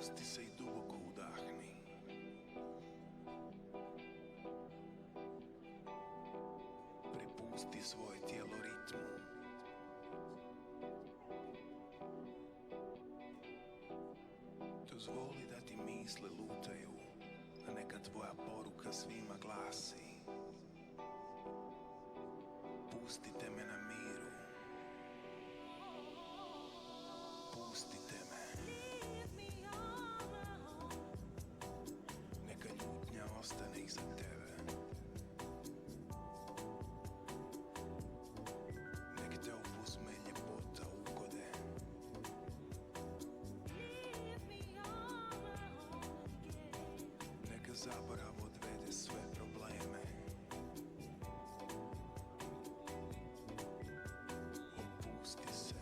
Opusti se I duboko udahni. Prepusti svoje tijelo ritmu. Dozvoli da ti misle lutaju, a neka tvoja poruka svima glasi: pustite me na miru. Pustite me. Neka ljutnja ostane iza tebe. Nek te opuzme ljepota ugode. Neka zaborav odvede sve probleme. Opusti se.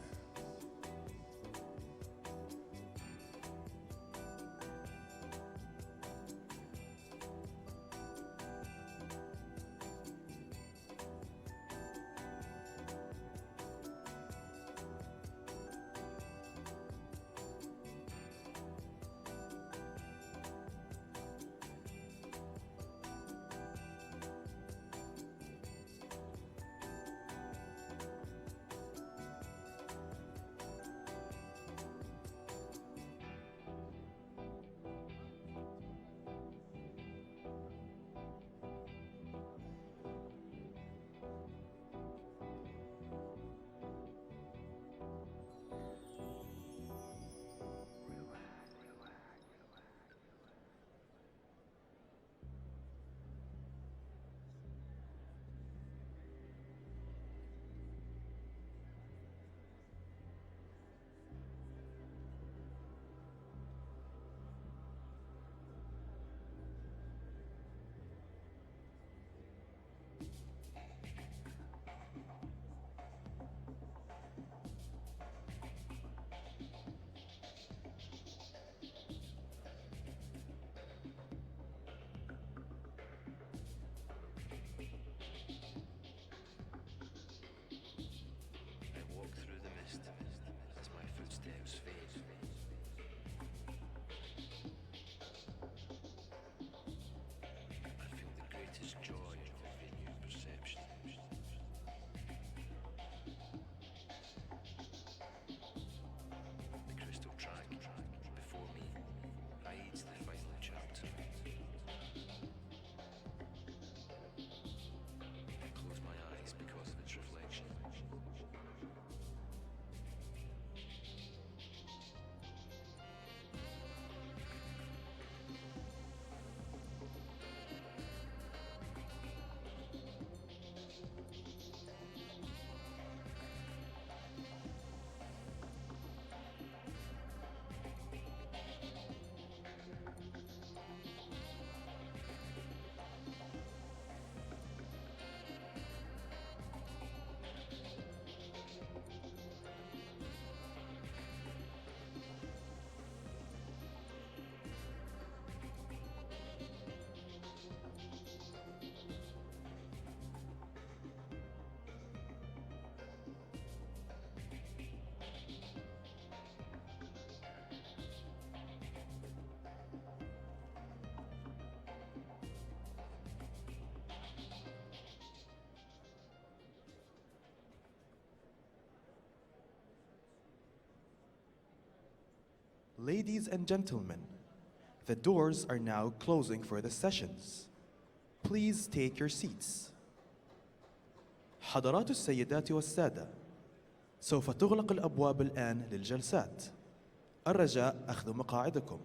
Ladies and gentlemen, the doors are now closing for the sessions. Please take your seats. حضرات السيدات والسادة، سوف تغلق الأبواب الآن للجلسات. الرجاء أخذ مقاعدكم.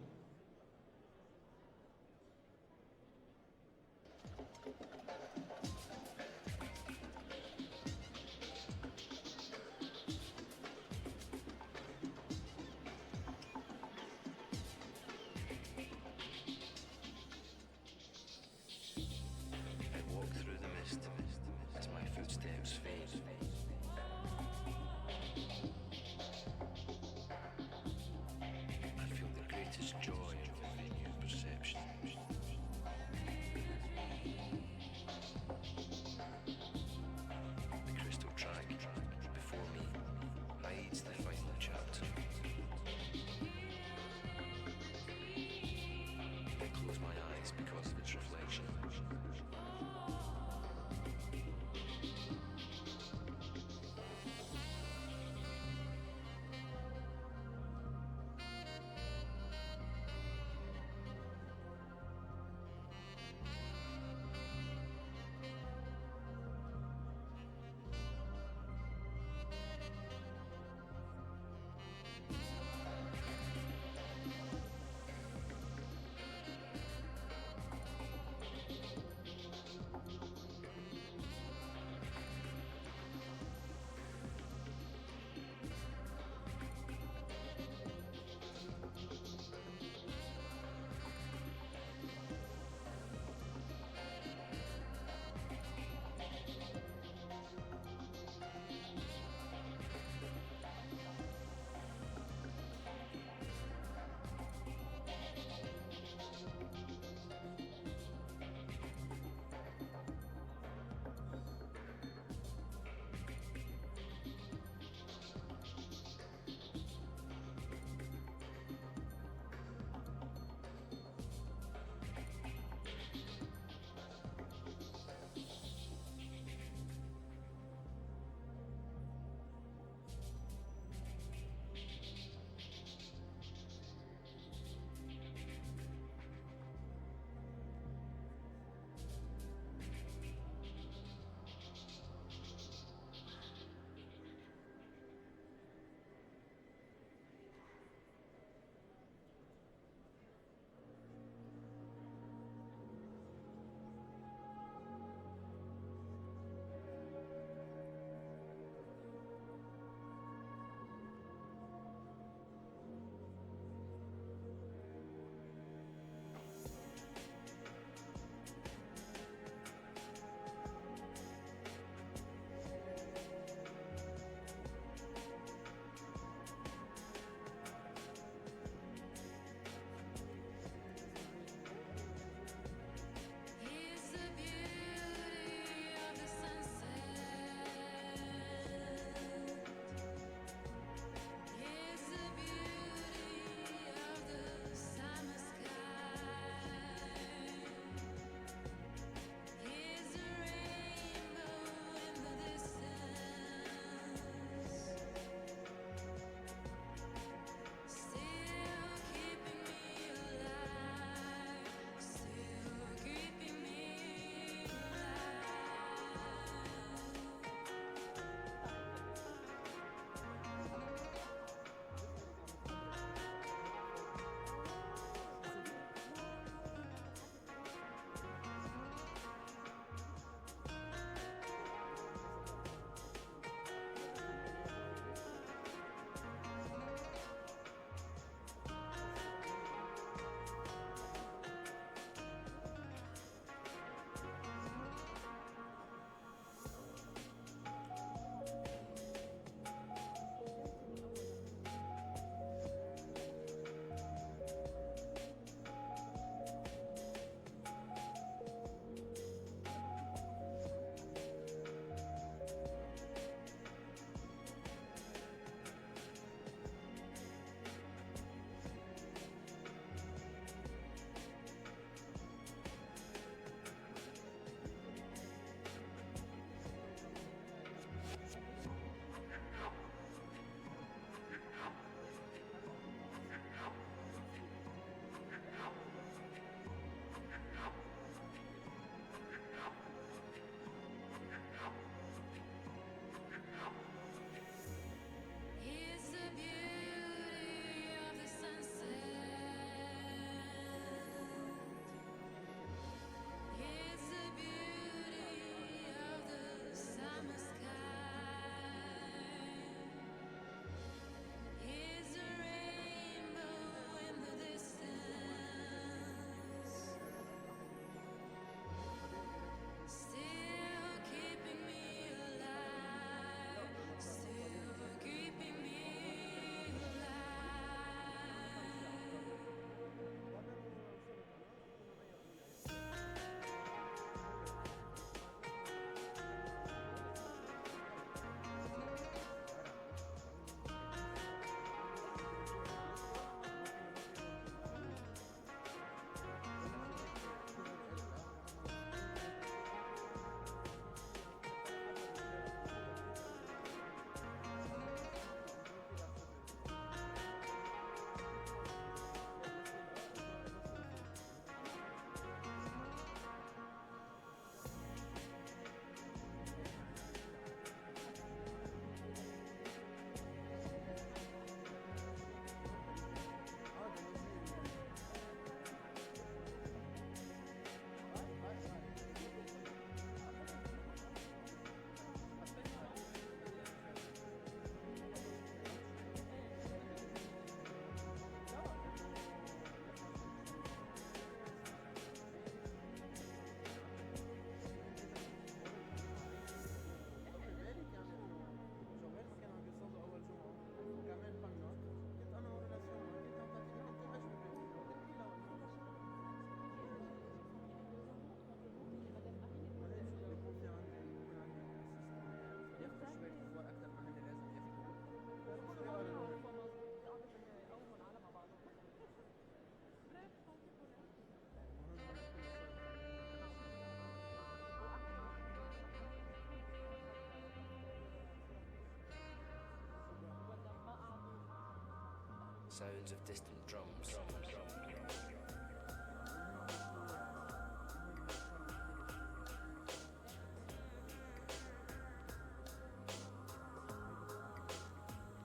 sounds of distant drums.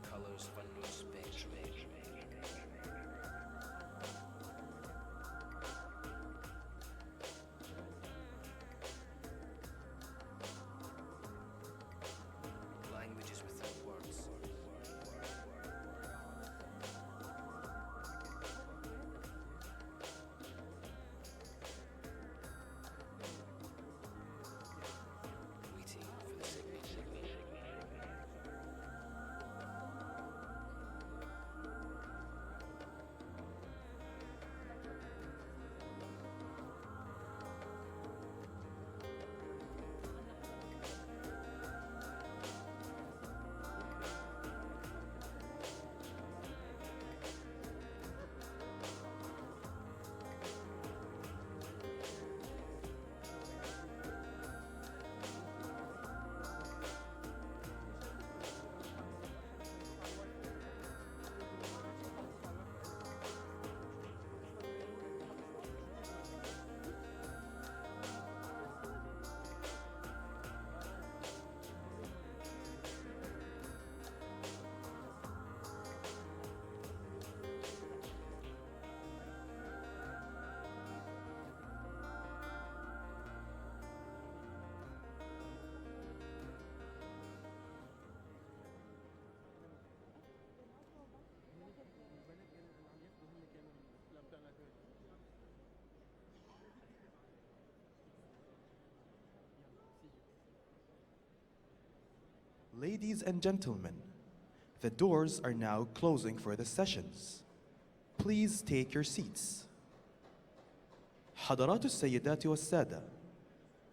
Colours of a new spectrum. Languages without words. Waiting for the signal. Ladies and gentlemen, the doors are now closing for the sessions. Please take your seats. حضرات السيدات والسادة،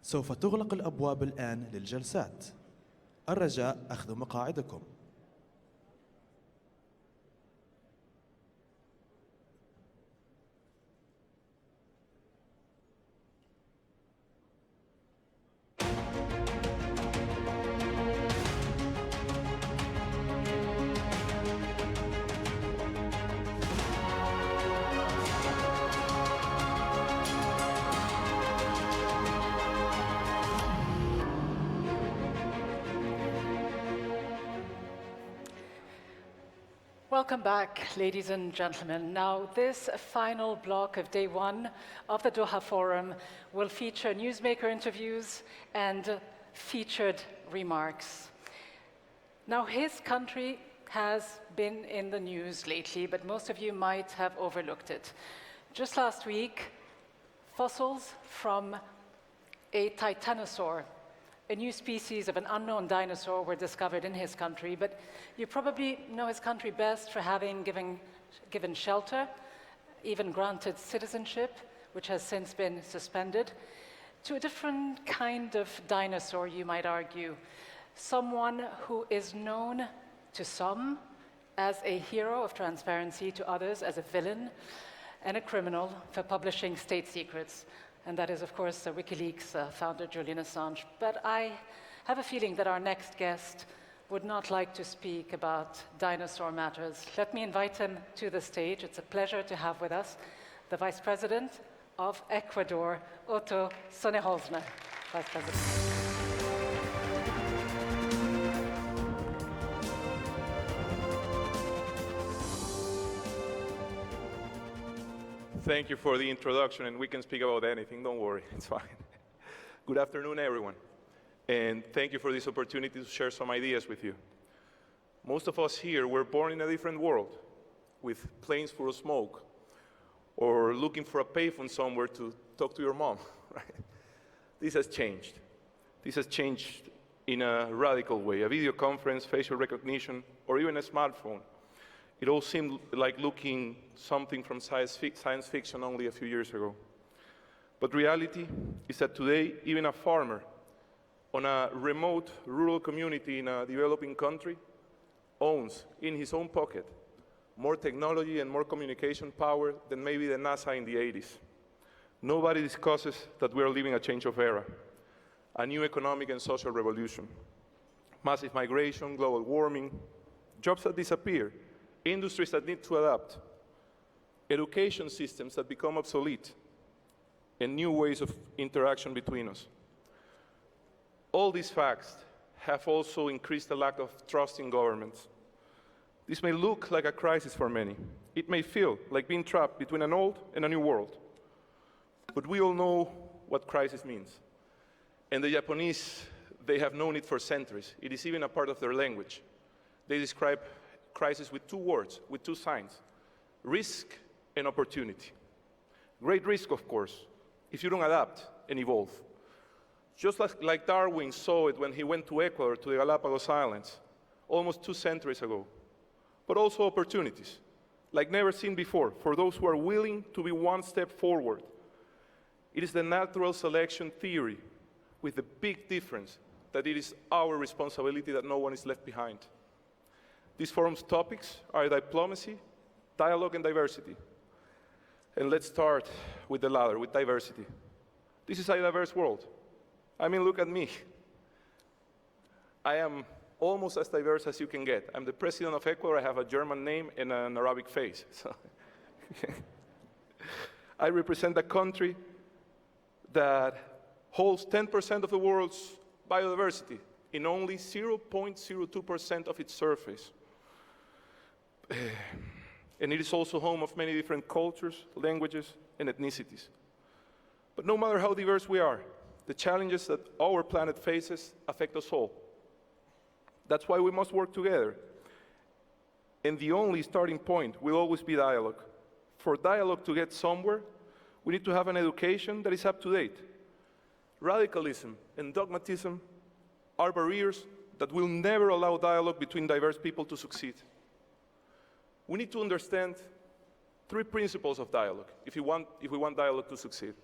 سوف تغلق الأبواب الآن للجلسات. الرجاء أخذ مقاعدكم. Welcome back, ladies and gentlemen. Now, this final block of day one of the Doha Forum will feature newsmaker interviews and featured remarks. Now, his country has been in the news lately, but most of you might have overlooked it. Just last week, fossils from a titanosaur, a new species of an unknown dinosaur, were discovered in his country, but you probably know his country best for having given shelter, even granted citizenship, which has since been suspended, to a different kind of dinosaur, you might argue. Someone who is known to some as a hero of transparency, to others as a villain and a criminal for publishing state secrets. And that is, of course, WikiLeaks founder Julian Assange. But I have a feeling that our next guest would not like to speak about dinosaur matters. Let me invite him to the stage. It's a pleasure to have with us the Vice President of Ecuador, Otto Sonneholzner. Vice President. Thank you for the introduction, and we can speak about anything. Don't worry, it's fine. Good afternoon, everyone. And thank you for this opportunity to share some ideas with you. Most of us here were born in a different world, with planes full of smoke, or looking for a payphone somewhere to talk to your mom, right? This has changed. This has changed in a radical way. A video conference, facial recognition, or even a smartphone. It all seemed like looking something from science fiction only a few years ago. But reality is that today, even a farmer on a remote rural community in a developing country owns in his own pocket more technology and more communication power than maybe the NASA in the 80s. Nobody discusses that we are living a change of era, a new economic and social revolution. Massive migration, global warming, jobs that disappear, industries that need to adapt, education systems that become obsolete, and new ways of interaction between us. All these facts have also increased the lack of trust in governments. This may look like a crisis for many. It may feel like being trapped between an old and a new world. But we all know what crisis means. And the Japanese, they have known it for centuries. It is even a part of their language. They describe crisis with two words, with two signs: risk and opportunity. Great risk, of course, if you don't adapt and evolve. Just like Darwin saw it when he went to Ecuador, to the Galapagos Islands, almost 2 centuries ago. But also opportunities, like never seen before, for those who are willing to be one step forward. It is the natural selection theory, with the big difference that it is our responsibility that no one is left behind. This forum's topics are diplomacy, dialogue, and diversity. And let's start with the latter, with diversity. This is a diverse world. I mean, look at me. I am almost as diverse as you can get. I'm the president of Ecuador. I have a German name and an Arabic face. So I represent a country that holds 10% of the world's biodiversity in only 0.02% of its surface. And it is also home of many different cultures, languages, and ethnicities. But no matter how diverse we are, the challenges that our planet faces affect us all. That's why we must work together. And the only starting point will always be dialogue. For dialogue to get somewhere, we need to have an education that is up to date. Radicalism and dogmatism are barriers that will never allow dialogue between diverse people to succeed. We need to understand 3 principles of dialogue if we want dialogue to succeed.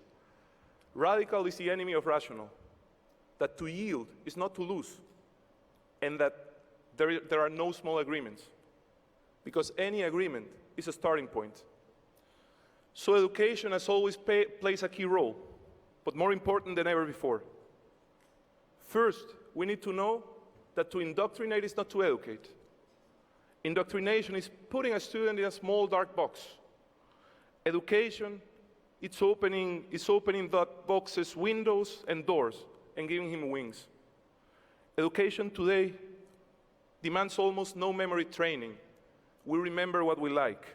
Radical is the enemy of rational, that to yield is not to lose, and that there are no small agreements, because any agreement is a starting point. So education, as always, plays a key role, but more important than ever before. First, we need to know that to indoctrinate is not to educate. Indoctrination is putting a student in a small dark box. Education, it's opening that box's windows and doors and giving him wings. Education today demands almost no memory training. We remember what we like.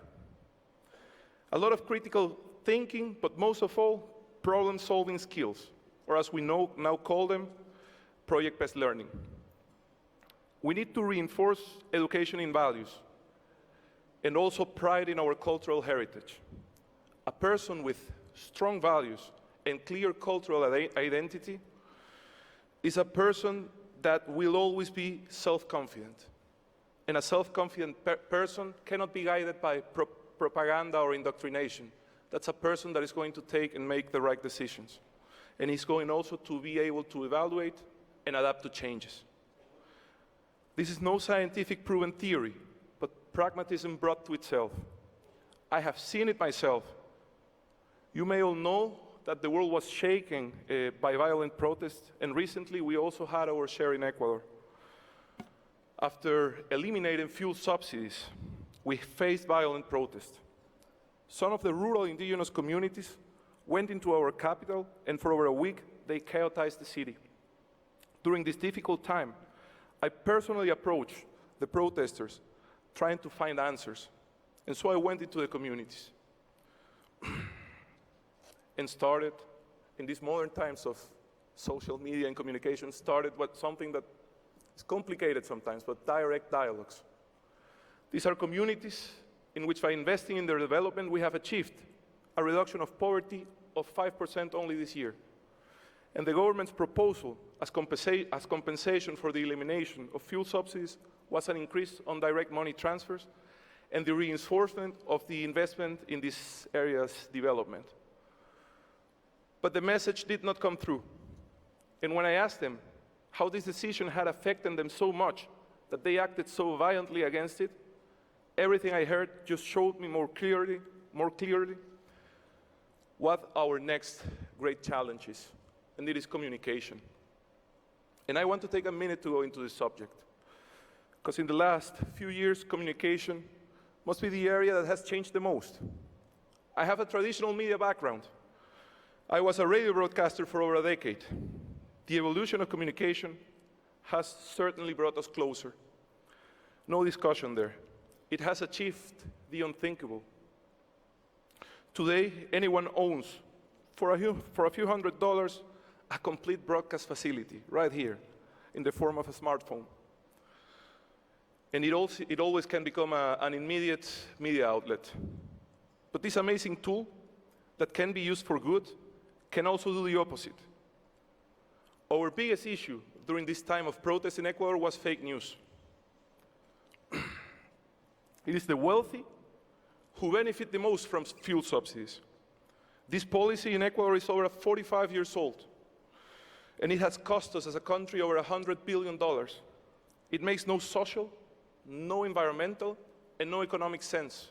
A lot of critical thinking, but most of all, problem-solving skills, or as we now call them, project-based learning. We need to reinforce education in values and also pride in our cultural heritage. A person with strong values and clear cultural identity is a person that will always be self-confident. And a self-confident person cannot be guided by propaganda or indoctrination. That's a person that is going to take and make the right decisions. And he's going also to be able to evaluate and adapt to changes. This is no scientific proven theory, but pragmatism brought to itself. I have seen it myself. You may all know that the world was shaken by violent protests, and recently we also had our share in Ecuador. After eliminating fuel subsidies, we faced violent protests. Some of the rural indigenous communities went into our capital, and for over a week, they chaotized the city. During this difficult time, I personally approached the protesters, trying to find answers. And so I went into the communities and started, in these modern times of social media and communication, started something that is complicated sometimes, but direct dialogues. These are communities in which, by investing in their development, we have achieved a reduction of poverty of 5% only this year. And the government's proposal as compensation for the elimination of fuel subsidies was an increase on direct money transfers and the reinforcement of the investment in this area's development. But the message did not come through. And when I asked them how this decision had affected them so much that they acted so violently against it, everything I heard just showed me more clearly what our next great challenge is, and it is communication. And I want to take a minute to go into this subject, because in the last few years, communication must be the area that has changed the most. I have a traditional media background. I was a radio broadcaster for over a decade. The evolution of communication has certainly brought us closer. No discussion there. It has achieved the unthinkable. Today, anyone owns, for a few $100s, a complete broadcast facility right here in the form of a smartphone. And it always can become an immediate media outlet. But this amazing tool that can be used for good can also do the opposite. Our biggest issue during this time of protest in Ecuador was fake news. It is the wealthy who benefit the most from fuel subsidies. This policy in Ecuador is over 45 years old, and it has cost us as a country over $100 billion. It makes no social, no environmental, and no economic sense.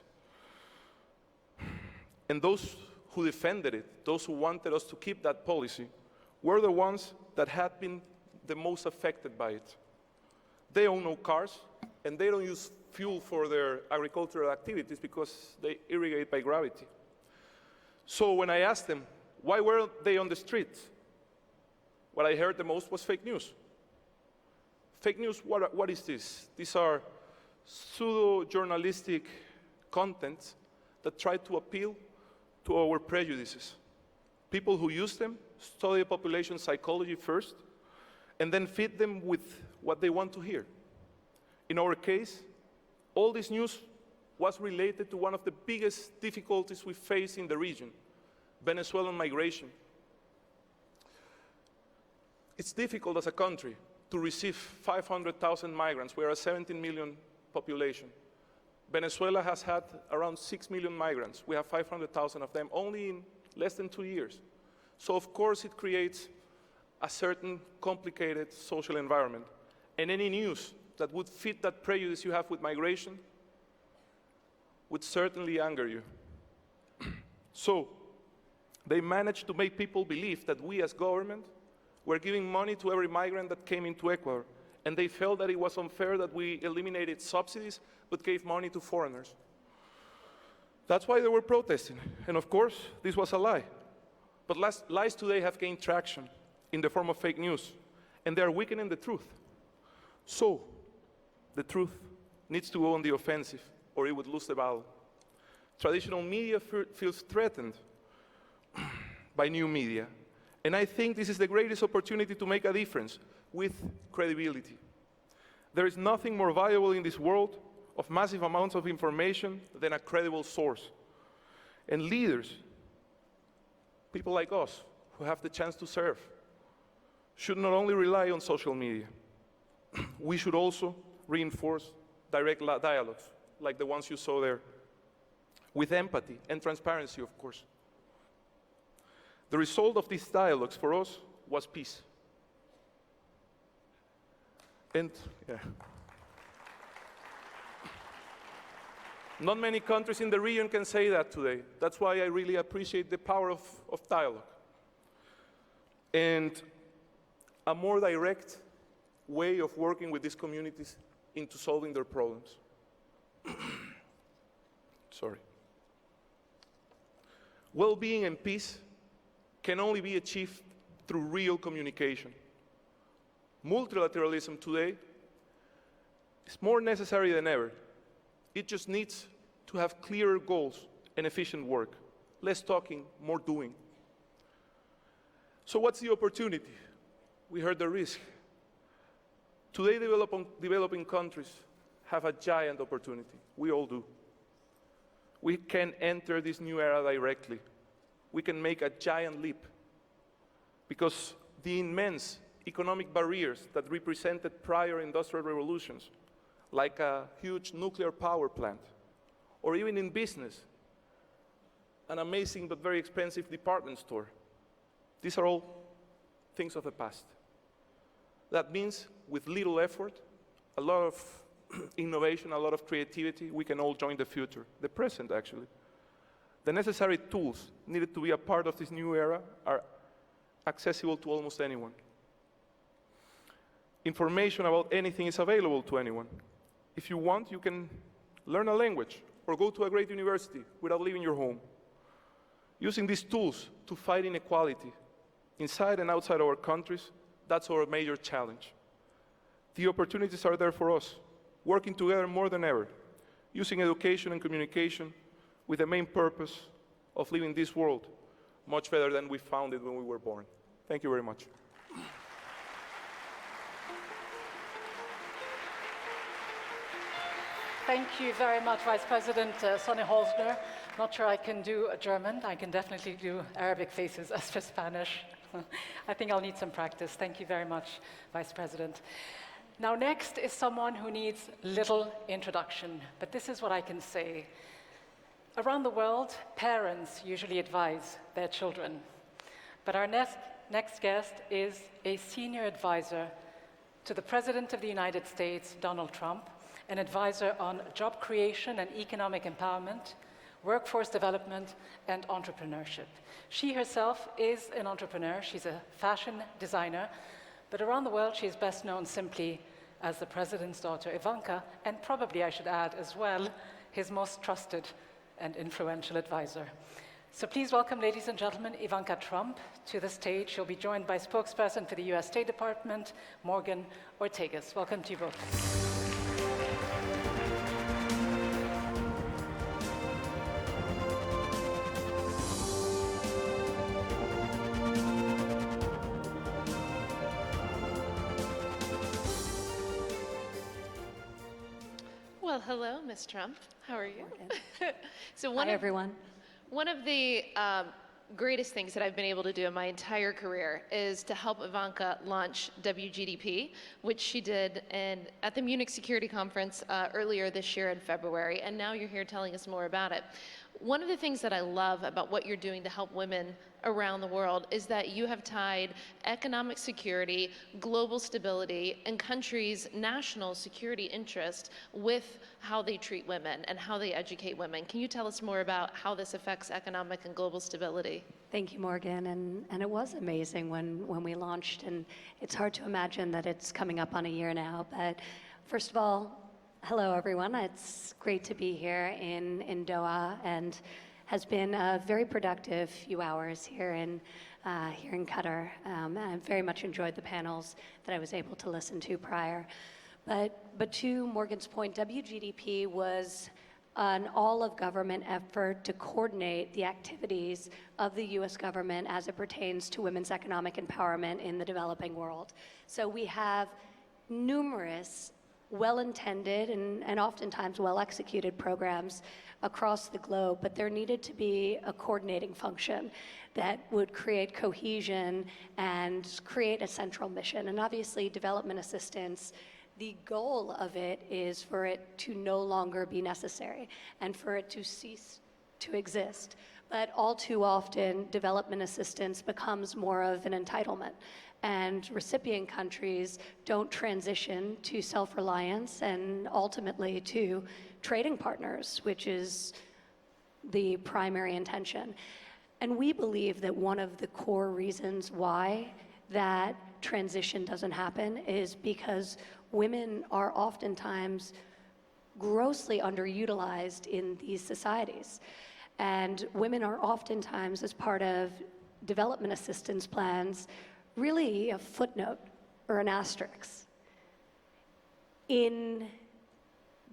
And those who defended it, those who wanted us to keep that policy, were the ones that had been the most affected by it. They own no cars, and they don't use fuel for their agricultural activities because they irrigate by gravity. So when I asked them, why were they on the street? What I heard the most was fake news. Fake news, what is this? These are pseudo-journalistic contents that try to appeal to our prejudices. People who use them study population psychology first, and then feed them with what they want to hear. In our case, all this news was related to one of the biggest difficulties we face in the region, Venezuelan migration. It's difficult as a country to receive 500,000 migrants. We are a 17 million population. Venezuela has had around 6 million migrants. We have 500,000 of them only in less than 2 years. So of course it creates a certain complicated social environment. And any news that would fit that prejudice you have with migration would certainly anger you. So they managed to make people believe that we as government were giving money to every migrant that came into Ecuador. And they felt that it was unfair that we eliminated subsidies but gave money to foreigners. That's why they were protesting. And of course, this was a lie. But lies today have gained traction in the form of fake news, and they are weakening the truth. So, the truth needs to go on the offensive, or it would lose the battle. Traditional media feels threatened by new media, and I think this is the greatest opportunity to make a difference with credibility. There is nothing more valuable in this world of massive amounts of information than a credible source. And leaders, people like us who have the chance to serve, should not only rely on social media, we should also reinforce direct dialogues, like the ones you saw there, with empathy and transparency, of course. The result of these dialogues for us was peace. And, not many countries in the region can say that today. That's why I really appreciate the power of dialogue. And a more direct way of working with these communities into solving their problems. Sorry. Well-being and peace can only be achieved through real communication. Multilateralism today is more necessary than ever. It just needs to have clearer goals and efficient work. Less talking, more doing. So what's the opportunity? We heard the risk. Today, developing countries have a giant opportunity. We all do. We can enter this new era directly. We can make a giant leap because the immense economic barriers that represented prior industrial revolutions, like a huge nuclear power plant, or even in business, an amazing but very expensive department store. These are all things of the past. That means with little effort, a lot of innovation, a lot of creativity, we can all join the future, the present actually. The necessary tools needed to be a part of this new era are accessible to almost anyone. Information about anything is available to anyone. If you want, you can learn a language or go to a great university without leaving your home. Using these tools to fight inequality inside and outside our countries, that's our major challenge. The opportunities are there for us, working together more than ever, using education and communication with the main purpose of leaving this world much better than we found it when we were born. Thank you very much. Thank you very much, Vice President Sonny Holzner. Not sure I can do German. I can definitely do Arabic faces as for Spanish. I think I'll need some practice. Thank you very much, Vice President. Now, next is someone who needs little introduction, but this is what I can say. Around the world, parents usually advise their children. But our next guest is a senior advisor to the President of the United States, Donald Trump, an advisor on job creation and economic empowerment, workforce development, and entrepreneurship. She herself is an entrepreneur. She's a fashion designer, but around the world, she is best known simply as the President's daughter, Ivanka, and probably, I should add as well, his most trusted and influential advisor. So please welcome, ladies and gentlemen, Ivanka Trump to the stage. She'll be joined by spokesperson for the US State Department, Morgan Ortagus. Welcome to you both. Well, hello, Ms. Trump. How are you? So Hi, everyone. One of the greatest things that I've been able to do in my entire career is to help Ivanka launch WGDP, which she did at the Munich Security Conference earlier this year in February, and now you're here telling us more about it. One of the things that I love about what you're doing to help women around the world is that you have tied economic security, global stability, and countries' national security interest with how they treat women and how they educate women. Can you tell us more about how this affects economic and global stability? Thank you, Morgan. And it was amazing when we launched, and it's hard to imagine that it's coming up on a year now. But first of all, hello, everyone. It's great to be here in Doha, and has been a very productive few hours here in Qatar. I've very much enjoyed the panels that I was able to listen to prior. But to Morgan's point, WGDP was an all-of-government effort to coordinate the activities of the U.S. government as it pertains to women's economic empowerment in the developing world. So we have numerous well-intended and oftentimes well-executed programs across the globe, but there needed to be a coordinating function that would create cohesion and create a central mission. And obviously, development assistance, the goal of it is for it to no longer be necessary and for it to cease to exist. But all too often, development assistance becomes more of an entitlement, and recipient countries don't transition to self-reliance and ultimately to trading partners, which is the primary intention. And we believe that one of the core reasons why that transition doesn't happen is because women are oftentimes grossly underutilized in these societies. And women are oftentimes, as part of development assistance plans, really a footnote or an asterisk in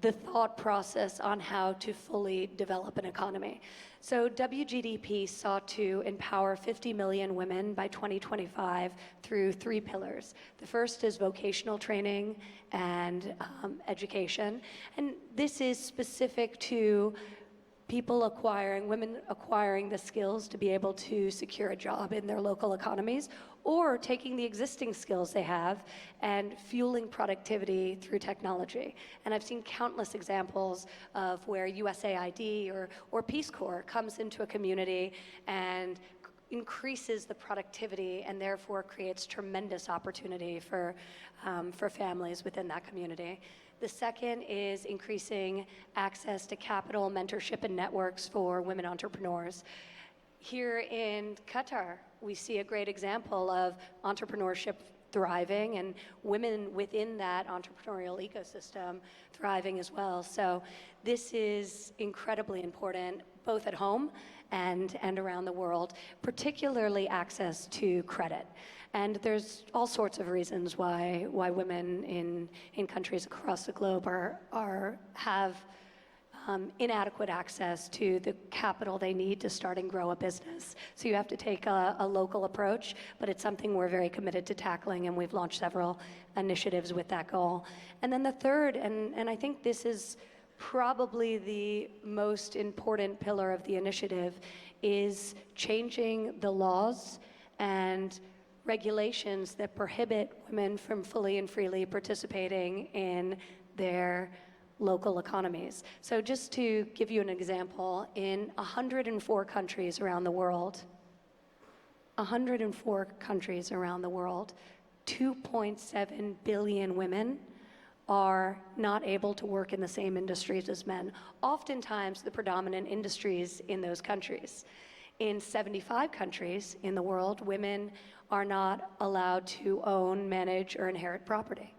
the thought process on how to fully develop an economy. So WGDP sought to empower 50 million women by 2025 through 3 pillars. The first is vocational training and education. And this is specific to women acquiring the skills to be able to secure a job in their local economies, or taking the existing skills they have and fueling productivity through technology. And I've seen countless examples of where USAID or Peace Corps comes into a community and increases the productivity and therefore creates tremendous opportunity for families within that community. The second is increasing access to capital, mentorship, and networks for women entrepreneurs. Here in Qatar, we see a great example of entrepreneurship thriving, and women within that entrepreneurial ecosystem thriving as well. So this is incredibly important, both at home and around the world, particularly access to credit. And there's all sorts of reasons why women in countries across the globe have inadequate access to the capital they need to start and grow a business. So you have to take a local approach, but it's something we're very committed to tackling, and we've launched several initiatives with that goal. And then the third, and I think this is probably the most important pillar of the initiative, is changing the laws and regulations that prohibit women from fully and freely participating in their local economies. So just to give you an example, in 104 countries around the world, 2.7 billion women are not able to work in the same industries as men, oftentimes the predominant industries in those countries. In 75 countries in the world, women are not allowed to own, manage, or inherit property.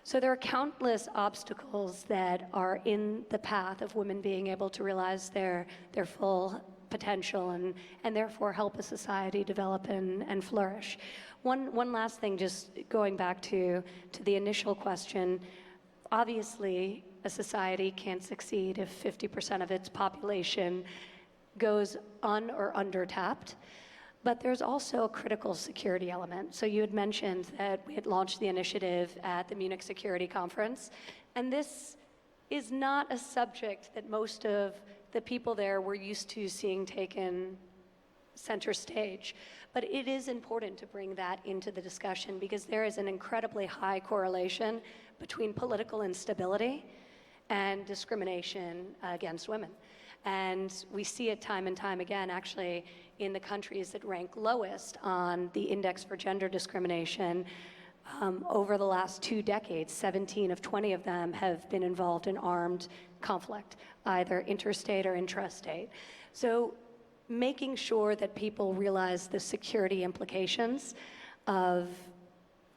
So there are countless obstacles that are in the path of women being able to realize their full potential and therefore help a society develop and flourish. One last thing, just going back to the initial question, obviously a society can't succeed if 50% of its population goes or under-tapped. But there's also a critical security element. So you had mentioned that we had launched the initiative at the Munich Security Conference, and this is not a subject that most of the people there were used to seeing taken center stage. But it is important to bring that into the discussion because there is an incredibly high correlation between political instability and discrimination against women. And we see it time and time again, actually, in the countries that rank lowest on the index for gender discrimination. Over the last 2 decades, 17 of 20 of them have been involved in armed conflict, either interstate or intrastate. So making sure that people realize the security implications of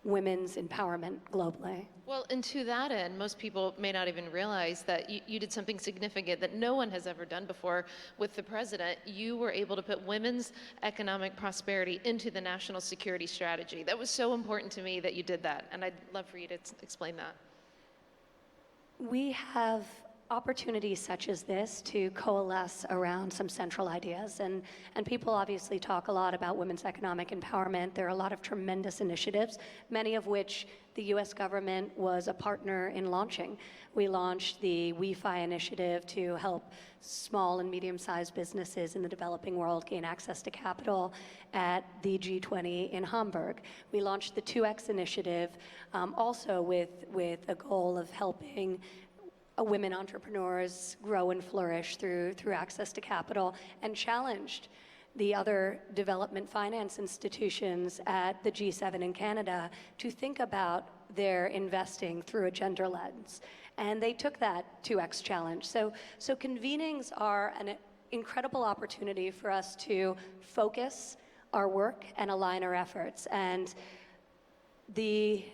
women's empowerment globally. Well, and to that end, most people may not even realize that you did something significant that no one has ever done before with the president. You were able to put women's economic prosperity into the national security strategy. That was so important to me that you did that, and I'd love for you to explain that. We have opportunities such as this to coalesce around some central ideas. And people obviously talk a lot about women's economic empowerment. There are a lot of tremendous initiatives, many of which the US government was a partner in launching. We launched the Wi-Fi initiative to help small and medium-sized businesses in the developing world gain access to capital at the G20 in Hamburg. We launched the 2X initiative, also with a goal of helping women entrepreneurs grow and flourish through access to capital, and challenged the other development finance institutions at the G7 in Canada to think about their investing through a gender lens. And they took that 2X challenge. So convenings are an incredible opportunity for us to focus our work and align our efforts. And the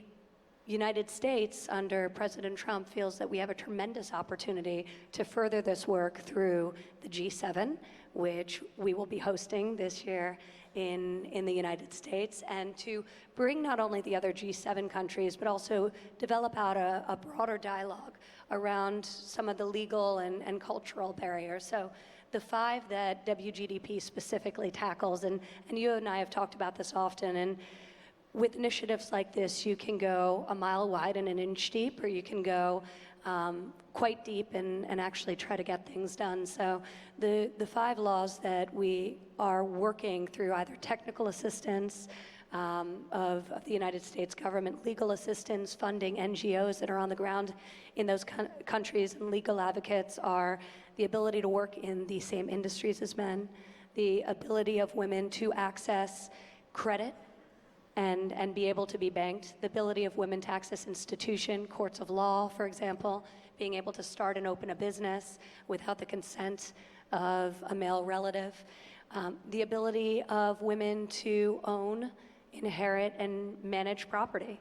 United States, under President Trump, feels that we have a tremendous opportunity to further this work through the G7, which we will be hosting this year in the United States, and to bring not only the other G7 countries, but also develop out a broader dialogue around some of the legal and cultural barriers. So the 5 that WGDP specifically tackles, and you and I have talked about this often, and with initiatives like this, you can go a mile wide and an inch deep, or you can go quite deep and actually try to get things done. So the 5 laws that we are working through, either technical assistance of the United States government, legal assistance, funding NGOs that are on the ground in those countries, and legal advocates, are the ability to work in the same industries as men, the ability of women to access credit and be able to be banked, the ability of women to access institution, courts of law, for example, being able to start and open a business without the consent of a male relative, the ability of women to own inherit and manage property,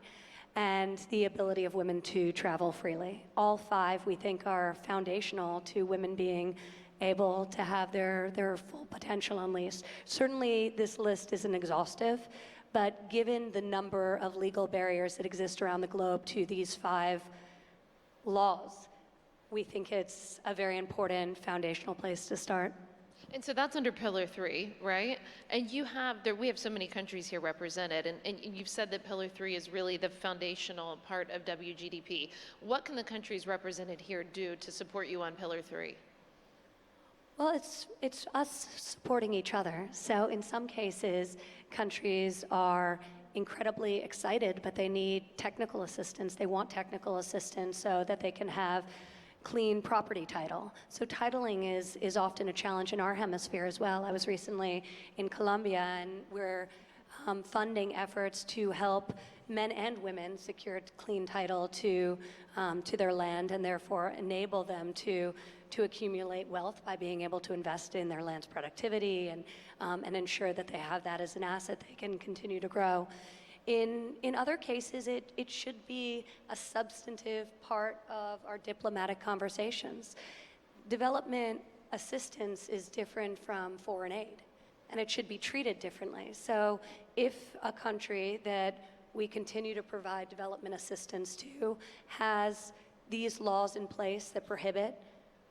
and the ability of women to travel freely. All five, we think, are foundational to women being able to have their full potential unleashed. Certainly, this list isn't exhaustive, but given the number of legal barriers that exist around the globe to these five laws, we think it's a very important foundational place to start. And so that's under Pillar 3, right? And we have so many countries here represented, and you've said that Pillar 3 is really the foundational part of WGDP. What can the countries represented here do to support you on Pillar 3? Well, it's us supporting each other. So in some cases, countries are incredibly excited, but they need technical assistance. They want technical assistance so that they can have clean property title. So titling is often a challenge in our hemisphere as well. I was recently in Colombia, and we're funding efforts to help men and women secure clean title to their land, and therefore enable them to accumulate wealth by being able to invest in their land's productivity and ensure that they have that as an asset they can continue to grow. In other cases, it should be a substantive part of our diplomatic conversations. Development assistance is different from foreign aid, and it should be treated differently. So if a country that we continue to provide development assistance to has these laws in place that prohibit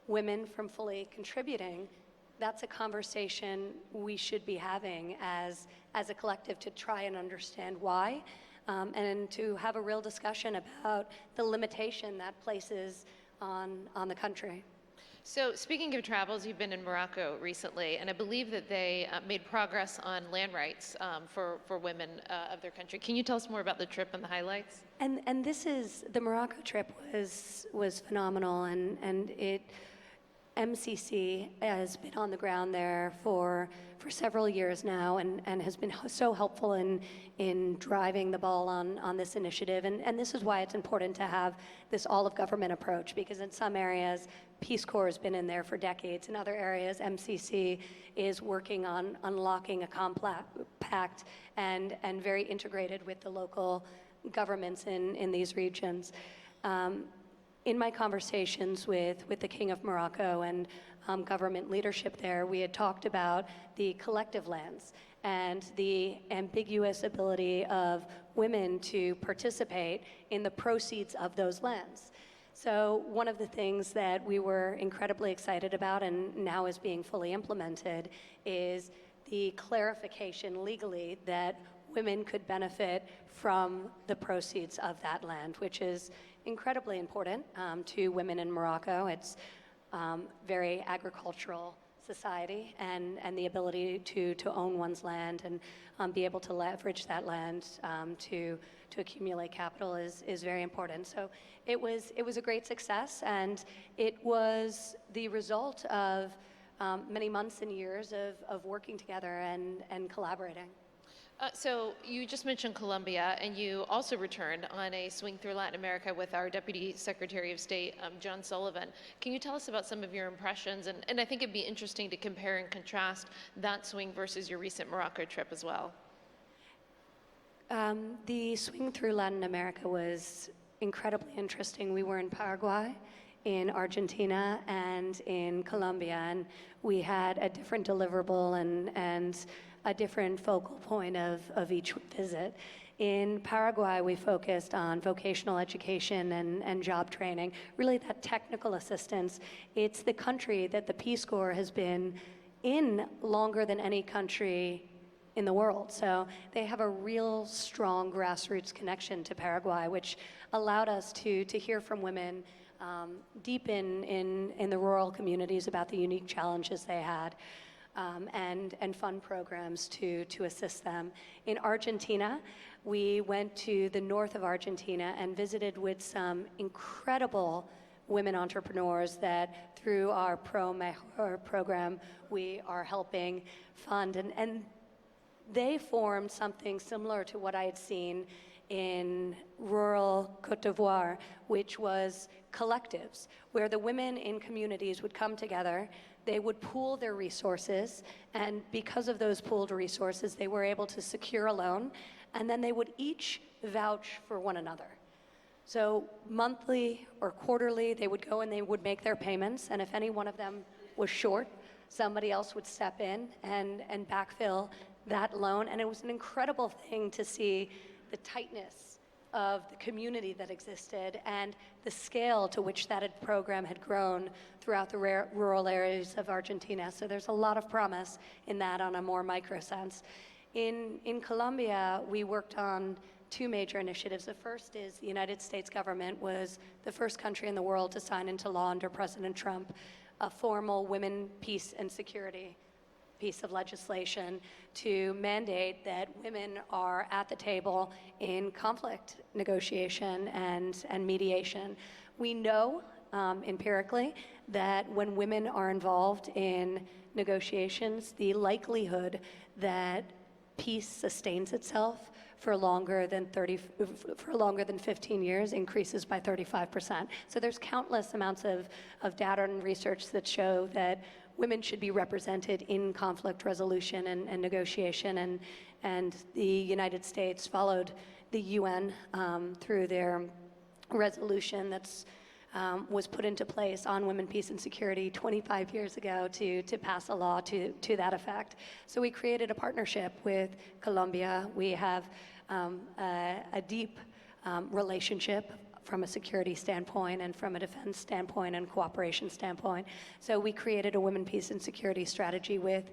women from fully contributing, that's a conversation we should be having as a collective to try and understand why, and to have a real discussion about the limitation that places on the country. So speaking of travels, you've been in Morocco recently, and I believe that they made progress on land rights for women of their country. Can you tell us more about the trip and the highlights? And the Morocco trip was phenomenal, and MCC has been on the ground there for several years now, and has been so helpful in driving the ball on this initiative. And this is why it's important to have this all-of-government approach, because in some areas, Peace Corps has been in there for decades. In other areas, MCC is working on unlocking a compact and very integrated with the local governments in these regions. In my conversations with the King of Morocco and government leadership there, we had talked about the collective lands and the ambiguous ability of women to participate in the proceeds of those lands. So one of the things that we were incredibly excited about, and now is being fully implemented, is the clarification legally that women could benefit from the proceeds of that land, which is incredibly important to women in Morocco. It's very agricultural society, and the ability to own one's land and be able to leverage that land to accumulate capital is very important. So it was a great success, and it was the result of many months and years of working together and collaborating. So you just mentioned Colombia, and you also returned on a swing through Latin America with our Deputy Secretary of State, John Sullivan. Can you tell us about some of your impressions? And I think it'd be interesting to compare and contrast that swing versus your recent Morocco trip as well. The swing through Latin America was incredibly interesting. We were in Paraguay, in Argentina, and in Colombia, and we had a different deliverable and a different focal point of each visit. In Paraguay, we focused on vocational education and job training, really that technical assistance. It's the country that the Peace Corps has been in longer than any country in the world. So they have a real strong grassroots connection to Paraguay, which allowed us to hear from women deep in the rural communities about the unique challenges they had. And fund programs to assist them. In Argentina, we went to the north of Argentina and visited with some incredible women entrepreneurs that through our Pro Mejor program, we are helping fund. And they formed something similar to what I had seen in rural Côte d'Ivoire, which was collectives, where the women in communities would come together. They would pool their resources, and because of those pooled resources, they were able to secure a loan and then they would each vouch for one another. So monthly or quarterly, they would go and they would make their payments, and if any one of them was short, somebody else would step in and backfill that loan. And it was an incredible thing to see the tightness of the community that existed and the scale to which that program had grown throughout the rural areas of Argentina. So there's a lot of promise in that on a more micro sense. In Colombia, we worked on two major initiatives. The first is the United States government was the first country in the world to sign into law under President Trump a formal women, peace, and security piece of legislation to mandate that women are at the table in conflict negotiation and mediation. We know empirically that when women are involved in negotiations, the likelihood that peace sustains itself for longer than 15 years increases by 35%. So there's countless amounts of data and research that show that women should be represented in conflict resolution and negotiation, and the United States followed the UN through their resolution that's was put into place on women, peace, and security 25 years ago to pass a law to that effect. So we created a partnership with Colombia. We have a deep relationship from a security standpoint and from a defense standpoint and cooperation standpoint. So we created a women, peace, and security strategy with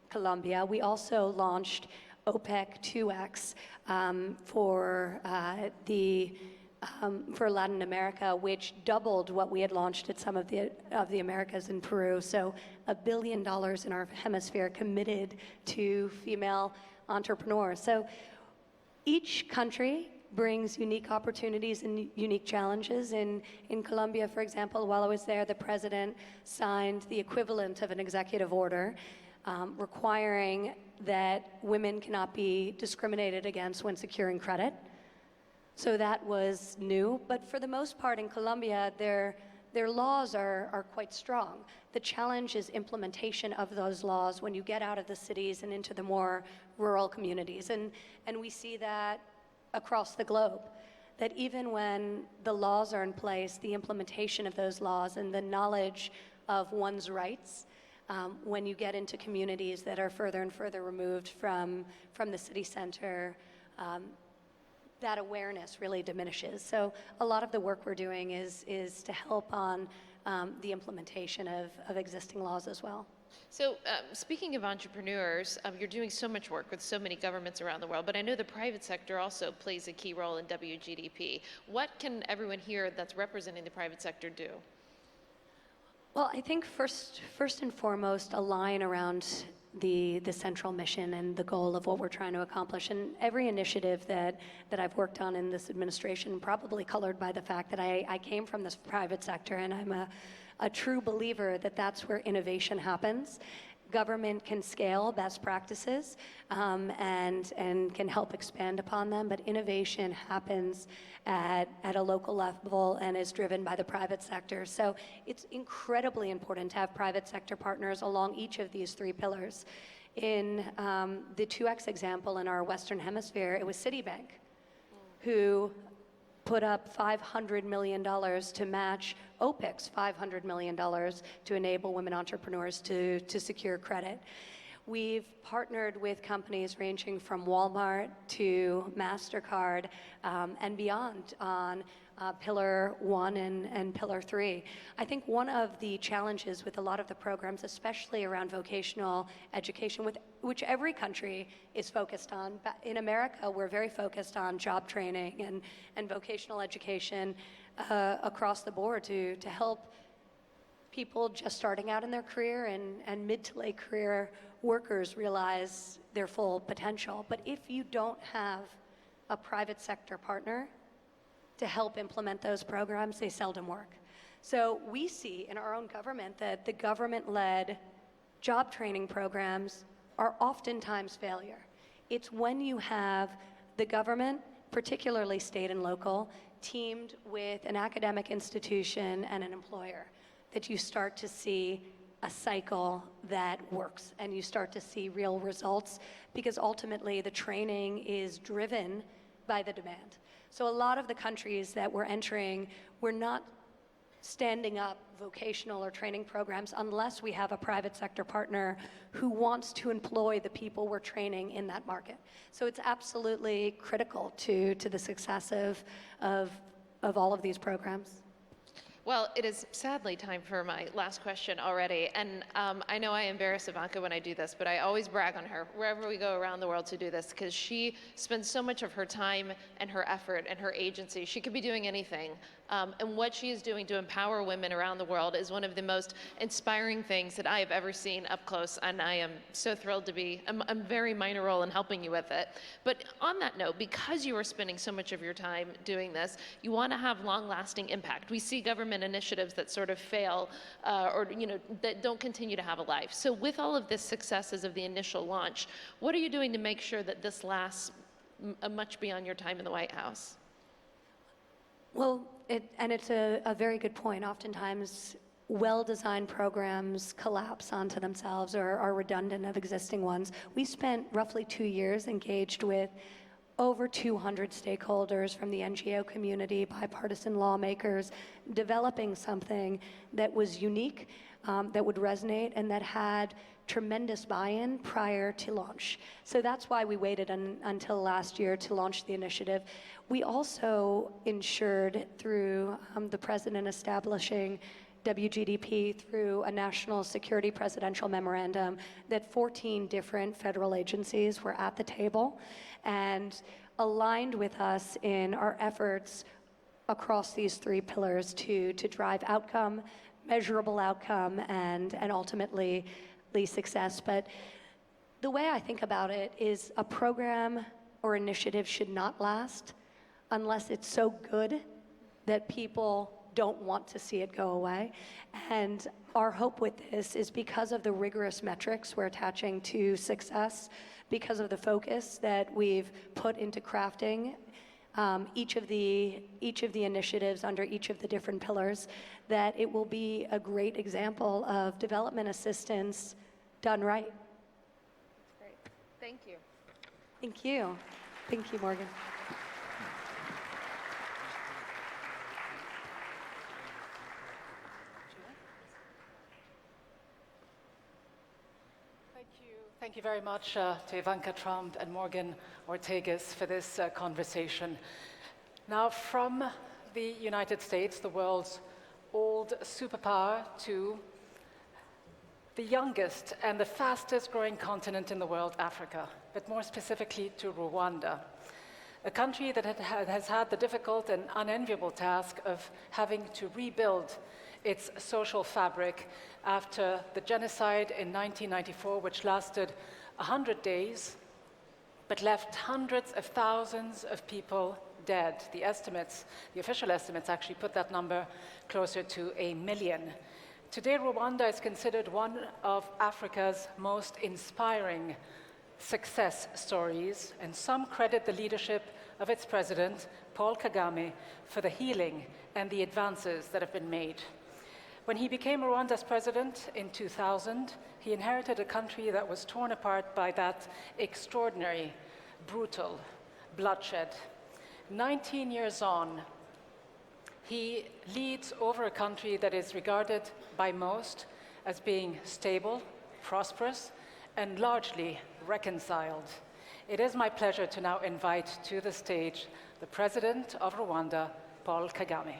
Colombia. We also launched OPEC 2X for Latin America, which doubled what we had launched at some of the Americas in Peru. So $1 billion in our hemisphere committed to female entrepreneurs. So each country brings unique opportunities and unique challenges. In Colombia, for example, while I was there, the president signed the equivalent of an executive order requiring that women cannot be discriminated against when securing credit. So that was new, but for the most part in Colombia, their laws are quite strong. The challenge is implementation of those laws when you get out of the cities and into the more rural communities. And we see that across the globe, that even when the laws are in place, the implementation of those laws and the knowledge of one's rights, when you get into communities that are further and further removed from the city center, that awareness really diminishes. So a lot of the work we're doing is to help on the implementation of existing laws as well. So speaking of entrepreneurs, you're doing so much work with so many governments around the world, but I know the private sector also plays a key role in WGDP. What can everyone here that's representing the private sector do? Well, I think first and foremost, align around the central mission and the goal of what we're trying to accomplish. And every initiative that I've worked on in this administration, probably colored by the fact that I came from this private sector, and I'm a true believer that that's where innovation happens. Government can scale best practices and can help expand upon them, but innovation happens at a local level and is driven by the private sector. So it's incredibly important to have private sector partners along each of these three pillars. In the 2X example in our Western Hemisphere, it was Citibank who put up $500 million to match OPEC's $500 million to enable women entrepreneurs to secure credit. We've partnered with companies ranging from Walmart to MasterCard and beyond on Pillar 1 and Pillar 3. I think one of the challenges with a lot of the programs, especially around vocational education, which every country is focused on. But in America, we're very focused on job training and vocational education across the board to help people just starting out in their career and mid to late career workers realize their full potential. But if you don't have a private sector partner to help implement those programs, they seldom work. So we see in our own government that the government-led job training programs are oftentimes failure. It's when you have the government, particularly state and local, teamed with an academic institution and an employer that you start to see a cycle that works and you start to see real results, because ultimately the training is driven by the demand. So a lot of the countries that we're entering, we're not standing up vocational or training programs unless we have a private sector partner who wants to employ the people we're training in that market. So it's absolutely critical to the success of all of these programs. Well, it is sadly time for my last question already. And I know I embarrass Ivanka when I do this, but I always brag on her wherever we go around the world to do this, because she spends so much of her time and her effort and her agency. She could be doing anything. And what she is doing to empower women around the world is one of the most inspiring things that I have ever seen up close. And I am so thrilled to be a very minor role in helping you with it. But on that note, because you are spending so much of your time doing this, you want to have long-lasting impact. We see government initiatives that sort of fail or that don't continue to have a life. So with all of the successes of the initial launch, what are you doing to make sure that this lasts much beyond your time in the White House? Well, it's a very good point. Oftentimes, well-designed programs collapse onto themselves or are redundant of existing ones. We spent roughly 2 years engaged with over 200 stakeholders from the NGO community, bipartisan lawmakers, developing something that was unique, that would resonate, and that had tremendous buy-in prior to launch. So that's why we waited until last year to launch the initiative. We also ensured through the president establishing WGDP through a national security presidential memorandum that 14 different federal agencies were at the table and aligned with us in our efforts across these 3 pillars to drive outcome, measurable outcome, and ultimately success. But the way I think about it is a program or initiative should not last unless it's so good that people don't want to see it go away. And our hope with this is because of the rigorous metrics we're attaching to success, because of the focus that we've put into crafting each of the initiatives under each of the different pillars, that it will be a great example of development assistance done right. Great. Thank you. Thank you. Thank you, Morgan. Thank you very much to Ivanka Trump and Morgan Ortegas for this conversation. Now, from the United States, the world's old superpower, to the youngest and the fastest growing continent in the world, Africa, but more specifically to Rwanda, a country that has had the difficult and unenviable task of having to rebuild its social fabric after the genocide in 1994, which lasted 100 days, but left hundreds of thousands of people dead. The official estimates actually put that number closer to 1 million. Today, Rwanda is considered one of Africa's most inspiring success stories, and some credit the leadership of its president, Paul Kagame, for the healing and the advances that have been made. When he became Rwanda's president in 2000, he inherited a country that was torn apart by that extraordinary, brutal bloodshed. 19 years on, he leads over a country that is regarded by most as being stable, prosperous, and largely reconciled. It is my pleasure to now invite to the stage the President of Rwanda, Paul Kagame.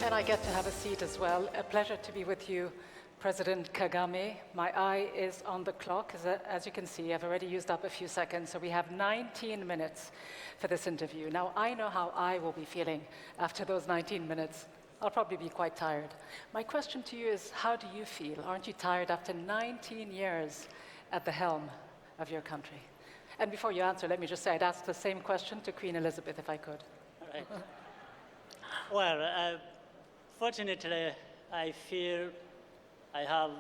And I get to have a seat as well. A pleasure to be with you, President Kagame. My eye is on the clock. As you can see, I've already used up a few seconds, so we have 19 minutes for this interview. Now, I know how I will be feeling after those 19 minutes. I'll probably be quite tired. My question to you is, how do you feel? Aren't you tired after 19 years at the helm of your country? And before you answer, let me just say I'd ask the same question to Queen Elizabeth, if I could. All right. Well, fortunately, I feel I have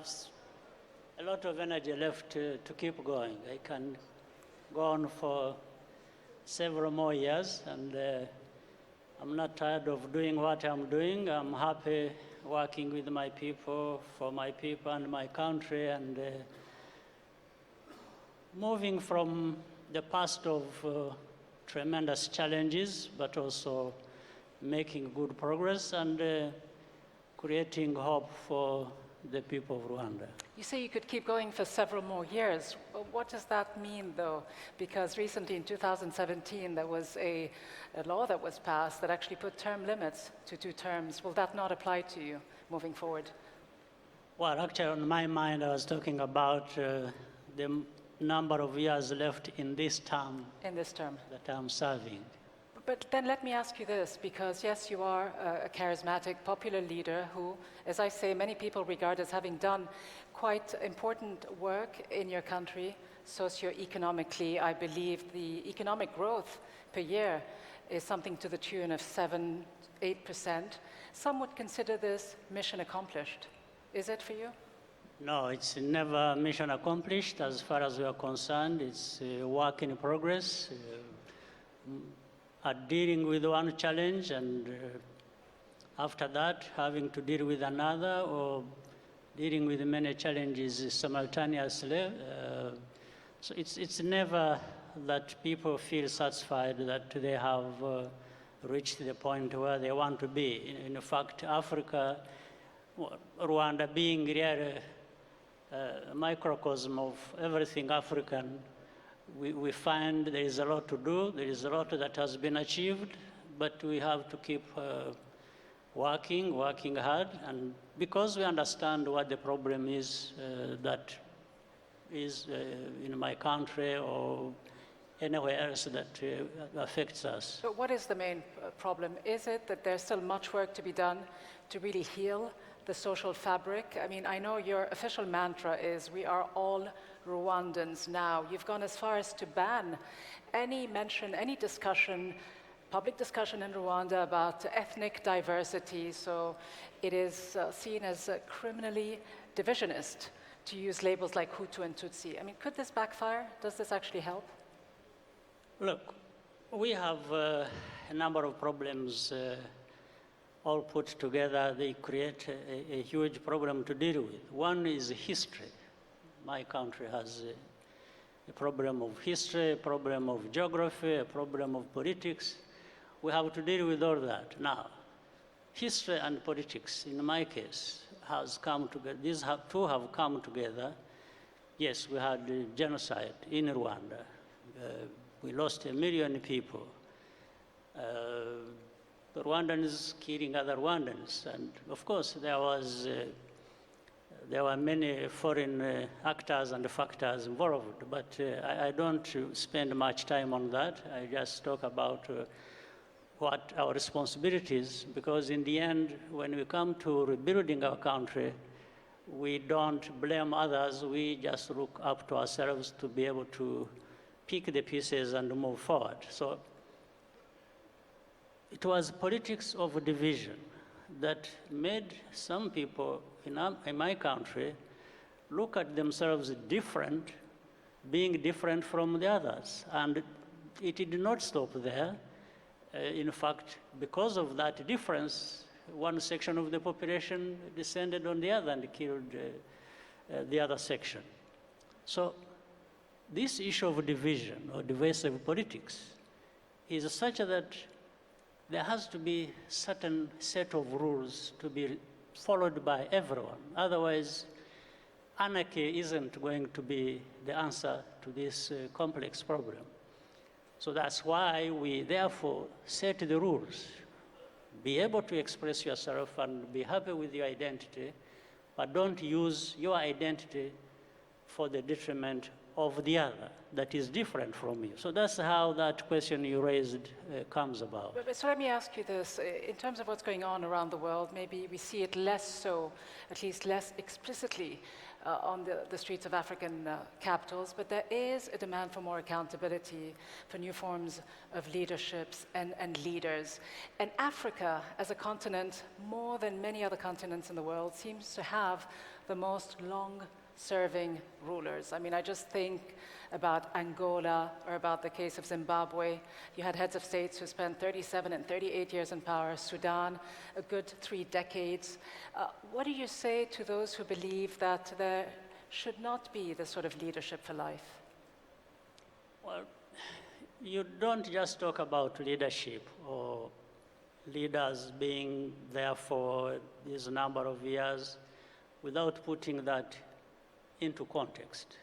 a lot of energy left to keep going. I can go on for several more years, and I'm not tired of doing what I'm doing. I'm happy working with my people, for my people and my country, and moving from the past of tremendous challenges, but also making good progress and creating hope for the people of Rwanda. You say you could keep going for several more years. Well, what does that mean, though? Because recently, in 2017, there was a law that was passed that actually put term limits to 2 terms. Will that not apply to you moving forward? Well, actually, on my mind, I was talking about the number of years left in this term. In this term. That I'm serving. But then let me ask you this, because yes, you are a charismatic, popular leader who, as I say, many people regard as having done quite important work in your country. Socioeconomically, I believe the economic growth per year is something to the tune of 7-8%. Some would consider this mission accomplished. Is it for you? No, it's never mission accomplished as far as we are concerned. It's a work in progress. Dealing with one challenge and after that having to deal with another, or dealing with many challenges simultaneously. So it's never that people feel satisfied that they have reached the point where they want to be. In fact, Africa, Rwanda being really a microcosm of everything African, we find there is a lot to do, there is a lot that has been achieved, but we have to keep working hard, and because we understand what the problem is that is in my country or anywhere else that affects us. But what is the main problem? Is it that there's still much work to be done to really heal the social fabric? I mean, I know your official mantra is we are all Rwandans now. You've gone as far as to ban any mention, any discussion, public discussion in Rwanda about ethnic diversity. So it is seen as criminally divisionist to use labels like Hutu and Tutsi. I mean, could this backfire? Does this actually help? Look, we have a number of problems all put together. They create a huge problem to deal with. One is history. My country has a problem of history, a problem of geography, a problem of politics. We have to deal with all that. Now, history and politics, in my case, has come together. These two have come together. Yes, we had genocide in Rwanda. We lost 1 million people. The Rwandans killing other Rwandans. And of course, there were many foreign actors and factors involved, but I don't spend much time on that. I just talk about what our responsibility is, because in the end, when we come to rebuilding our country, we don't blame others, we just look up to ourselves to be able to pick the pieces and move forward. So it was politics of division that made some people in my country look at themselves different, being different from the others. And it did not stop there. In fact, because of that difference, one section of the population descended on the other and killed the other section. So this issue of division or divisive politics is such that there has to be certain set of rules to be followed by everyone. Otherwise, anarchy isn't going to be the answer to this complex problem. So that's why we therefore set the rules. Be able to express yourself and be happy with your identity, but don't use your identity for the detriment of the other that is different from you. So that's how that question you raised comes about. So let me ask you this. In terms of what's going on around the world, maybe we see it less so, at least less explicitly, on the streets of African capitals, but there is a demand for more accountability, for new forms of leaderships and leaders. And Africa, as a continent, more than many other continents in the world, seems to have the most long serving rulers. I mean, I just think about Angola or about the case of Zimbabwe. You had heads of states who spent 37 and 38 years in power. Sudan, a good 3 decades. What do you say to those who believe that there should not be the sort of leadership for life? Well, you don't just talk about leadership or leaders being there for this number of years without putting that into context.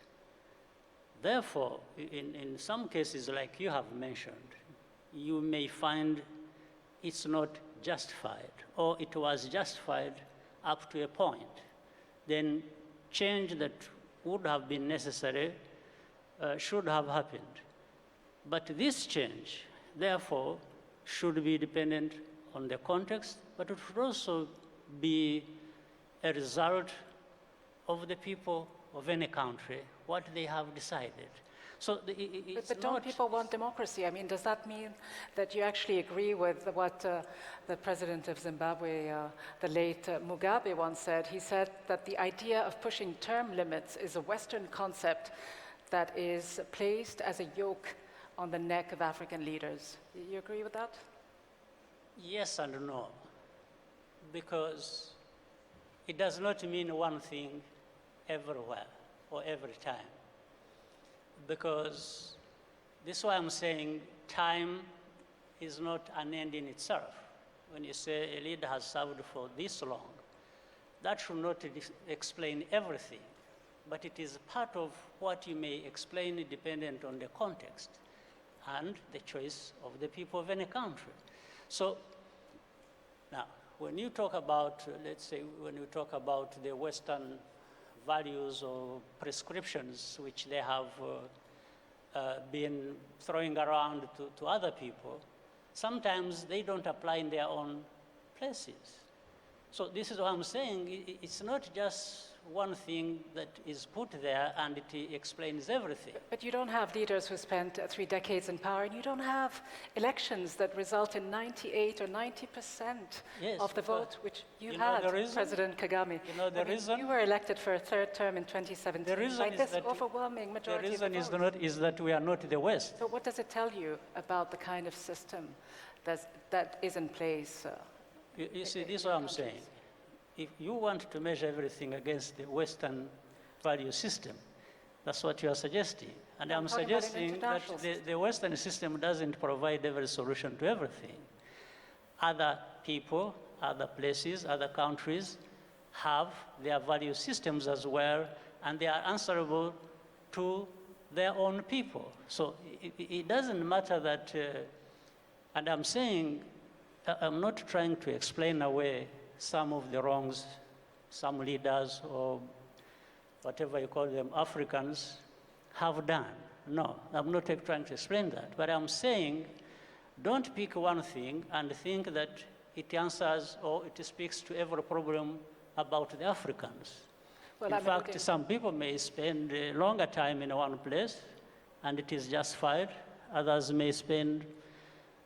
Therefore, in some cases, like you have mentioned, you may find it's not justified, or it was justified up to a point. Then change that would have been necessary should have happened. But this change, therefore, should be dependent on the context, but it should also be a result of the people of any country, what they have decided. So but don't people want democracy? I mean, does that mean that you actually agree with what the president of Zimbabwe, the late Mugabe, once said? He said that the idea of pushing term limits is a Western concept that is placed as a yoke on the neck of African leaders. You agree with that? Yes and no, because it does not mean one thing everywhere or every time. Because this is why I'm saying time is not an end in itself. When you say a leader has served for this long, that should not explain everything, but it is part of what you may explain dependent on the context and the choice of the people of any country. So now, when you talk about, let's say, when you talk about the Western values or prescriptions which they have been throwing around to other people, sometimes they don't apply in their own places. So this is what I'm saying. It's not just one thing that is put there and it explains everything. But you don't have leaders who spent 3 decades in power, and you don't have elections that result in 98 or 90% of the vote, which you had, President Kagame. You know the reason? You were elected for a 3rd term in 2017 The reason by is this that overwhelming majority the reason of the vote. is that we are not the West. But what does it tell you about the kind of system that is in place? You see, this is what I'm saying. If you want to measure everything against the Western value system, that's what you are suggesting. And I'm suggesting that the Western system doesn't provide every solution to everything. Other people, other places, other countries have their value systems as well, and they are answerable to their own people. So it doesn't matter that, and I'm saying, I'm not trying to explain away some of the wrongs some leaders or whatever you call them, Africans, have done. No, I'm not trying to explain that. But I'm saying don't pick one thing and think that it answers or it speaks to every problem about the Africans. Well, in fact, some people may spend a longer time in one place and it is justified. Others may spend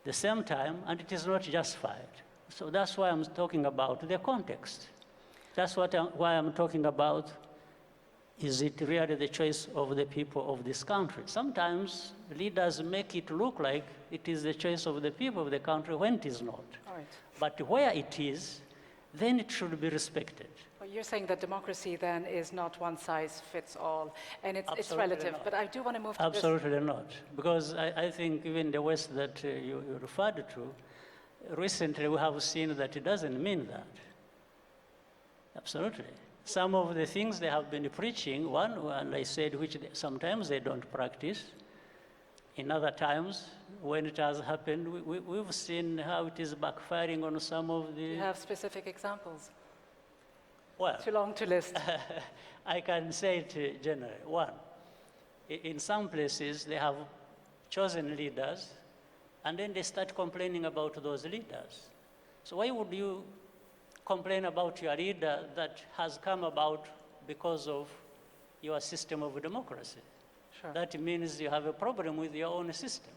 the same time and it is not justified. So that's why I'm talking about the context. That's why I'm talking about, is it really the choice of the people of this country? Sometimes leaders make it look like it is the choice of the people of the country when it is not. All right. But where it is, then it should be respected. Well, you're saying that democracy then is not one size fits all, and it's relative. Not. But I do want to move to Absolutely not. Because I think even the West that you referred to, recently we have seen that it doesn't mean that. Absolutely. Some of the things they have been preaching, and I said, which sometimes they don't practice. In other times, when it has happened, we've seen how it is backfiring on some of the... You have specific examples? Well, too long to list. I can say it generally. One, in some places they have chosen leaders, and then they start complaining about those leaders. So why would you complain about your leader that has come about because of your system of democracy? Sure. That means you have a problem with your own system.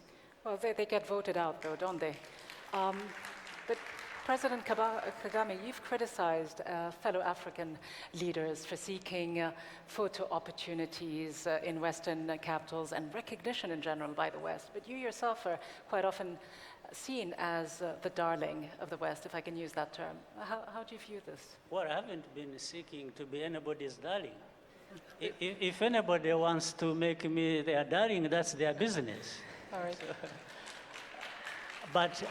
Well, they get voted out, though, don't they? But President Kagame, you've criticized fellow African leaders for seeking photo opportunities in Western capitals and recognition in general by the West. But you yourself are quite often seen as the darling of the West, if I can use that term. How do you view this? Well, I haven't been seeking to be anybody's darling. If anybody wants to make me their darling, that's their business. All right. But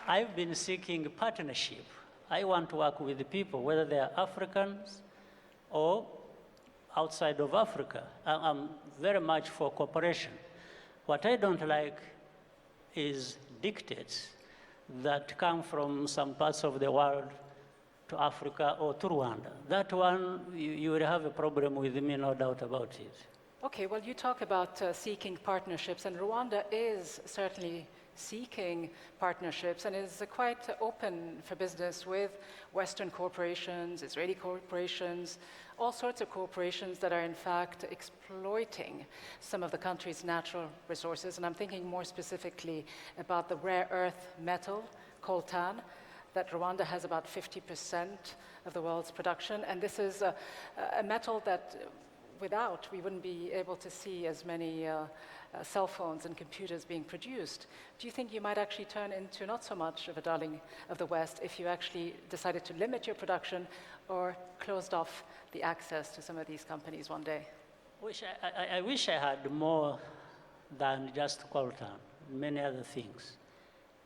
I've been seeking partnership. I want to work with the people, whether they are Africans or outside of Africa. I'm very much for cooperation. What I don't like is dictates that come from some parts of the world to Africa or to Rwanda. That one, you will have a problem with me, no doubt about it. Okay, well, you talk about seeking partnerships, and Rwanda is certainly seeking partnerships and is quite open for business with Western corporations, Israeli corporations, all sorts of corporations that are in fact exploiting some of the country's natural resources. And I'm thinking more specifically about the rare earth metal, coltan, that Rwanda has about 50% of the world's production. And this is a metal that without, we wouldn't be able to see as many cell phones and computers being produced. Do you think you might actually turn into not so much of a darling of the West if you actually decided to limit your production or closed off the access to some of these companies one day? I wish I had more than just coltan, many other things.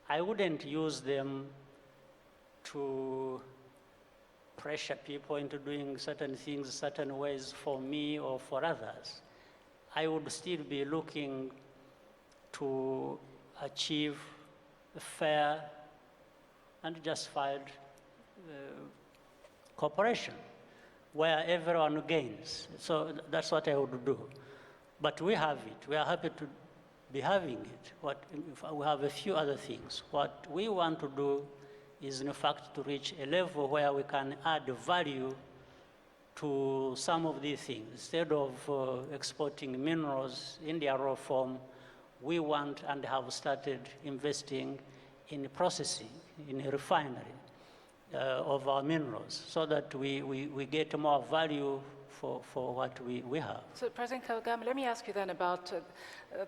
I wouldn't use them to pressure people into doing certain things certain ways for me or for others. I would still be looking to achieve a fair and justified cooperation where everyone gains. So that's what I would do. But we have it. We are happy to be having it. We have a few other things. What we want to do is in fact to reach a level where we can add value to some of these things. Instead of exporting minerals in their raw form, we want and have started investing in processing, in a refinery of our minerals so that we get more value for what we have. So President Kagame, let me ask you then about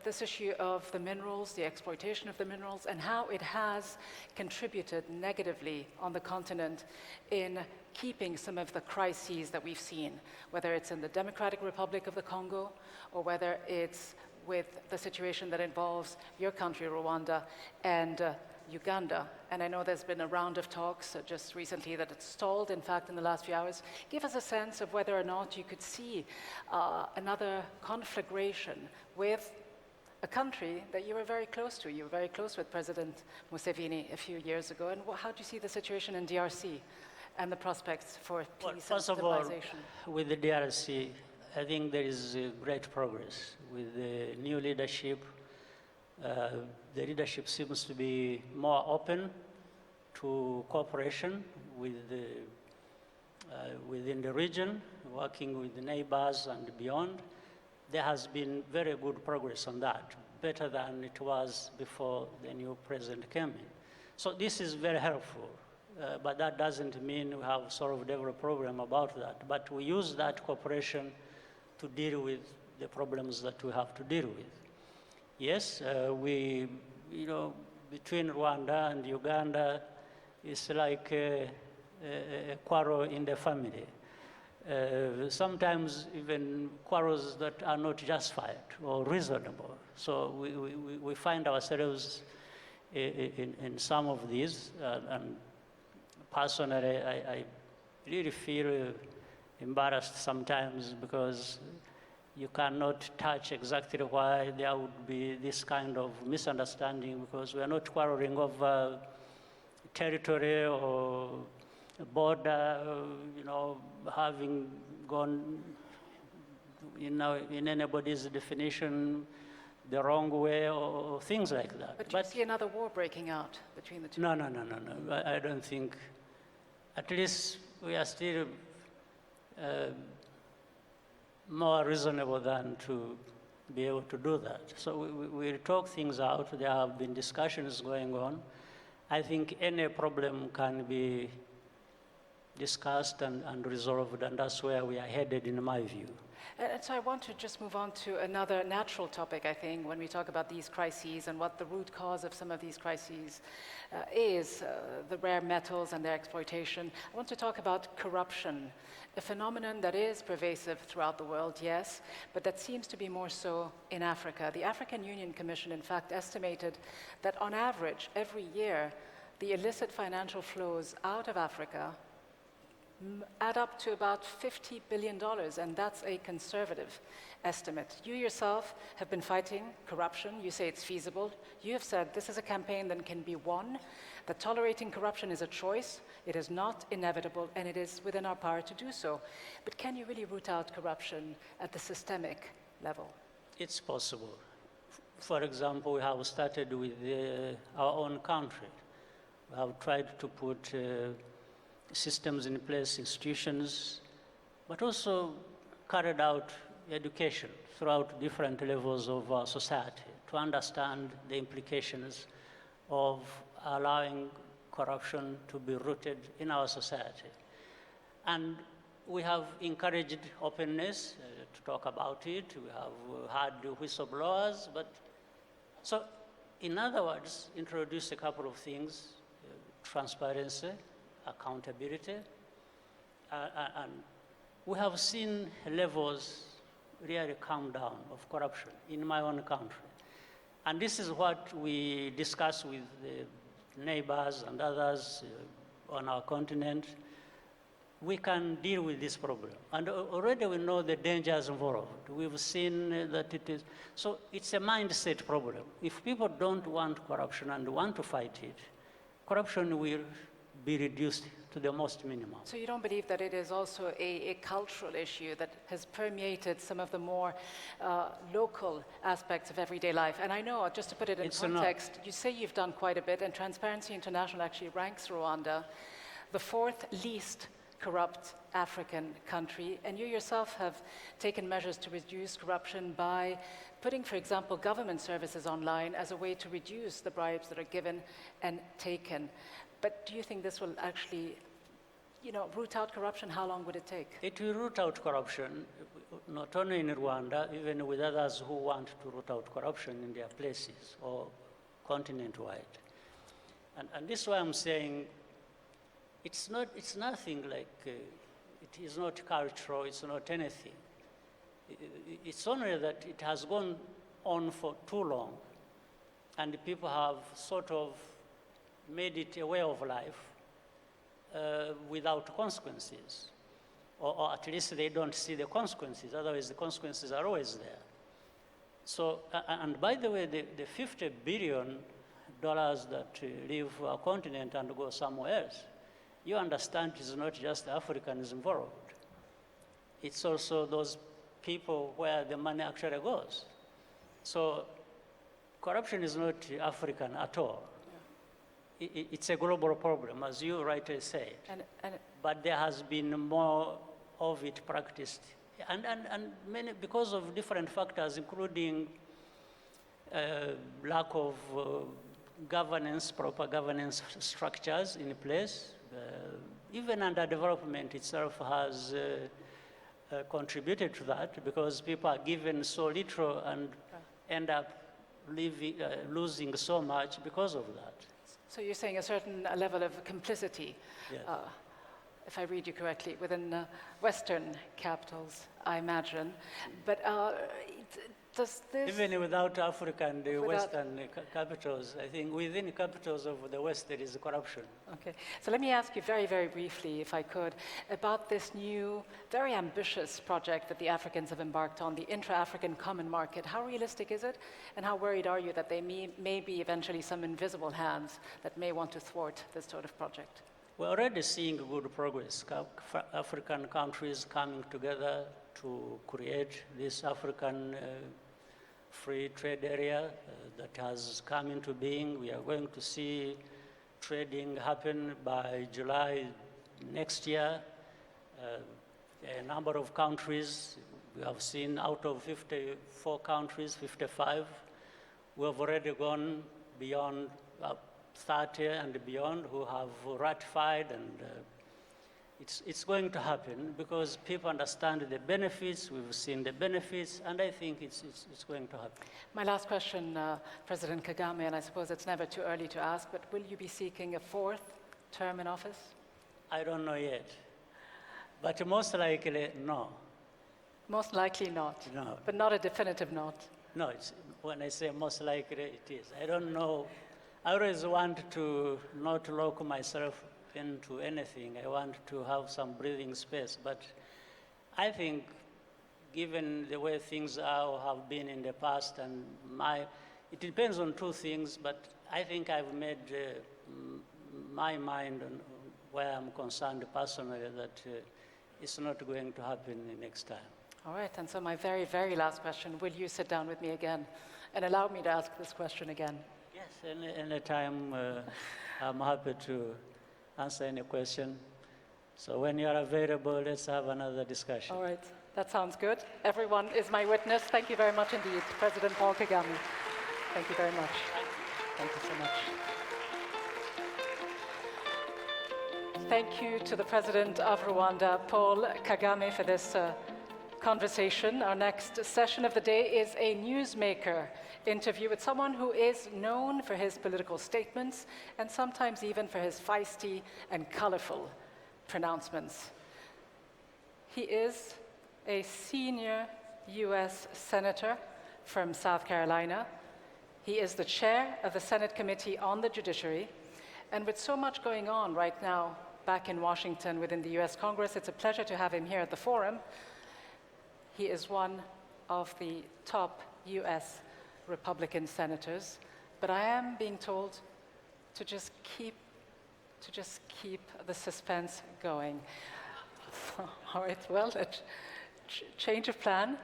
this issue of the minerals, the exploitation of the minerals, and how it has contributed negatively on the continent in keeping some of the crises that we've seen, whether it's in the Democratic Republic of the Congo or whether it's with the situation that involves your country, Rwanda, and Uganda. And I know there's been a round of talks just recently that it's stalled, in fact, in the last few hours. Give us a sense of whether or not you could see another conflagration with a country that you were very close to. You were very close with President Museveni a few years ago. And how do you see the situation in DRC and the prospects for peace and stabilization? With the DRC, I think there is great progress with the new leadership. The leadership seems to be more open to cooperation with within the region, working with the neighbors and beyond. There has been very good progress on that, better than it was before the new president came in. So this is very helpful, but that doesn't mean we have sort of developed a program about that. But we use that cooperation to deal with the problems that we have to deal with. Yes, between Rwanda and Uganda, it's like a quarrel in the family. Sometimes even quarrels that are not justified or reasonable. So we find ourselves in some of these, and personally, I really feel embarrassed sometimes because you cannot touch exactly why there would be this kind of misunderstanding, because we are not quarreling over territory or border, having gone, in anybody's definition, the wrong way or things like that. But do you see another war breaking out between the two? No. I don't think. At least we are still more reasonable than to be able to do that. So we talk things out. There have been discussions going on. I think any problem can be discussed and resolved, and that's where we are headed, in my view. And so I want to just move on to another natural topic, I think, when we talk about these crises and what the root cause of some of these crises is, the rare metals and their exploitation. I want to talk about corruption, a phenomenon that is pervasive throughout the world, yes, but that seems to be more so in Africa. The African Union Commission, in fact, estimated that on average, every year, the illicit financial flows out of Africa add up to about $50 billion, and that's a conservative estimate. You yourself have been fighting corruption. You say it's feasible. You have said this is a campaign that can be won, that tolerating corruption is a choice, it is not inevitable, and it is within our power to do so. But can you really root out corruption at the systemic level? It's possible. For example, we have started with our own country. We have tried to put systems in place, institutions, but also carried out education throughout different levels of our society to understand the implications of allowing corruption to be rooted in our society. And we have encouraged openness to talk about it. We have had whistleblowers, so in other words, introduce a couple of things, transparency, accountability, and we have seen levels really come down of corruption in my own country. And this is what we discuss with the neighbors and others on our continent. We can deal with this problem. And already we know the dangers involved. We've seen that it is, so it's a mindset problem. If people don't want corruption and want to fight it, corruption will be reduced to the most minimum. So you don't believe that it is also a cultural issue that has permeated some of the more local aspects of everyday life? And I know, just to put it in context, you say you've done quite a bit, and Transparency International actually ranks Rwanda the fourth least corrupt African country, and you yourself have taken measures to reduce corruption by putting, for example, government services online as a way to reduce the bribes that are given and taken. But do you think this will actually, root out corruption? How long would it take? It will root out corruption, not only in Rwanda, even with others who want to root out corruption in their places or continent-wide. And this is why I'm saying it's nothing like, it is not cultural, it's not anything. It's only that it has gone on for too long, and people have sort of made it a way of life without consequences, or at least they don't see the consequences, otherwise the consequences are always there. So, and by the way, the $50 billion that leave our continent and go somewhere else, you understand it's not just Africans involved. It's also those people where the money actually goes. So corruption is not African at all. It's a global problem, as you rightly said. But there has been more of it practiced. And many, because of different factors, including lack of governance, proper governance structures in place. Even underdevelopment itself has contributed to that, because people are given so little and end up losing so much because of that. So you're saying a certain level of complicity, Yes. if I read you correctly, within Western capitals, I imagine. But does this... Even without African, the Western capitals, I think within capitals of the West there is corruption. Okay, so let me ask you very, very briefly, if I could, about this new, very ambitious project that the Africans have embarked on, the intra-African common market. How realistic is it? And how worried are you that there may be eventually some invisible hands that may want to thwart this sort of project? We're already seeing good progress. African countries coming together to create this African free trade area that has come into being. We are going to see trading happen by July next year. A number of countries, we have seen out of 54 countries, 55, we have already gone beyond 30 and beyond who have ratified, and it's going to happen because people understand the benefits, we've seen the benefits, and I think it's going to happen. My last question, President Kagame, and I suppose it's never too early to ask, but will you be seeking a fourth term in office? I don't know yet, but most likely, no. Most likely not. No. But not a definitive not. No, when I say most likely, it is. I don't know. I always want to not lock myself into anything. I want to have some breathing space. But I think, given the way things are or have been in the past, and it depends on two things, but I think I've made my mind on where I'm concerned personally that it's not going to happen the next time. All right, and so my very, very last question, will you sit down with me again and allow me to ask this question again? Yes, anytime I'm happy to answer any question. So when you're available, let's have another discussion. All right, that sounds good. Everyone is my witness. Thank you very much indeed, President Paul Kagame. Thank you very much. Thank you so much. Thank you to the President of Rwanda, Paul Kagame, for this conversation. Our next session of the day is a Newsmaker interview with someone who is known for his political statements and sometimes even for his feisty and colorful pronouncements. He is a senior U.S. Senator from South Carolina. He is the chair of the Senate Committee on the Judiciary. And with so much going on right now back in Washington within the U.S. Congress, it's a pleasure to have him here at the forum. He is one of the top U.S. Republican senators, but I am being told to just keep the suspense going. All right, well, a change of plan.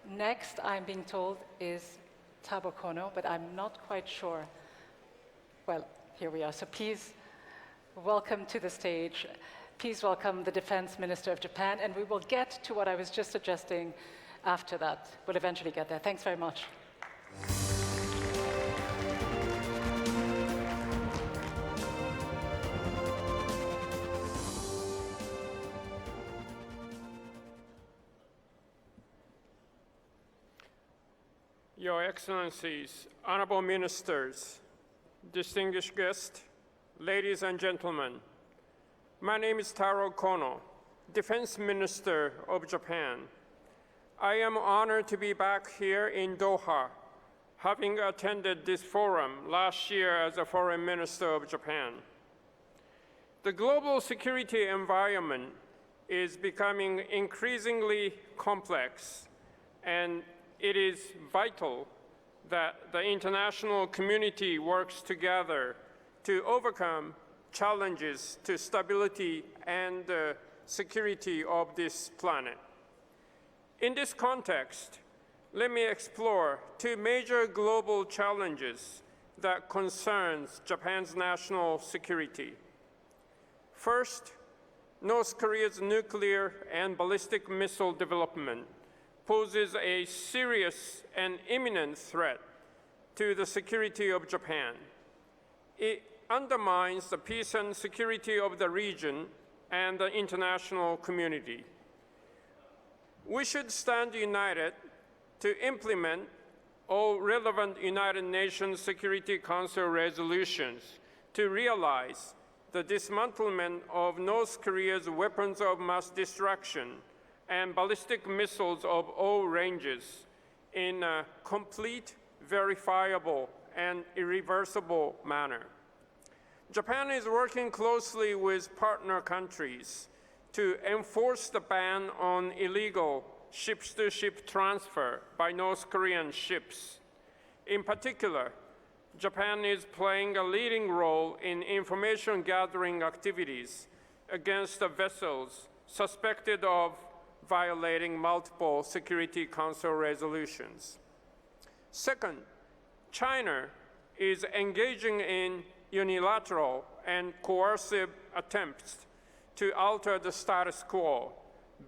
Next, I'm being told, is Thabo Kono, but I'm not quite sure. Well, here we are. So please welcome to the stage. Please welcome the Defense Minister of Japan, and we will get to what I was just suggesting after that. We'll eventually get there. Thanks very much. Your Excellencies, Honorable Ministers, distinguished guests, ladies and gentlemen, my name is Taro Kono, Defense Minister of Japan. I am honored to be back here in Doha, having attended this forum last year as a Foreign Minister of Japan. The global security environment is becoming increasingly complex, and it is vital that the international community works together to overcome challenges to stability and security of this planet. In this context, let me explore two major global challenges that concerns Japan's national security. First, North Korea's nuclear and ballistic missile development poses a serious and imminent threat to the security of Japan. It undermines the peace and security of the region and the international community. We should stand united to implement all relevant United Nations Security Council resolutions to realize the dismantlement of North Korea's weapons of mass destruction and ballistic missiles of all ranges in a complete, verifiable, and irreversible manner. Japan is working closely with partner countries to enforce the ban on illegal ship-to-ship transfer by North Korean ships. In particular, Japan is playing a leading role in information gathering activities against the vessels suspected of violating multiple Security Council resolutions. Second, China is engaging in unilateral and coercive attempts to alter the status quo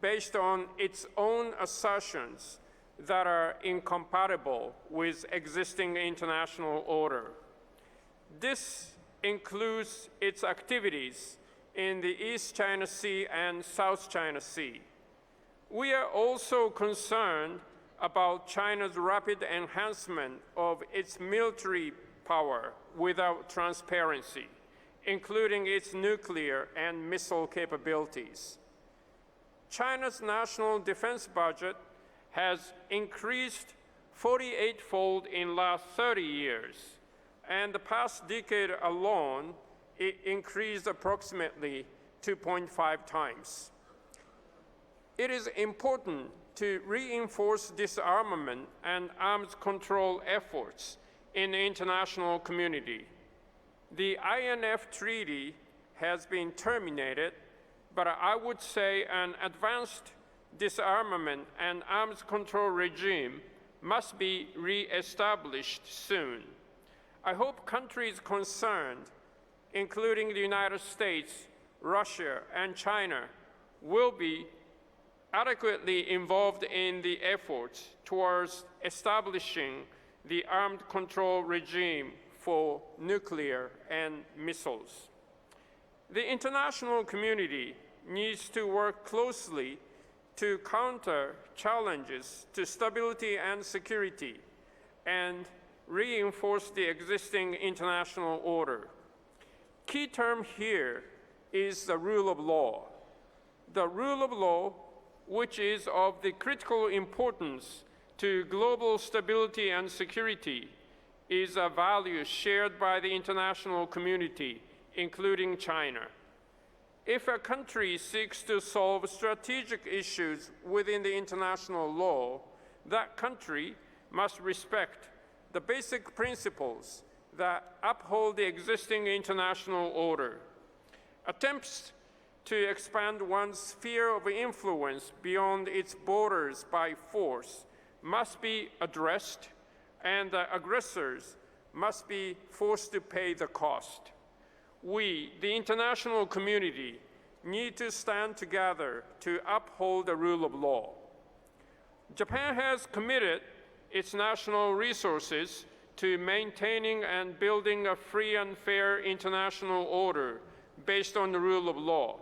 based on its own assertions that are incompatible with existing international order. This includes its activities in the East China Sea and South China Sea. We are also concerned about China's rapid enhancement of its military power without transparency, including its nuclear and missile capabilities. China's national defense budget has increased 48-fold in the last 30 years, and the past decade alone, it increased approximately 2.5 times. It is important to reinforce disarmament and arms control efforts in the international community. The INF Treaty has been terminated, but I would say an advanced disarmament and arms control regime must be re-established soon. I hope countries concerned, including the United States, Russia, and China, will be adequately involved in the efforts towards establishing the armed control regime for nuclear and missiles. The international community needs to work closely to counter challenges to stability and security and reinforce the existing international order. Key term here is the rule of law. The rule of law, which is of the critical importance to global stability and security, is a value shared by the international community, including China. If a country seeks to solve strategic issues within the international law, that country must respect the basic principles that uphold the existing international order. Attempts to expand one's sphere of influence beyond its borders by force must be addressed, and the aggressors must be forced to pay the cost. We, the international community, need to stand together to uphold the rule of law. Japan has committed its national resources to maintaining and building a free and fair international order based on the rule of law.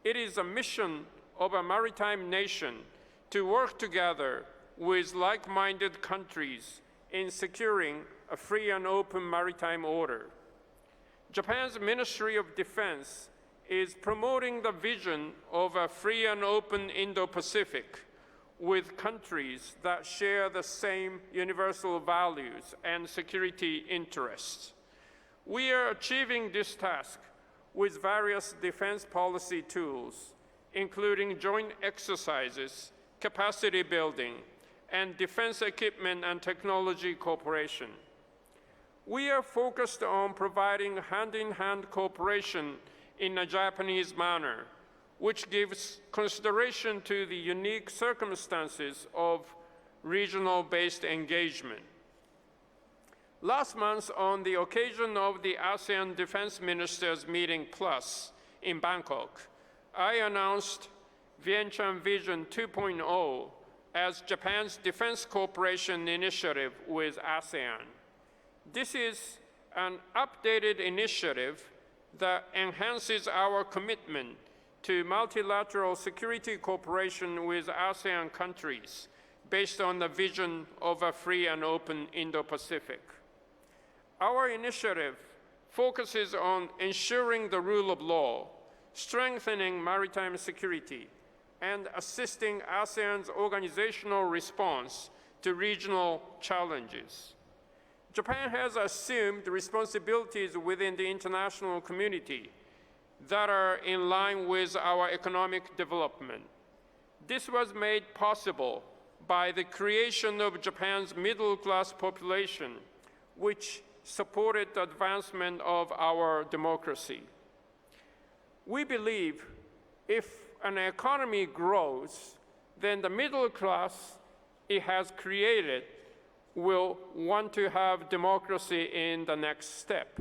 It is a mission of a maritime nation to work together with like-minded countries in securing a free and open maritime order. Japan's Ministry of Defense is promoting the vision of a free and open Indo-Pacific with countries that share the same universal values and security interests. We are achieving this task with various defense policy tools, including joint exercises, capacity building, and defense equipment and technology cooperation. We are focused on providing hand-in-hand cooperation in a Japanese manner, which gives consideration to the unique circumstances of regional-based engagement. Last month, on the occasion of the ASEAN Defense Ministers Meeting Plus in Bangkok, I announced Vientiane Vision 2.0 as Japan's defense cooperation initiative with ASEAN. This is an updated initiative that enhances our commitment to multilateral security cooperation with ASEAN countries based on the vision of a free and open Indo-Pacific. Our initiative focuses on ensuring the rule of law, strengthening maritime security, and assisting ASEAN's organizational response to regional challenges. Japan has assumed responsibilities within the international community that are in line with our economic development. This was made possible by the creation of Japan's middle-class population, which supported the advancement of our democracy. We believe if an economy grows, then the middle class it has created will want to have democracy in the next step.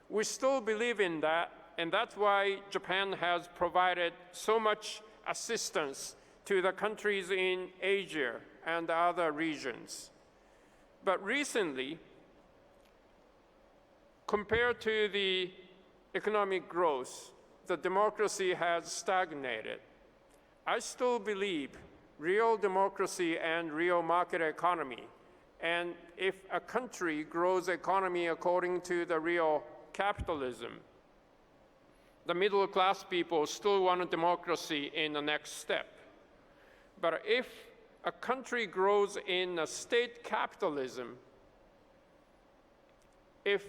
We still believe in that, and that's why Japan has provided so much assistance to the countries in Asia and other regions. But recently, compared to the economic growth, the democracy has stagnated. I still believe real democracy and real market economy. And if a country grows economy according to the real capitalism, the middle class people still want a democracy in the next step. But if a country grows in a state capitalism, if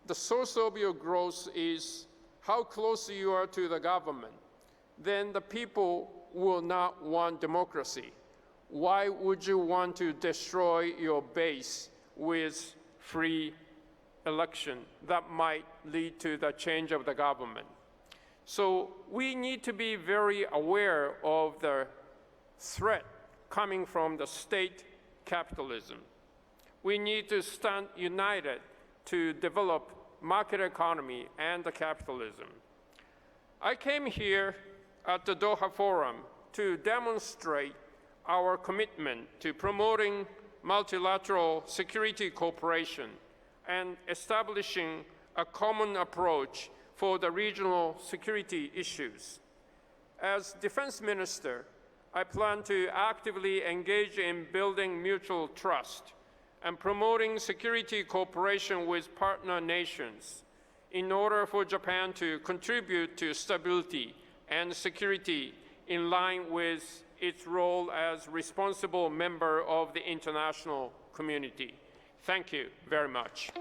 the source of your growth is how close you are to the government, then the people will not want democracy. Why would you want to destroy your base with free election that might lead to the change of the government? So we need to be very aware of the threat coming from the state capitalism. We need to stand united to develop market economy and the capitalism. I came here at the Doha Forum to demonstrate our commitment to promoting multilateral security cooperation and establishing a common approach for the regional security issues. As Defense Minister, I plan to actively engage in building mutual trust and promoting security cooperation with partner nations in order for Japan to contribute to stability and security in line with its role as responsible member of the international community. Thank you very much.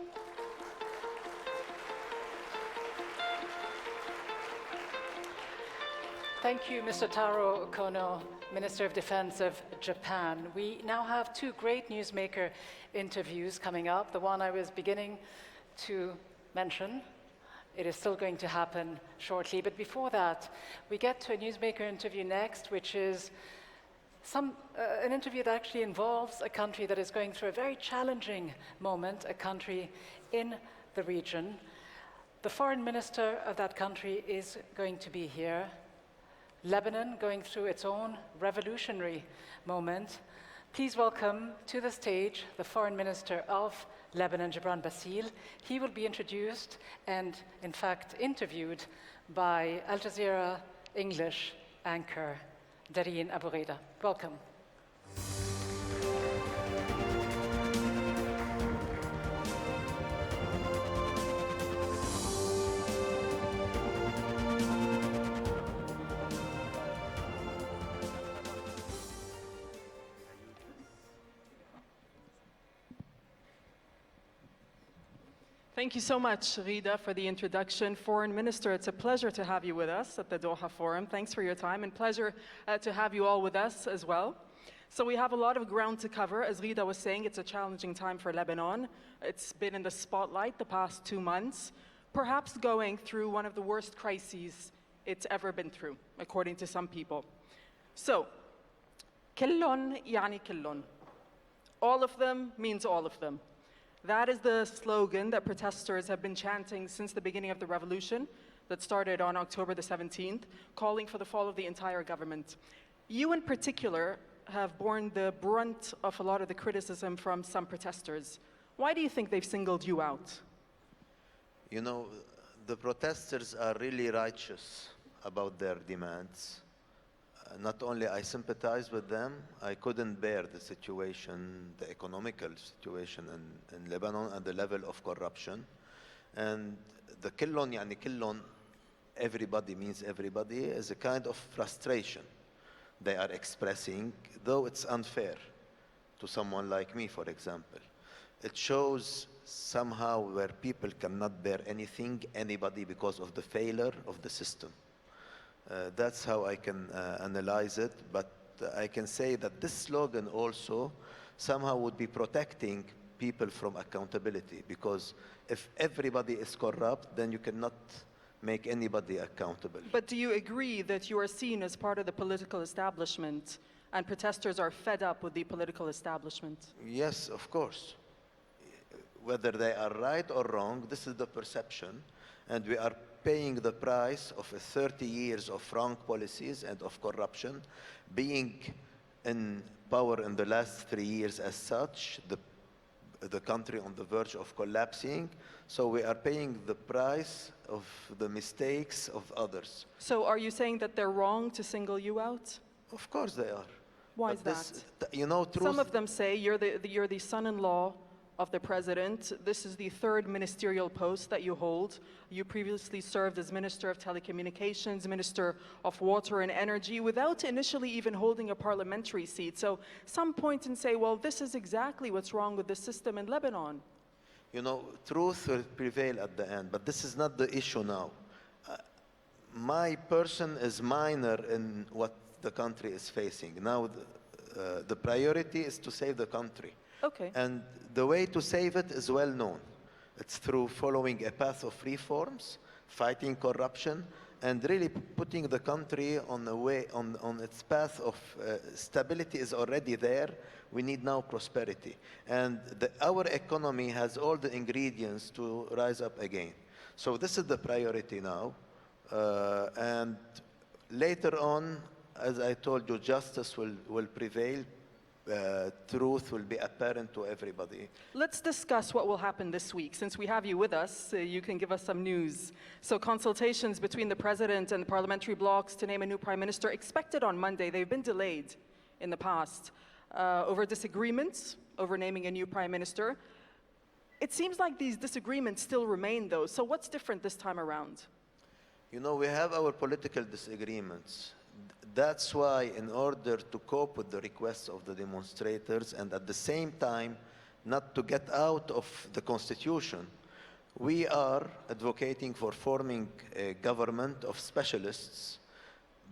Thank you, Mr. Taro Kono, Minister of Defense of Japan. We now have two great Newsmaker interviews coming up. The one I was beginning to mention, it is still going to happen shortly. But before that, we get to a Newsmaker interview next, which is an interview that actually involves a country that is going through a very challenging moment, a country in the region. The foreign minister of that country is going to be here. Lebanon going through its own revolutionary moment. Please welcome to the stage the Foreign Minister of Lebanon, Gibran Bassil. He will be introduced and, in fact, interviewed by Al Jazeera English anchor Dareen Abu Ghida. Welcome. Thank you so much, Rida, for the introduction. Foreign Minister, it's a pleasure to have you with us at the Doha Forum. Thanks for your time, and pleasure to have you all with us as well. So we have a lot of ground to cover. As Rida was saying, it's a challenging time for Lebanon. It's been in the spotlight the past 2 months, perhaps going through one of the worst crises it's ever been through, according to some people. So, كلٌ يعني كلٌ. All of them means all of them. That is the slogan that protesters have been chanting since the beginning of the revolution that started on October the 17th, calling for the fall of the entire government. You in particular have borne the brunt of a lot of the criticism from some protesters. Why do you think they've singled you out? You know, the protesters are really righteous about their demands. Not only I sympathize with them, I couldn't bear the situation, the economical situation in Lebanon and the level of corruption. And the killon, yani killon, everybody means everybody, is a kind of frustration they are expressing, though it's unfair to someone like me, for example. It shows somehow where people cannot bear anything, anybody, because of the failure of the system. That's how I can analyze it, but I can say that this slogan also somehow would be protecting people from accountability, because if everybody is corrupt, then you cannot make anybody accountable. But do you agree that you are seen as part of the political establishment and protesters are fed up with the political establishment? Yes, of course. Whether they are right or wrong, this is the perception, and we are paying the price of 30 years of wrong policies and of corruption. Being in power in the last 3 years as such, the country on the verge of collapsing. So we are paying the price of the mistakes of others. So are you saying that they're wrong to single you out? Of course they are. Why But is that? You know, truth. Some of them say you're the son-in-law of the president. This is the third ministerial post that you hold. You previously served as Minister of Telecommunications, Minister of Water and Energy, without initially even holding a parliamentary seat. So some point and say, well, this is exactly what's wrong with the system in Lebanon. You know, truth will prevail at the end, but this is not the issue now. My person is minor in what the country is facing. Now, the priority is to save the country. Okay. And the way to save it is well known. It's through following a path of reforms, fighting corruption, and really putting the country on the way, on its path of stability is already there. We need now prosperity. And our economy has all the ingredients to rise up again. So this is the priority now. And later on, as I told you, justice will prevail. Truth will be apparent to everybody. Let's discuss what will happen this week. Since we have you with us, you can give us some news. So consultations between the president and the parliamentary blocs to name a new prime minister expected on Monday. They've been delayed in the past over disagreements over naming a new prime minister. It seems like these disagreements still remain, though. So what's different this time around? You know, we have our political disagreements. That's why, in order to cope with the requests of the demonstrators and at the same time not to get out of the constitution, we are advocating for forming a government of specialists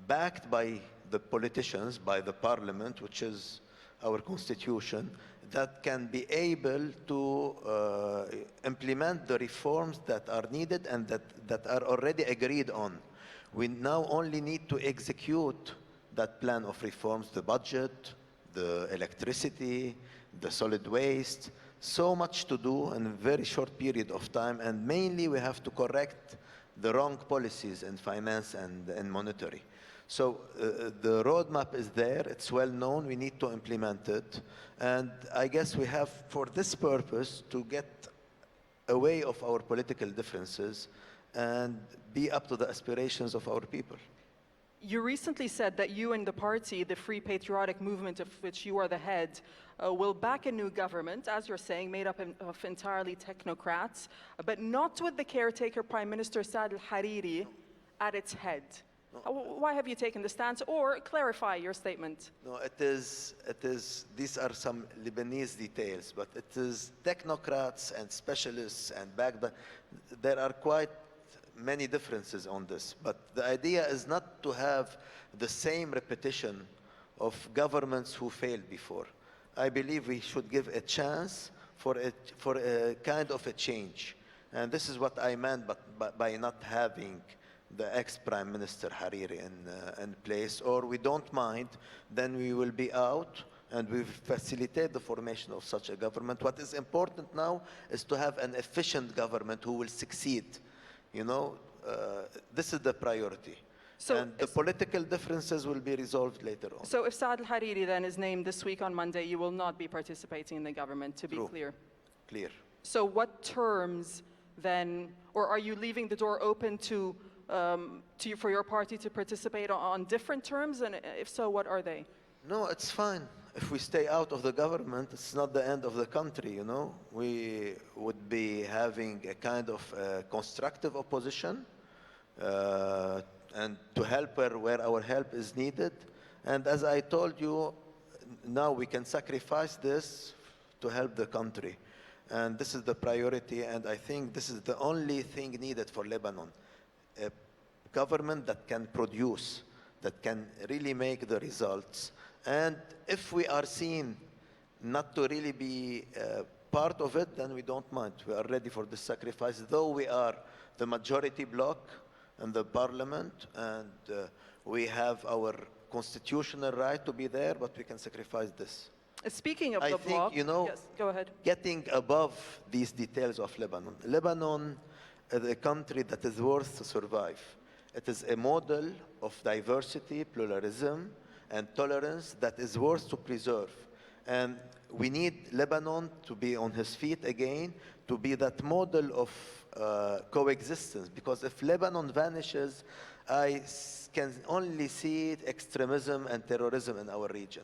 backed by the politicians, by the parliament, which is our constitution, that can be able to implement the reforms that are needed and that are already agreed on. We now only need to execute that plan of reforms, the budget, the electricity, the solid waste. So much to do in a very short period of time, and mainly we have to correct the wrong policies in finance and monetary. So the roadmap is there, it's well known, we need to implement it. And I guess we have, for this purpose, to get away of our political differences and be up to the aspirations of our people. You recently said that you and the party, the Free Patriotic Movement of which you are the head, will back a new government, as you're saying, made up of entirely technocrats, but not with the caretaker Prime Minister Saad al-Hariri at its head. Why have you taken the stance? Or clarify your statement. No, it is, these are some Lebanese details, but it is technocrats and specialists and there are quite many differences on this, but the idea is not to have the same repetition of governments who failed before. I believe we should give a chance for a kind of a change. And this is what I meant by not having the ex-Prime Minister Hariri in place, or we don't mind, then we will be out and we facilitate the formation of such a government. What is important now is to have an efficient government who will succeed. You know, this is the priority. So and the political differences will be resolved later on. So if Saad al-Hariri then is named this week on Monday, you will not be participating in the government, to be True. clear? Clear. So what terms then, or are you leaving the door open to for your party to participate on different terms? And if so, what are they? No, it's fine. If we stay out of the government, it's not the end of the country, you know. We would be having a kind of constructive opposition and to help where our help is needed. And as I told you, now we can sacrifice this to help the country. And this is the priority, and I think this is the only thing needed for Lebanon. A government that can produce, that can really make the results. And if we are seen not to really be part of it, then we don't mind. We are ready for this sacrifice, though we are the majority bloc in the parliament, and we have our constitutional right to be there, but we can sacrifice this. Speaking of I the think, bloc, you know, yes, go ahead. Getting above these details of Lebanon. Lebanon is a country that is worth to survive. It is a model of diversity, pluralism, and tolerance that is worth to preserve. And we need Lebanon to be on his feet again, to be that model of coexistence. Because if Lebanon vanishes, can only see extremism and terrorism in our region.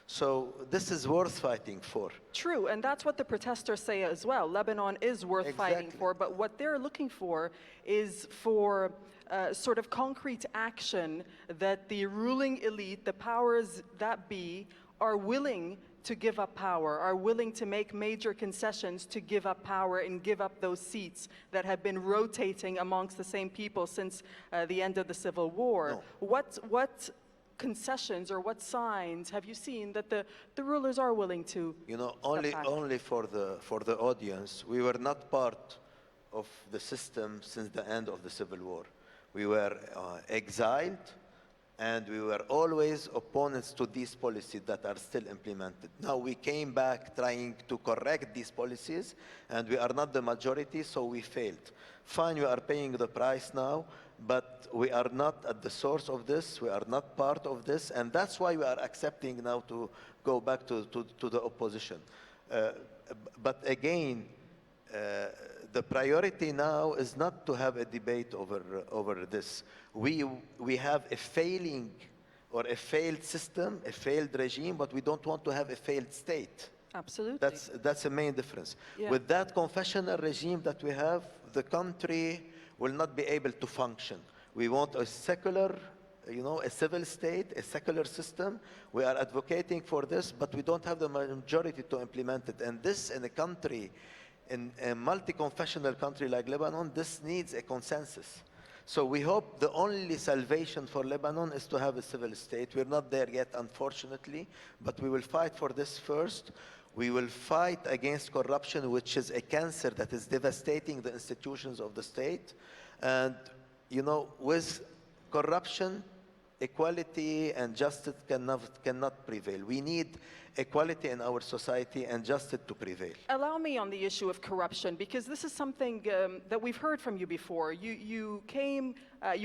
So this is worth fighting for. True, and that's what the protesters say as well. Lebanon is worth fighting for, but what they're looking for is for sort of concrete action that the ruling elite, the powers that be, are willing to give up power, are willing to make major concessions to give up power and give up those seats that have been rotating amongst the same people since the end of the Civil War. No. What concessions or what signs have you seen that the rulers are willing to only for the audience, we were not part of the system since the end of the Civil War. We were exiled, and we were always opponents to these policies that are still implemented. Now we came back trying to correct these policies, and we are not the majority, so we failed. Fine, we are paying the price now, but we are not at the source of this, we are not part of this, and that's why we are accepting now to go back to the opposition. But again, the priority now is not to have a debate over this. We have a failing or a failed system, a failed regime, but we don't want to have a failed state. Absolutely. That's the main difference. Yeah. With that confessional regime that we have, the country will not be able to function. We want a secular, a civil state, a secular system. We are advocating for this, but we don't have the majority to implement it. And this in a country, in a multi-confessional country like Lebanon, this needs a consensus. So we hope the only salvation for Lebanon is to have a civil state. We're not there yet, unfortunately, but we will fight for this first. We will fight against corruption, which is a cancer that is devastating the institutions of the state. And, with corruption, equality and justice cannot prevail. We need equality in our society and justice to prevail. Allow me on the issue of corruption, because this is something that we've heard from you before. You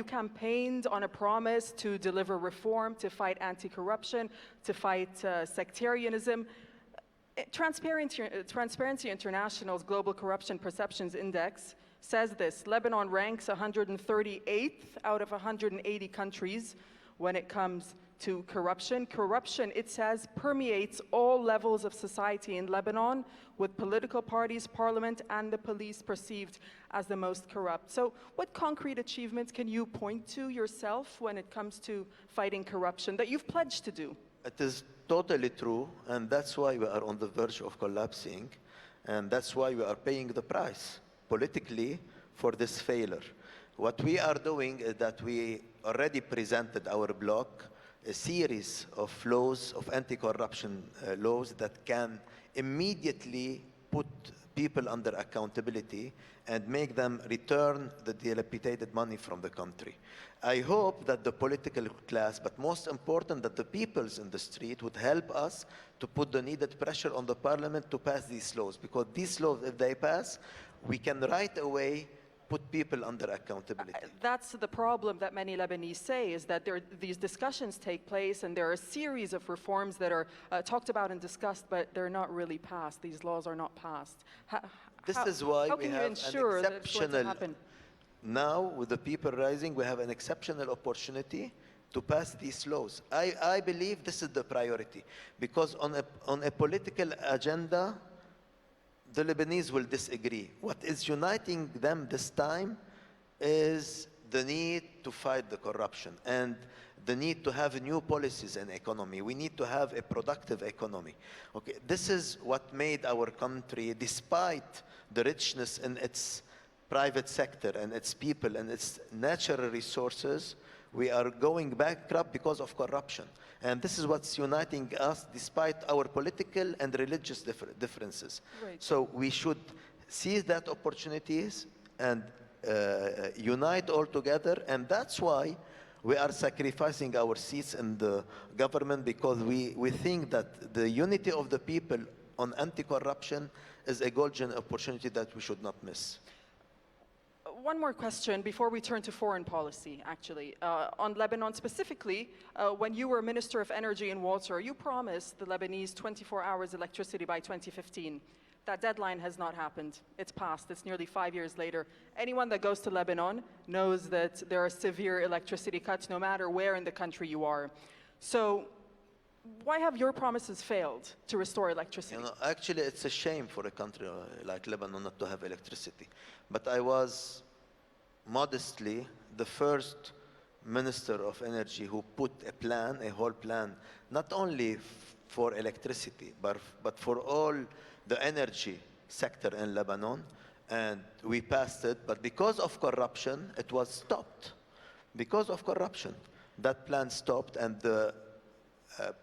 campaigned on a promise to deliver reform, to fight anti-corruption, to fight sectarianism. Transparency International's Global Corruption Perceptions Index says this: Lebanon ranks 138th out of 180 countries when it comes to corruption. Corruption, it says, permeates all levels of society in Lebanon, with political parties, parliament, and the police perceived as the most corrupt. So what concrete achievements can you point to yourself when it comes to fighting corruption that you've pledged to do? It is totally true, and that's why we are on the verge of collapsing, and that's why we are paying the price politically for this failure. What we are doing is that we already presented our bloc a series of laws, of anti-corruption laws that can immediately put people under accountability and make them return the dilapidated money from the country. I hope that the political class, but most important that the peoples in the street would help us to put the needed pressure on the parliament to pass these laws, because these laws, if they pass, we can right away put people under accountability. That's the problem that many Lebanese say, is that these discussions take place and there are a series of reforms that are talked about and discussed, but they're not really passed. These laws are not passed. This is why how we can you have ensure an that it's going to exceptional, happen? now with the people rising, we have an exceptional opportunity to pass these laws. I believe this is the priority, because on a political agenda, the Lebanese will disagree. What is uniting them this time is the need to fight the corruption and the need to have new policies in economy. We need to have a productive economy. Okay, this is what made our country, despite the richness in its private sector and its people and its natural resources, we are going bankrupt because of corruption. And this is what's uniting us despite our political and religious differences. Right. So we should seize that opportunities and unite all together. And that's why we are sacrificing our seats in the government, because we think that the unity of the people on anti-corruption is a golden opportunity that we should not miss. one more question before we turn to foreign policy, actually. On Lebanon specifically, when you were Minister of Energy and Water, you promised the Lebanese 24 hours electricity by 2015. That deadline has not happened. It's passed. It's nearly 5 years later. Anyone that goes to Lebanon knows that there are severe electricity cuts no matter where in the country you are. So why have your promises failed to restore electricity? You know, actually, it's a shame for a country like Lebanon not to have electricity. But I was modestly the first Minister of Energy who put a plan, a whole plan, not only for electricity, but for all the energy sector in Lebanon. And we passed it, but because of corruption, it was stopped. Because of corruption, that plan stopped, and the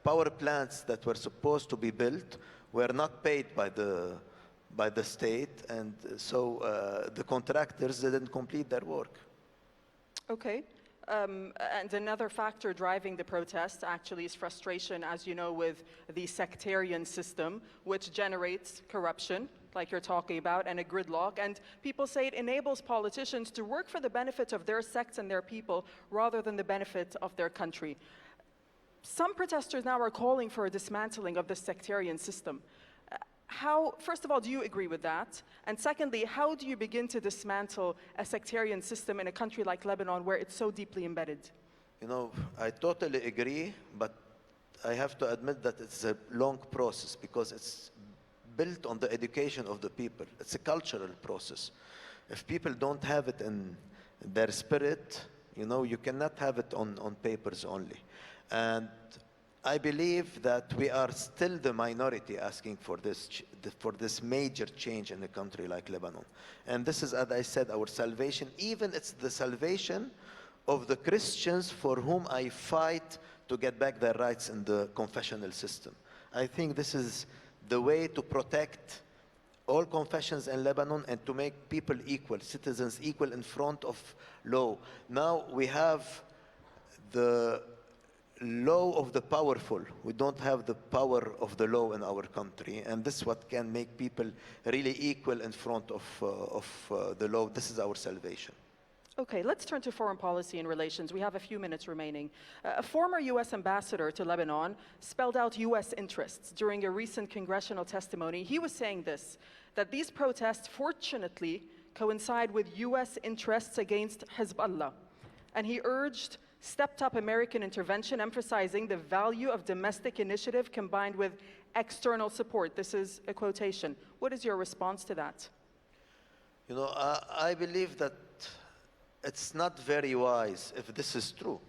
power plants that were supposed to be built were not paid by the state, and so the contractors didn't complete their work. Okay. And another factor driving the protest actually is frustration, as you know, with the sectarian system, which generates corruption, like you're talking about, and a gridlock. And people say it enables politicians to work for the benefit of their sects and their people rather than the benefit of their country. Some protesters now are calling for a dismantling of the sectarian system. First of all, do you agree with that? And secondly, how do you begin to dismantle a sectarian system in a country like Lebanon where it's so deeply embedded? You know, I totally agree, but I have to admit that it's a long process because it's built on the education of the people. It's a cultural process. If people don't have it in their spirit, you know, you cannot have it on papers only. And I believe that we are still the minority asking for this major change in a country like Lebanon. And this is, as I said, our salvation. Even it's the salvation of the Christians for whom I fight to get back their rights in the confessional system. I think this is the way to protect all confessions in Lebanon and to make people equal, citizens equal in front of law. Now we have the law of the powerful. We don't have the power of the law in our country, and this is what can make people really equal in front of the law. This is our salvation. Okay, let's turn to foreign policy and relations. We have a few minutes remaining. A former U.S. ambassador to Lebanon spelled out U.S. interests during a recent congressional testimony. He was saying this, that these protests fortunately coincide with U.S. interests against Hezbollah. And he urged stepped-up American intervention, emphasizing the value of domestic initiative combined with external support. This is a quotation. What is your response to that? You know, I believe that it's not very wise if this is true.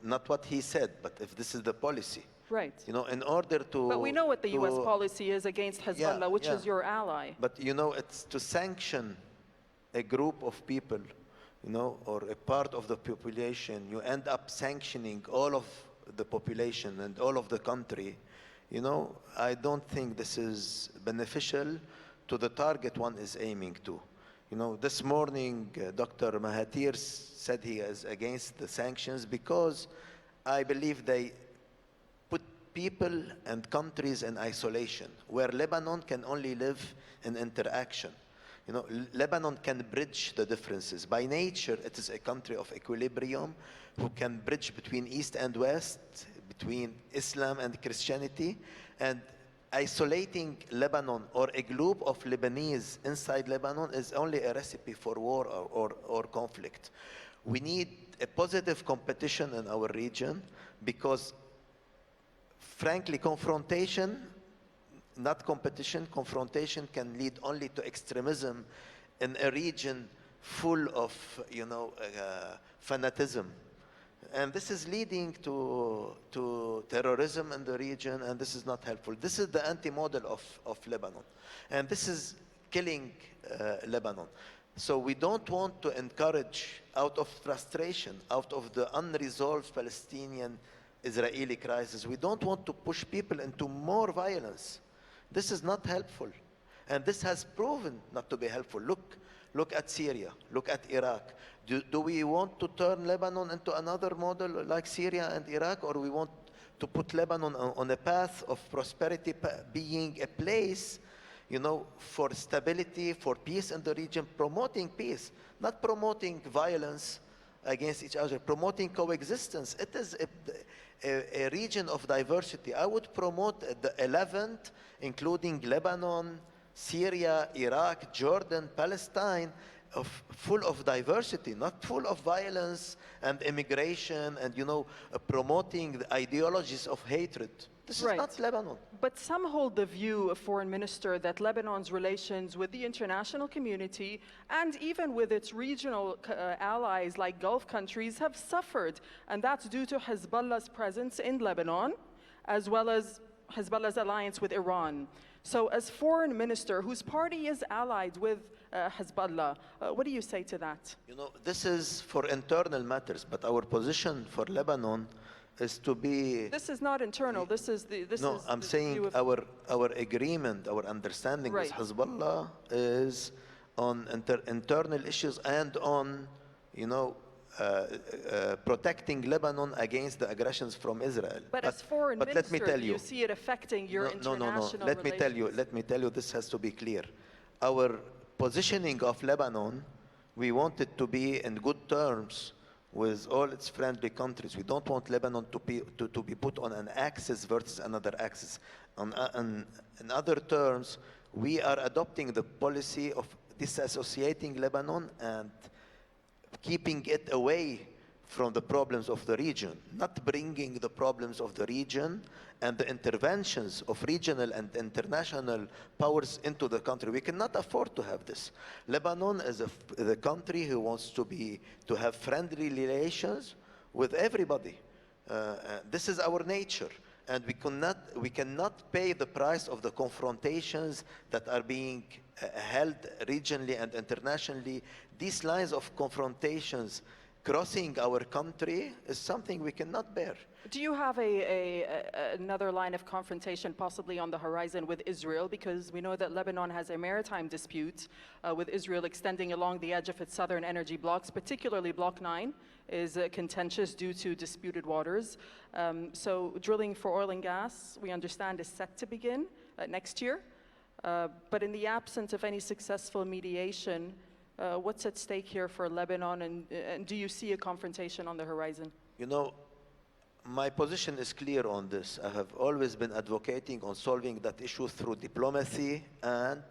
Not what he said, but if this is the policy. Right. You know, in order to... But we know what the U.S. policy is against Hezbollah, which is your ally. But, you know, it's to sanction a group of people, you know, or a part of the population. You end up sanctioning all of the population and all of the country. You know, I don't think this is beneficial to the target one is aiming to. You know, this morning, Dr. Mahathir said he is against the sanctions because I believe they put people and countries in isolation, where Lebanon can only live in interaction. You know, Lebanon can bridge the differences. By nature, it is a country of equilibrium who can bridge between East and West, between Islam and Christianity, and isolating Lebanon or a group of Lebanese inside Lebanon is only a recipe for war or conflict. We need a positive competition in our region because, frankly, confrontation, not competition, confrontation can lead only to extremism in a region full of, you know, fanatism. And this is leading to terrorism in the region, and this is not helpful. This is the anti-model of Lebanon. And this is killing Lebanon. So we don't want to encourage, out of frustration, out of the unresolved Palestinian-Israeli crisis, we don't want to push people into more violence. This is not helpful. And this has proven not to be helpful. Look at Syria, look at Iraq. Do we want to turn Lebanon into another model like Syria and Iraq, or we want to put Lebanon on a path of prosperity, being a place, for stability, for peace in the region, promoting peace, not promoting violence against each other, promoting coexistence. It is a region of diversity. I would promote the 11th, including Lebanon, Syria, Iraq, Jordan, Palestine, full of diversity, not full of violence and immigration and, promoting the ideologies of hatred. This is not Lebanon. But some hold the view, Foreign Minister, that Lebanon's relations with the international community and even with its regional allies like Gulf countries have suffered. And that's due to Hezbollah's presence in Lebanon, as well as Hezbollah's alliance with Iran. So as Foreign Minister, whose party is allied with Hezbollah, what do you say to that? This is for internal matters, but our position for Lebanon is to be... This is not internal. This is the... No, I'm saying our agreement, our understanding with Hezbollah is on internal issues and on, protecting Lebanon against the aggressions from Israel. But as Foreign Minister, let me tell you, do you see it affecting your international Let me tell you, this has to be clear. Our positioning of Lebanon, we want it to be in good terms with all its friendly countries. We don't want Lebanon to be put on an axis versus another axis. In other terms, we are adopting the policy of disassociating Lebanon and keeping it away from the problems of the region, not bringing the problems of the region and the interventions of regional and international powers into the country. We cannot afford to have this. Lebanon is the country who wants to have friendly relations with everybody. This is our nature, and we cannot pay the price of the confrontations that are being held regionally and internationally. These lines of confrontations crossing our country is something we cannot bear. Do you have another line of confrontation possibly on the horizon with Israel? Because we know that Lebanon has a maritime dispute with Israel extending along the edge of its southern energy blocks, particularly Block 9 is contentious due to disputed waters. So drilling for oil and gas, we understand, is set to begin next year. But in the absence of any successful mediation, what's at stake here for Lebanon, and do you see a confrontation on the horizon? My position is clear on this. I have always been advocating on solving that issue through diplomacy and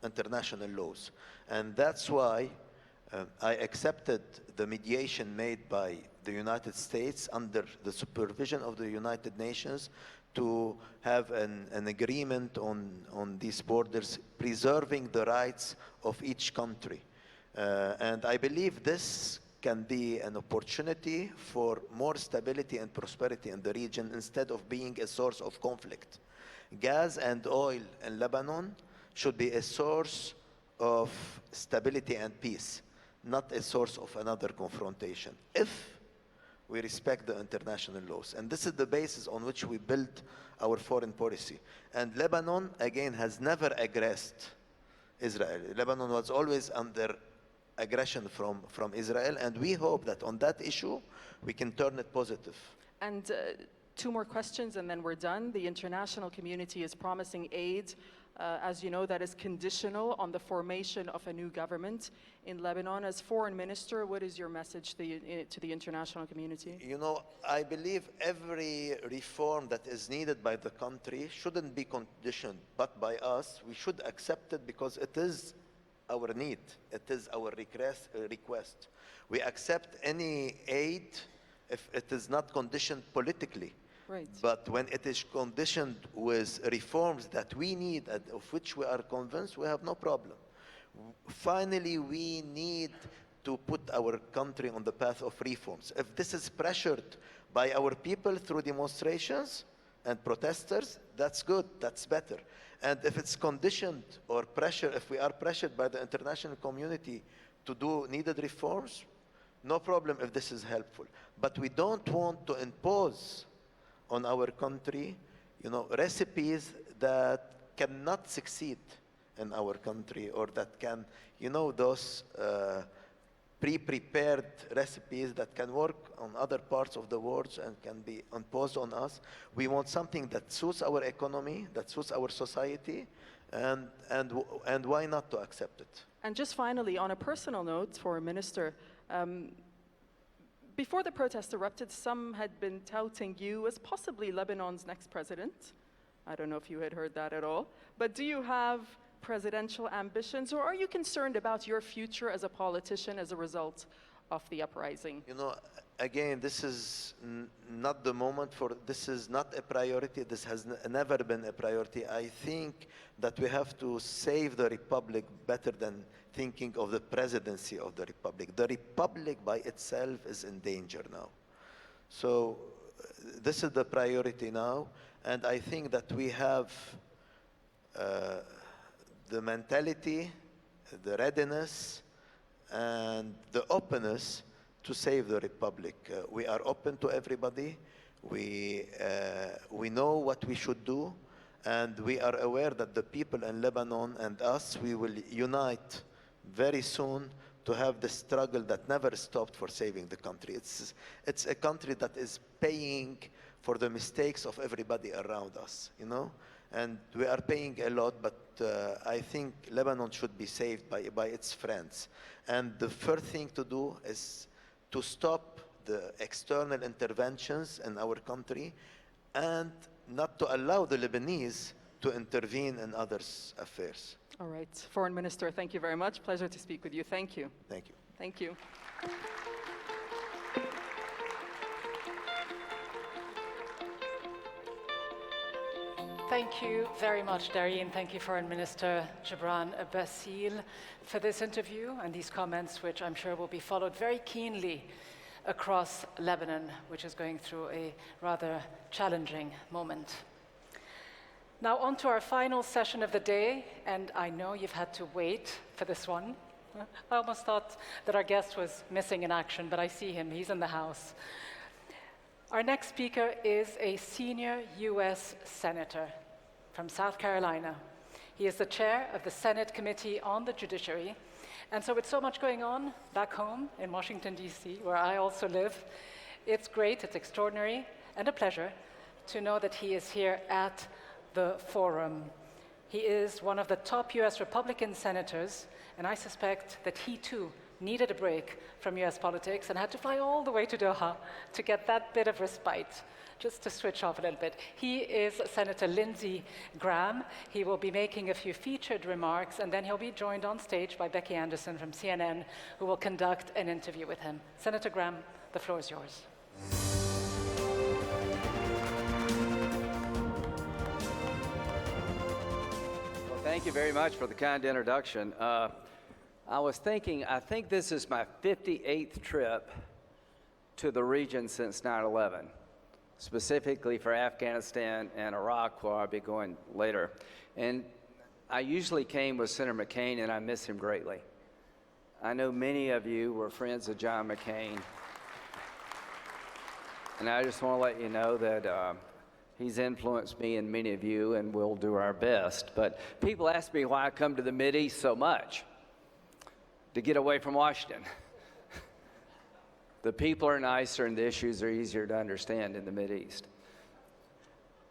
international laws. And that's why I accepted the mediation made by the United States under the supervision of the United Nations to have an agreement on these borders, preserving the rights of each country. And I believe this can be an opportunity for more stability and prosperity in the region instead of being a source of conflict. Gas and oil in Lebanon should be a source of stability and peace, not a source of another confrontation, if we respect the international laws. And this is the basis on which we build our foreign policy. And Lebanon, again, has never aggressed Israel. Lebanon was always under aggression from Israel, and we hope that on that issue we can turn it positive. And two more questions and then we're done. The international community is promising aid, as you know, that is conditional on the formation of a new government in Lebanon. As Foreign Minister, what is your message to the international community? I believe every reform that is needed by the country shouldn't be conditioned, but by us. We should accept it because it is our need. It is our request. We accept any aid if it is not conditioned politically. Right. But when it is conditioned with reforms that we need and of which we are convinced, we have no problem. Finally, we need to put our country on the path of reforms. If this is pressured by our people through demonstrations and protesters, that's good, that's better. And if it's conditioned or pressure, if we are pressured by the international community to do needed reforms, no problem if this is helpful. But we don't want to impose on our country, recipes that cannot succeed in our country, or that can, those pre-prepared recipes that can work on other parts of the world and can be imposed on us. We want something that suits our economy, that suits our society, and why not to accept it? And just finally, on a personal note, Foreign Minister, before the protests erupted, some had been touting you as possibly Lebanon's next president. I don't know if you had heard that at all. But do you have presidential ambitions, or are you concerned about your future as a politician as a result of the uprising? You know, again, this is not the moment for, this is not a priority. This has never been a priority. I think that we have to save the Republic better than thinking of the presidency of the Republic. The Republic by itself is in danger now. So this is the priority now. And I think that we have the mentality, the readiness, and the openness to save the Republic. We are open to everybody. We know what we should do, and we are aware that the people in Lebanon and us, we will unite very soon to have the struggle that never stopped for saving the country. It's a country that is paying for the mistakes of everybody around us, you know? And we are paying a lot, but I think Lebanon should be saved by its friends. And the first thing to do is to stop the external interventions in our country and not to allow the Lebanese to intervene in others' affairs. All right. Foreign Minister, thank you very much. Pleasure to speak with you. Thank you. Thank you. Thank you. Thank you very much, Darine. Thank you, Foreign Minister Gibran Bassil, for this interview and these comments, which I'm sure will be followed very keenly across Lebanon, which is going through a rather challenging moment. Now, on to our final session of the day, and I know you've had to wait for this one. I almost thought that our guest was missing in action, but I see him. He's in the house. Our next speaker is a senior U.S. Senator from South Carolina. He is the chair of the Senate Committee on the Judiciary. And so with so much going on back home in Washington, D.C., where I also live, it's great, it's extraordinary, and a pleasure to know that he is here at the forum. He is one of the top U.S. Republican senators, and I suspect that he too needed a break from US politics and had to fly all the way to Doha to get that bit of respite, just to switch off a little bit. He is Senator Lindsey Graham. He will be making a few featured remarks, and then he'll be joined on stage by Becky Anderson from CNN, who will conduct an interview with him. Senator Graham, the floor is yours. Well, thank you very much for the kind introduction. I was thinking, I think this is my 58th trip to the region since 9/11, specifically for Afghanistan and Iraq, where I'll be going later. And I usually came with Senator McCain, and I miss him greatly. I know many of you were friends of John McCain. And I just want to let you know that he's influenced me and many of you, and we'll do our best. But people ask me why I come to the Mideast so much. To get away from Washington. The people are nicer and the issues are easier to understand in the Mideast.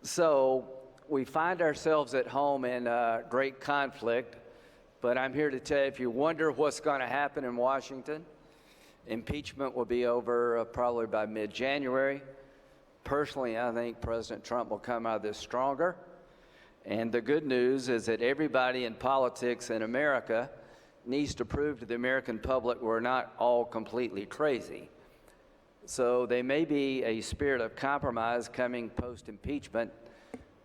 So we find ourselves at home in great conflict, but I'm here to tell you, if you wonder what's going to happen in Washington, impeachment will be over probably by mid-January. Personally, I think President Trump will come out of this stronger. And the good news is that everybody in politics in America needs to prove to the American public we're not all completely crazy. So there may be a spirit of compromise coming post-impeachment,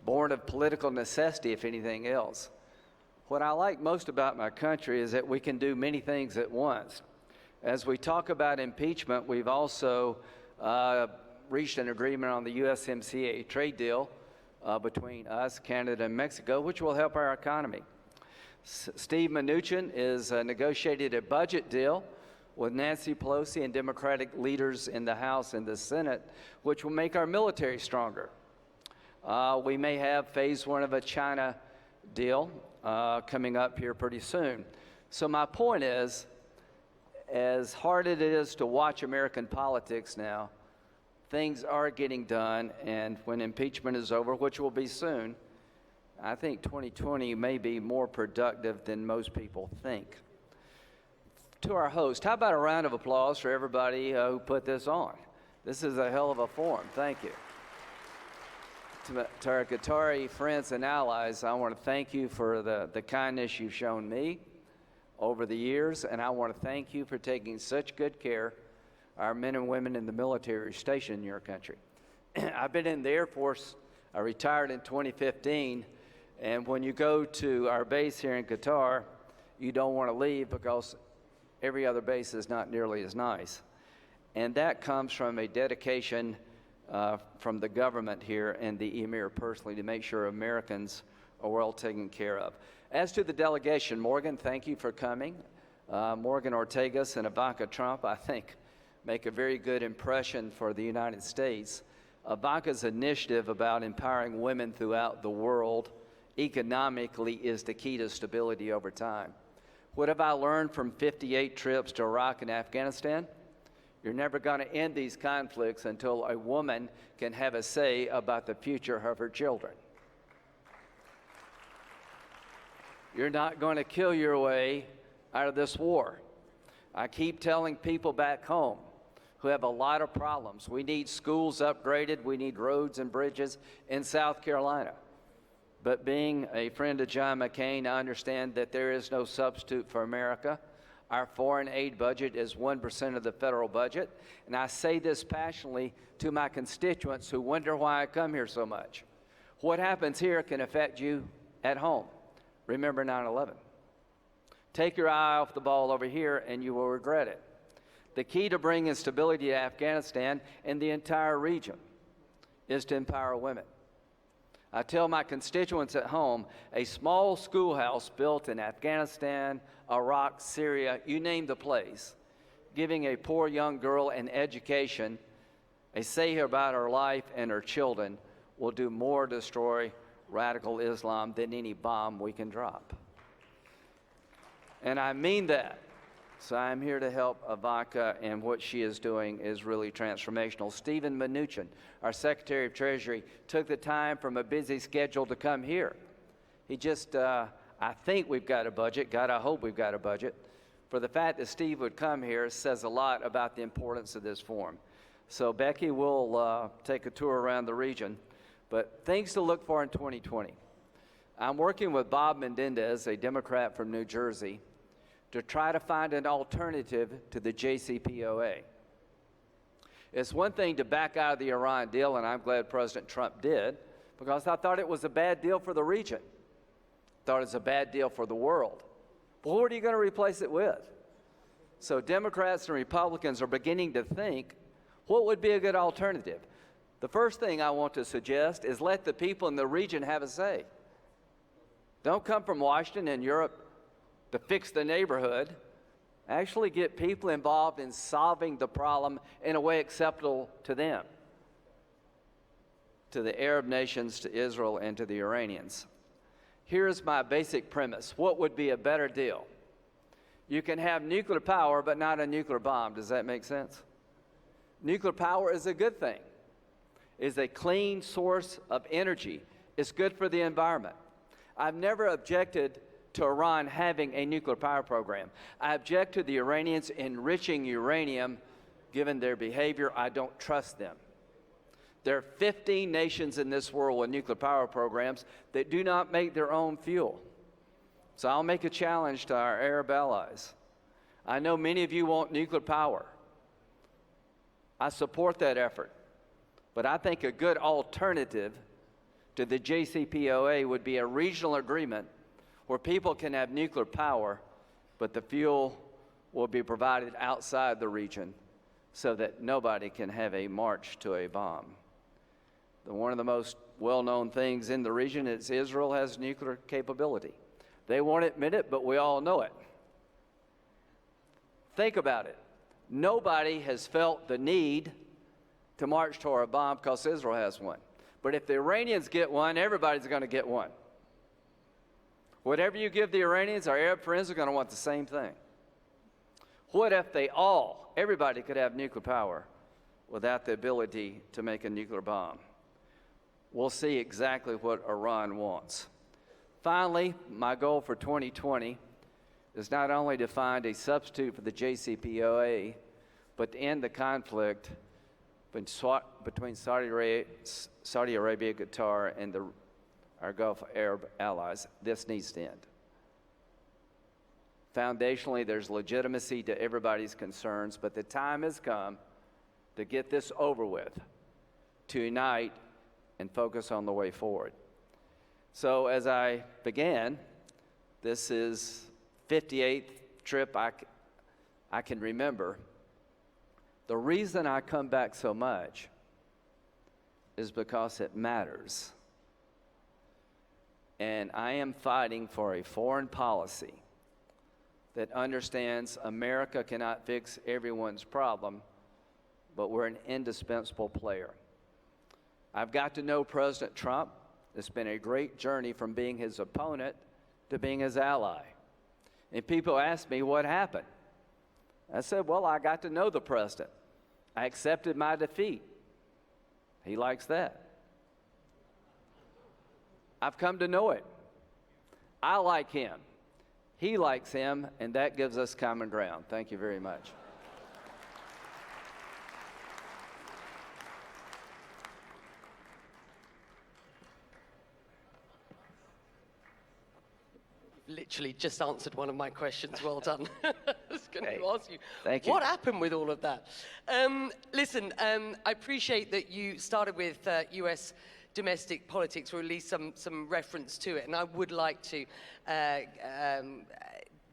born of political necessity, if anything else. What I like most about my country is that we can do many things at once. As we talk about impeachment, we've also reached an agreement on the USMCA trade deal between us, Canada, and Mexico, which will help our economy. Steve Mnuchin is negotiated a budget deal with Nancy Pelosi and Democratic leaders in the House and the Senate, which will make our military stronger. We may have phase one of a China deal coming up here pretty soon. So my point is, as hard as it is to watch American politics now, things are getting done, and when impeachment is over, which will be soon, I think 2020 may be more productive than most people think. To our host, how about a round of applause for everybody who put this on? This is a hell of a forum. Thank you. To our Qatari friends and allies, I want to thank you for the kindness you've shown me over the years, and I want to thank you for taking such good care of our men and women in the military stationed in your country. I've been in the Air Force. I retired in 2015, and when you go to our base here in Qatar, you don't want to leave because every other base is not nearly as nice. And that comes from a dedication from the government here and the Emir personally to make sure Americans are well taken care of. As to the delegation, Morgan, thank you for coming. Morgan Ortagus and Ivanka Trump, I think, make a very good impression for the United States. Ivanka's initiative about empowering women throughout the world economically is the key to stability over time. What have I learned from 58 trips to Iraq and Afghanistan? You're never going to end these conflicts until a woman can have a say about the future of her children. You're not going to kill your way out of this war. I keep telling people back home who have a lot of problems, we need schools upgraded, we need roads and bridges in South Carolina. But being a friend of John McCain, I understand that there is no substitute for America. Our foreign aid budget is 1% of the federal budget. And I say this passionately to my constituents who wonder why I come here so much. What happens here can affect you at home. Remember 9/11. Take your eye off the ball over here and you will regret it. The key to bringing stability to Afghanistan and the entire region is to empower women. I tell my constituents at home, a small schoolhouse built in Afghanistan, Iraq, Syria, you name the place, giving a poor young girl an education, a say about her life and her children, will do more to destroy radical Islam than any bomb we can drop. And I mean that. So I'm here to help Ivanka, and what she is doing is really transformational. Stephen Mnuchin, our Secretary of Treasury, took the time from a busy schedule to come here. He just, I think we've got a budget. God, I hope we've got a budget. For the fact that Steve would come here says a lot about the importance of this forum. So Becky will take a tour around the region. But things to look for in 2020. I'm working with Bob Menendez, a Democrat from New Jersey, to try to find an alternative to the JCPOA. It's one thing to back out of the Iran deal, and I'm glad President Trump did, because I thought it was a bad deal for the region. Thought it was a bad deal for the world. But what are you going to replace it with? So Democrats and Republicans are beginning to think, what would be a good alternative? The first thing I want to suggest is let the people in the region have a say. Don't come from Washington and Europe to fix the neighborhood. Actually get people involved in solving the problem in a way acceptable to them, to the Arab nations, to Israel, and to the Iranians. Here's my basic premise. What would be a better deal? You can have nuclear power, but not a nuclear bomb. Does that make sense? Nuclear power is a good thing. It's a clean source of energy. It's good for the environment. I've never objected to Iran having a nuclear power program. I object to the Iranians enriching uranium. Given their behavior, I don't trust them. There are 15 nations in this world with nuclear power programs that do not make their own fuel. So I'll make a challenge to our Arab allies. I know many of you want nuclear power. I support that effort. But I think a good alternative to the JCPOA would be a regional agreement where people can have nuclear power, but the fuel will be provided outside the region so that nobody can have a march to a bomb. One of the most well-known things in the region is Israel has nuclear capability. They won't admit it, but we all know it. Think about it. Nobody has felt the need to march toward a bomb because Israel has one. But if the Iranians get one, everybody's going to get one. Whatever you give the Iranians, our Arab friends are going to want the same thing. What if everybody could have nuclear power without the ability to make a nuclear bomb? We'll see exactly what Iran wants. Finally, my goal for 2020 is not only to find a substitute for the JCPOA, but to end the conflict between Saudi Arabia, Qatar, and our Gulf Arab allies. This needs to end. Foundationally, there's legitimacy to everybody's concerns, but the time has come to get this over with, to unite and focus on the way forward. So as I began, this is 58th trip I can remember. The reason I come back so much is because it matters. And I am fighting for a foreign policy that understands America cannot fix everyone's problem, but we're an indispensable player. I've got to know President Trump. It's been a great journey from being his opponent to being his ally. And people ask me what happened. I said, well, I got to know the president. I accepted my defeat. He likes that. I've come to know him. I like him. He likes him, and that gives us common ground. Thank you very much. Literally just answered one of my questions. Well done. I was going to ask you, Thank you. what happened with all of that? Listen, I appreciate that you started with U.S. domestic politics, or at least some reference to it, and I would like to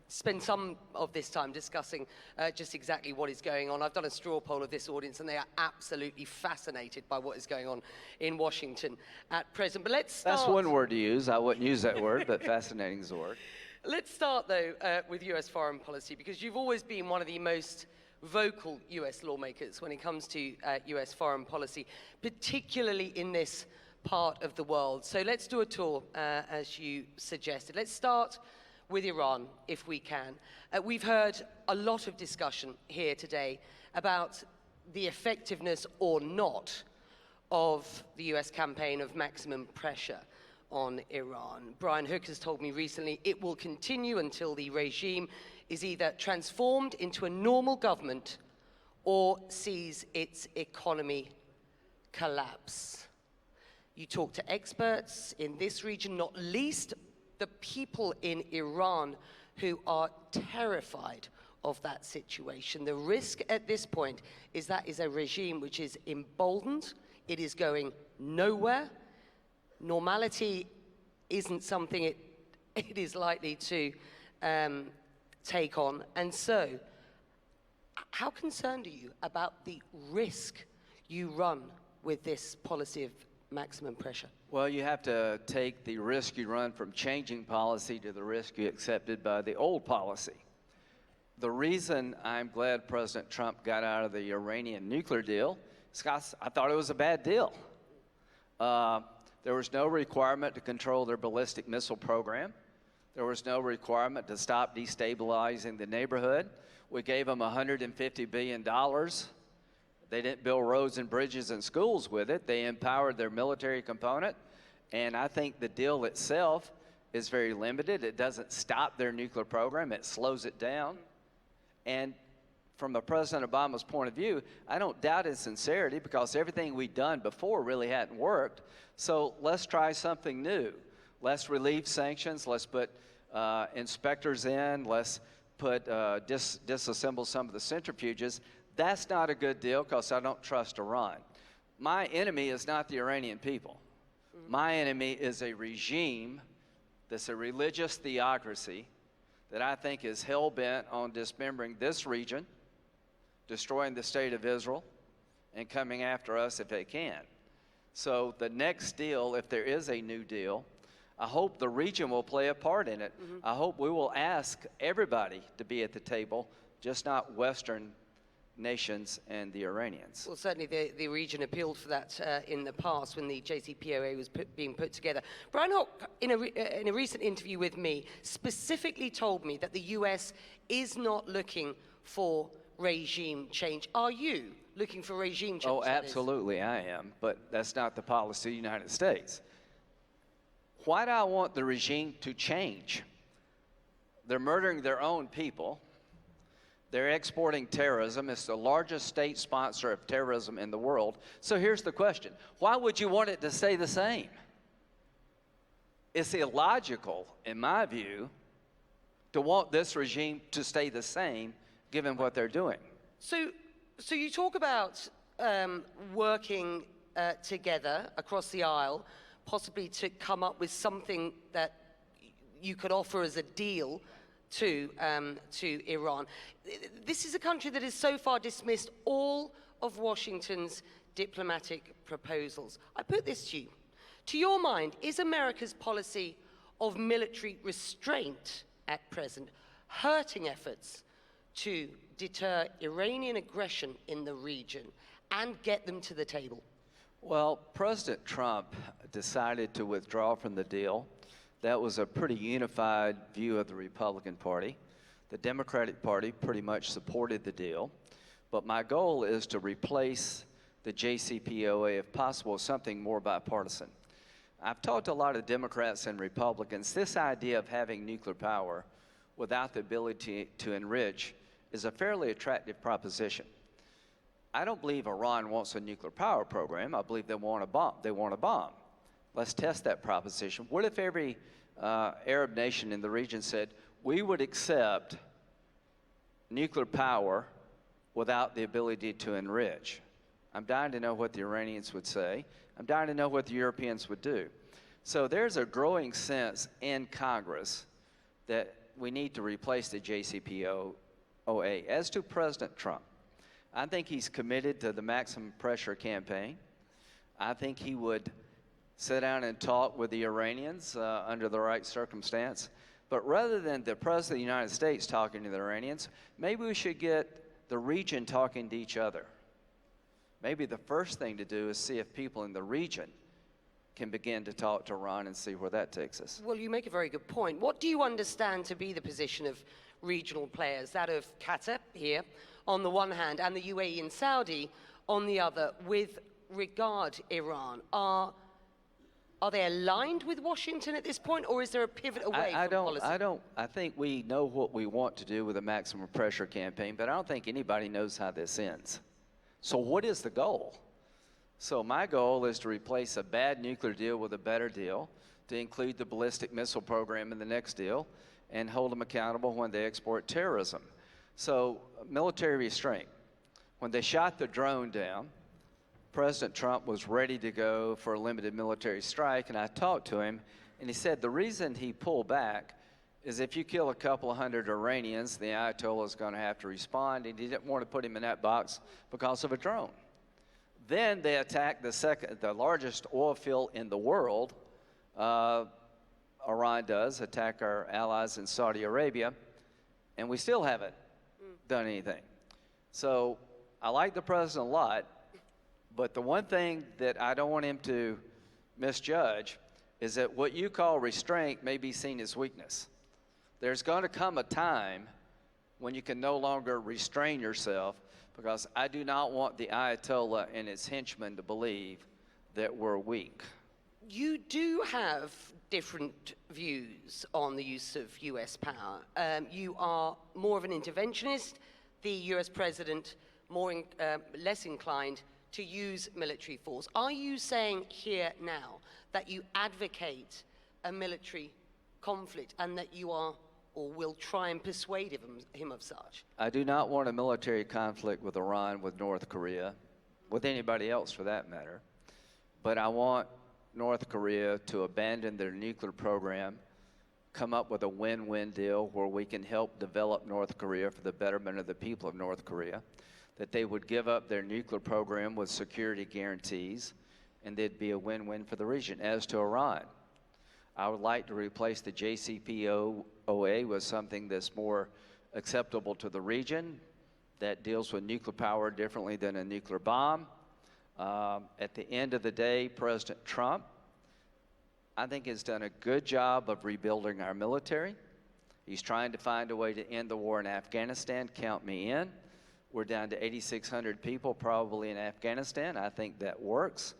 spend some of this time discussing just exactly what is going on. I've done a straw poll of this audience, and they are absolutely fascinated by what is going on in Washington at present. But let's start. That's one word to use. I wouldn't use that word, but fascinating is a word. Let's start, though, with U.S. foreign policy, because you've always been one of the most vocal U.S. lawmakers when it comes to U.S. foreign policy, particularly in this part of the world. So let's do a tour, as you suggested. Let's start with Iran, if we can. We've heard a lot of discussion here today about the effectiveness or not of the US campaign of maximum pressure on Iran. Brian Hook has told me recently it will continue until the regime is either transformed into a normal government or sees its economy collapse. You talk to experts in this region, not least the people in Iran who are terrified of that situation. The risk at this point is that is a regime which is emboldened. It is going nowhere. Normality isn't something it is likely to take on. And so, how concerned are you about the risk you run with this policy of maximum pressure? Well, you have to take the risk you run from changing policy to the risk you accepted by the old policy. The reason I'm glad President Trump got out of the Iranian nuclear deal is because I thought it was a bad deal. There was no requirement to control their ballistic missile program. There was no requirement to stop destabilizing the neighborhood. We gave them $150 billion. They didn't build roads and bridges and schools with it. They empowered their military component. And I think the deal itself is very limited. It doesn't stop their nuclear program. It slows it down. And from President Obama's point of view, I don't doubt his sincerity because everything we've done before really hadn't worked. So let's try something new. Let's relieve sanctions. Let's put inspectors in. Let's put disassemble some of the centrifuges. That's not a good deal because I don't trust Iran. My enemy is not the Iranian people. My enemy is a regime that's a religious theocracy that I think is hell-bent on dismembering this region, destroying the state of Israel, and coming after us if they can. So the next deal, if there is a new deal, I hope the region will play a part in it. I hope we will ask everybody to be at the table, just not Western nations and the Iranians. Well, certainly the region appealed for that in the past when the JCPOA was being put together. Brian Hock, in a recent interview with me, specifically told me that the US is not looking for regime change. Are you looking for regime change? Oh, absolutely, I am. But that's not the policy of the United States. Why do I want the regime to change? They're murdering their own people. They're exporting terrorism. It's the largest state sponsor of terrorism in the world. So here's the question. Why would you want it to stay the same? It's illogical, in my view, to want this regime to stay the same given what they're doing. So you talk about working together across the aisle, possibly to come up with something that you could offer as a deal to Iran. This is a country that has so far dismissed all of Washington's diplomatic proposals. I put this to you. To your mind, is America's policy of military restraint at present hurting efforts to deter Iranian aggression in the region and get them to the table? Well, President Trump decided to withdraw from the deal. That was a pretty unified view of the Republican Party. The Democratic Party pretty much supported the deal. But my goal is to replace the JCPOA, if possible, with something more bipartisan. I've talked to a lot of Democrats and Republicans. This idea of having nuclear power without the ability to enrich is a fairly attractive proposition. I don't believe Iran wants a nuclear power program. I believe they want a bomb. They want a bomb. Let's test that proposition. What if every Arab nation in the region said, we would accept nuclear power without the ability to enrich? I'm dying to know what the Iranians would say. I'm dying to know what the Europeans would do. So there's a growing sense in Congress that we need to replace the JCPOA. As to President Trump, I think he's committed to the maximum pressure campaign. I think he would sit down and talk with the Iranians under the right circumstance. But rather than the President of the United States talking to the Iranians, maybe we should get the region talking to each other. Maybe the first thing to do is see if people in the region can begin to talk to Iran and see where that takes us. Well, you make a very good point. What do you understand to be the position of regional players, that of Qatar here on the one hand and the UAE and Saudi on the other, with regard to Iran? Are they aligned with Washington at this point, or is there a pivot away from policy? I think we know what we want to do with a maximum pressure campaign, but I don't think anybody knows how this ends. So what is the goal? So my goal is to replace a bad nuclear deal with a better deal, to include the ballistic missile program in the next deal, and hold them accountable when they export terrorism. So military restraint. When they shot the drone down, President Trump was ready to go for a limited military strike, and I talked to him, and he said the reason he pulled back is if you kill a couple of hundred Iranians, the Ayatollah is going to have to respond, and he didn't want to put him in that box because of a drone. Then they attacked the largest oil field in the world. Iran does attack our allies in Saudi Arabia, and we still haven't done anything. So I like the president a lot, but the one thing that I don't want him to misjudge is that what you call restraint may be seen as weakness. There's going to come a time when you can no longer restrain yourself, because I do not want the Ayatollah and his henchmen to believe that we're weak. You do have different views on the use of US power. You are more of an interventionist, the US president less inclined to use military force. Are you saying here now that you advocate a military conflict and that you are or will try and persuade him of such? I do not want a military conflict with Iran, with North Korea, with anybody else for that matter. But I want North Korea to abandon their nuclear program, come up with a win-win deal where we can help develop North Korea for the betterment of the people of North Korea, that they would give up their nuclear program with security guarantees, and there'd be a win-win for the region. As to Iran, I would like to replace the JCPOA with something that's more acceptable to the region, that deals with nuclear power differently than a nuclear bomb. At the end of the day, President Trump, I think, has done a good job of rebuilding our military. He's trying to find a way to end the war in Afghanistan. Count me in. We're down to 8,600 people probably in Afghanistan. I think that works.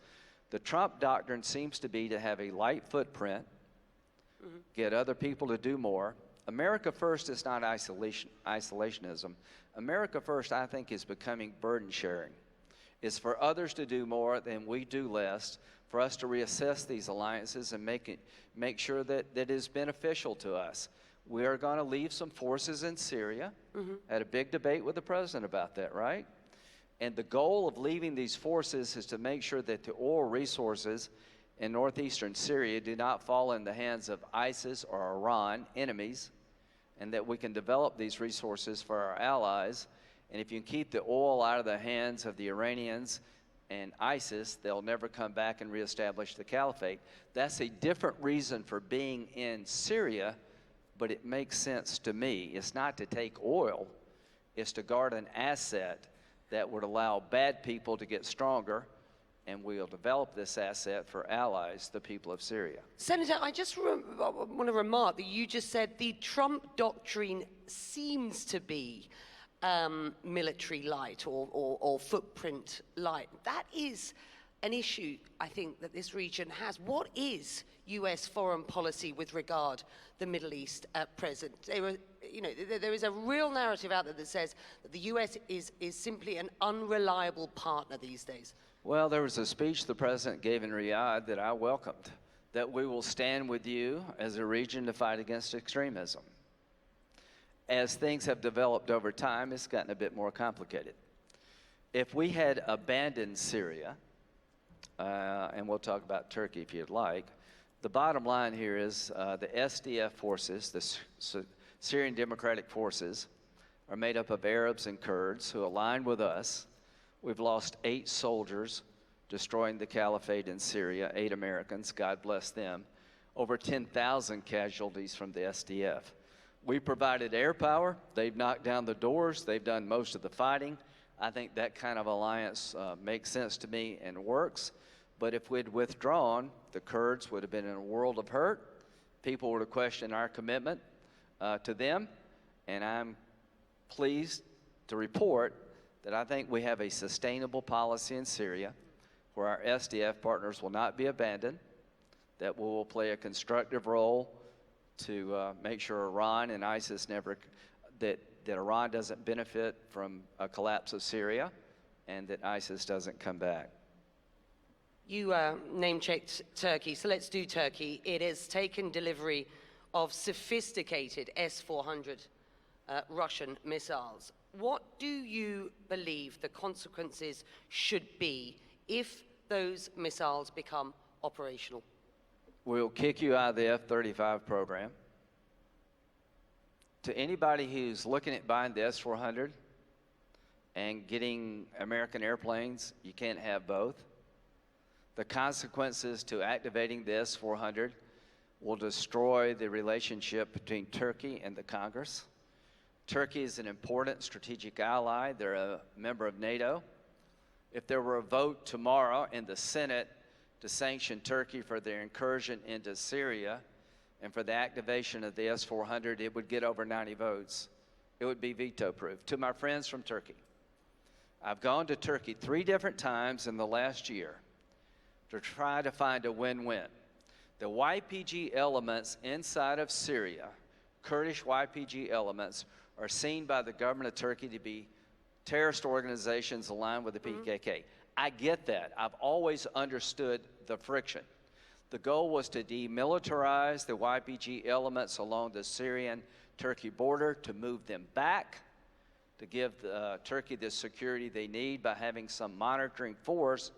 The Trump doctrine seems to be to have a light footprint get other people to do more. America First is not isolationism. America First, I think, is becoming burden sharing. It's for others to do more than we do less, for us to reassess these alliances and make sure that it is beneficial to us. We are going to leave some forces in Syria. Had a big debate with the president about that, right? And the goal of leaving these forces is to make sure that the oil resources in northeastern Syria do not fall in the hands of ISIS or Iran, enemies, and that we can develop these resources for our allies. And if you can keep the oil out of the hands of the Iranians and ISIS, they'll never come back and reestablish the caliphate. That's a different reason for being in Syria, but it makes sense to me. It's not to take oil, it's to guard an asset that would allow bad people to get stronger, and we'll develop this asset for allies, the people of Syria. Senator, I just want to remark that you just said the Trump doctrine seems to be military light or footprint light. That is an issue, I think, that this region has. What is U.S. foreign policy with regard to the Middle East at present? There is a real narrative out there that says that the U.S. is simply an unreliable partner these days. Well, there was a speech the president gave in Riyadh that I welcomed, that we will stand with you as a region to fight against extremism. As things have developed over time, it's gotten a bit more complicated. If we had abandoned Syria, and we'll talk about Turkey if you'd like, the bottom line here is the SDF forces, the Syrian Democratic Forces, are made up of Arabs and Kurds who align with us. We've lost 8 soldiers destroying the caliphate in Syria, 8 Americans, God bless them. Over 10,000 casualties from the SDF. We provided air power. They've knocked down the doors. They've done most of the fighting. I think that kind of alliance makes sense to me and works. But if we'd withdrawn, the Kurds would have been in a world of hurt. People would have questioned our commitment to them. And I'm pleased to report that I think we have a sustainable policy in Syria where our SDF partners will not be abandoned, that we will play a constructive role to make sure Iran and ISIS that Iran doesn't benefit from a collapse of Syria, and that ISIS doesn't come back. You name-checked Turkey, so let's do Turkey. It has taken delivery of sophisticated S-400 Russian missiles. What do you believe the consequences should be if those missiles become operational? We'll kick you out of the F-35 program. To anybody who's looking at buying the S-400 and getting American airplanes, you can't have both. The consequences to activating the S-400 will destroy the relationship between Turkey and the Congress. Turkey is an important strategic ally. They're a member of NATO. If there were a vote tomorrow in the Senate to sanction Turkey for their incursion into Syria and for the activation of the S-400, it would get over 90 votes. It would be veto-proof. To my friends from Turkey, I've gone to Turkey 3 different times in the last year to try to find a win-win. The YPG elements inside of Syria, Kurdish YPG elements, are seen by the government of Turkey to be terrorist organizations aligned with the PKK. I get that. I've always understood the friction. The goal was to demilitarize the YPG elements along the Syrian-Turkey border, to move them back, to give Turkey the security they need by having some monitoring force,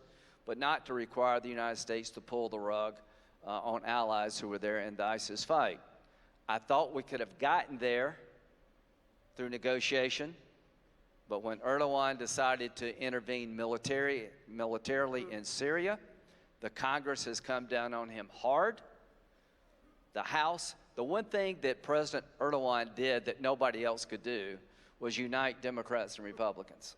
but not to require the United States to pull the rug on allies who were there in the ISIS fight. I thought we could have gotten there through negotiation, but when Erdogan decided to intervene militarily in Syria, the Congress has come down on him hard. The House, the one thing that President Erdogan did that nobody else could do was unite Democrats and Republicans.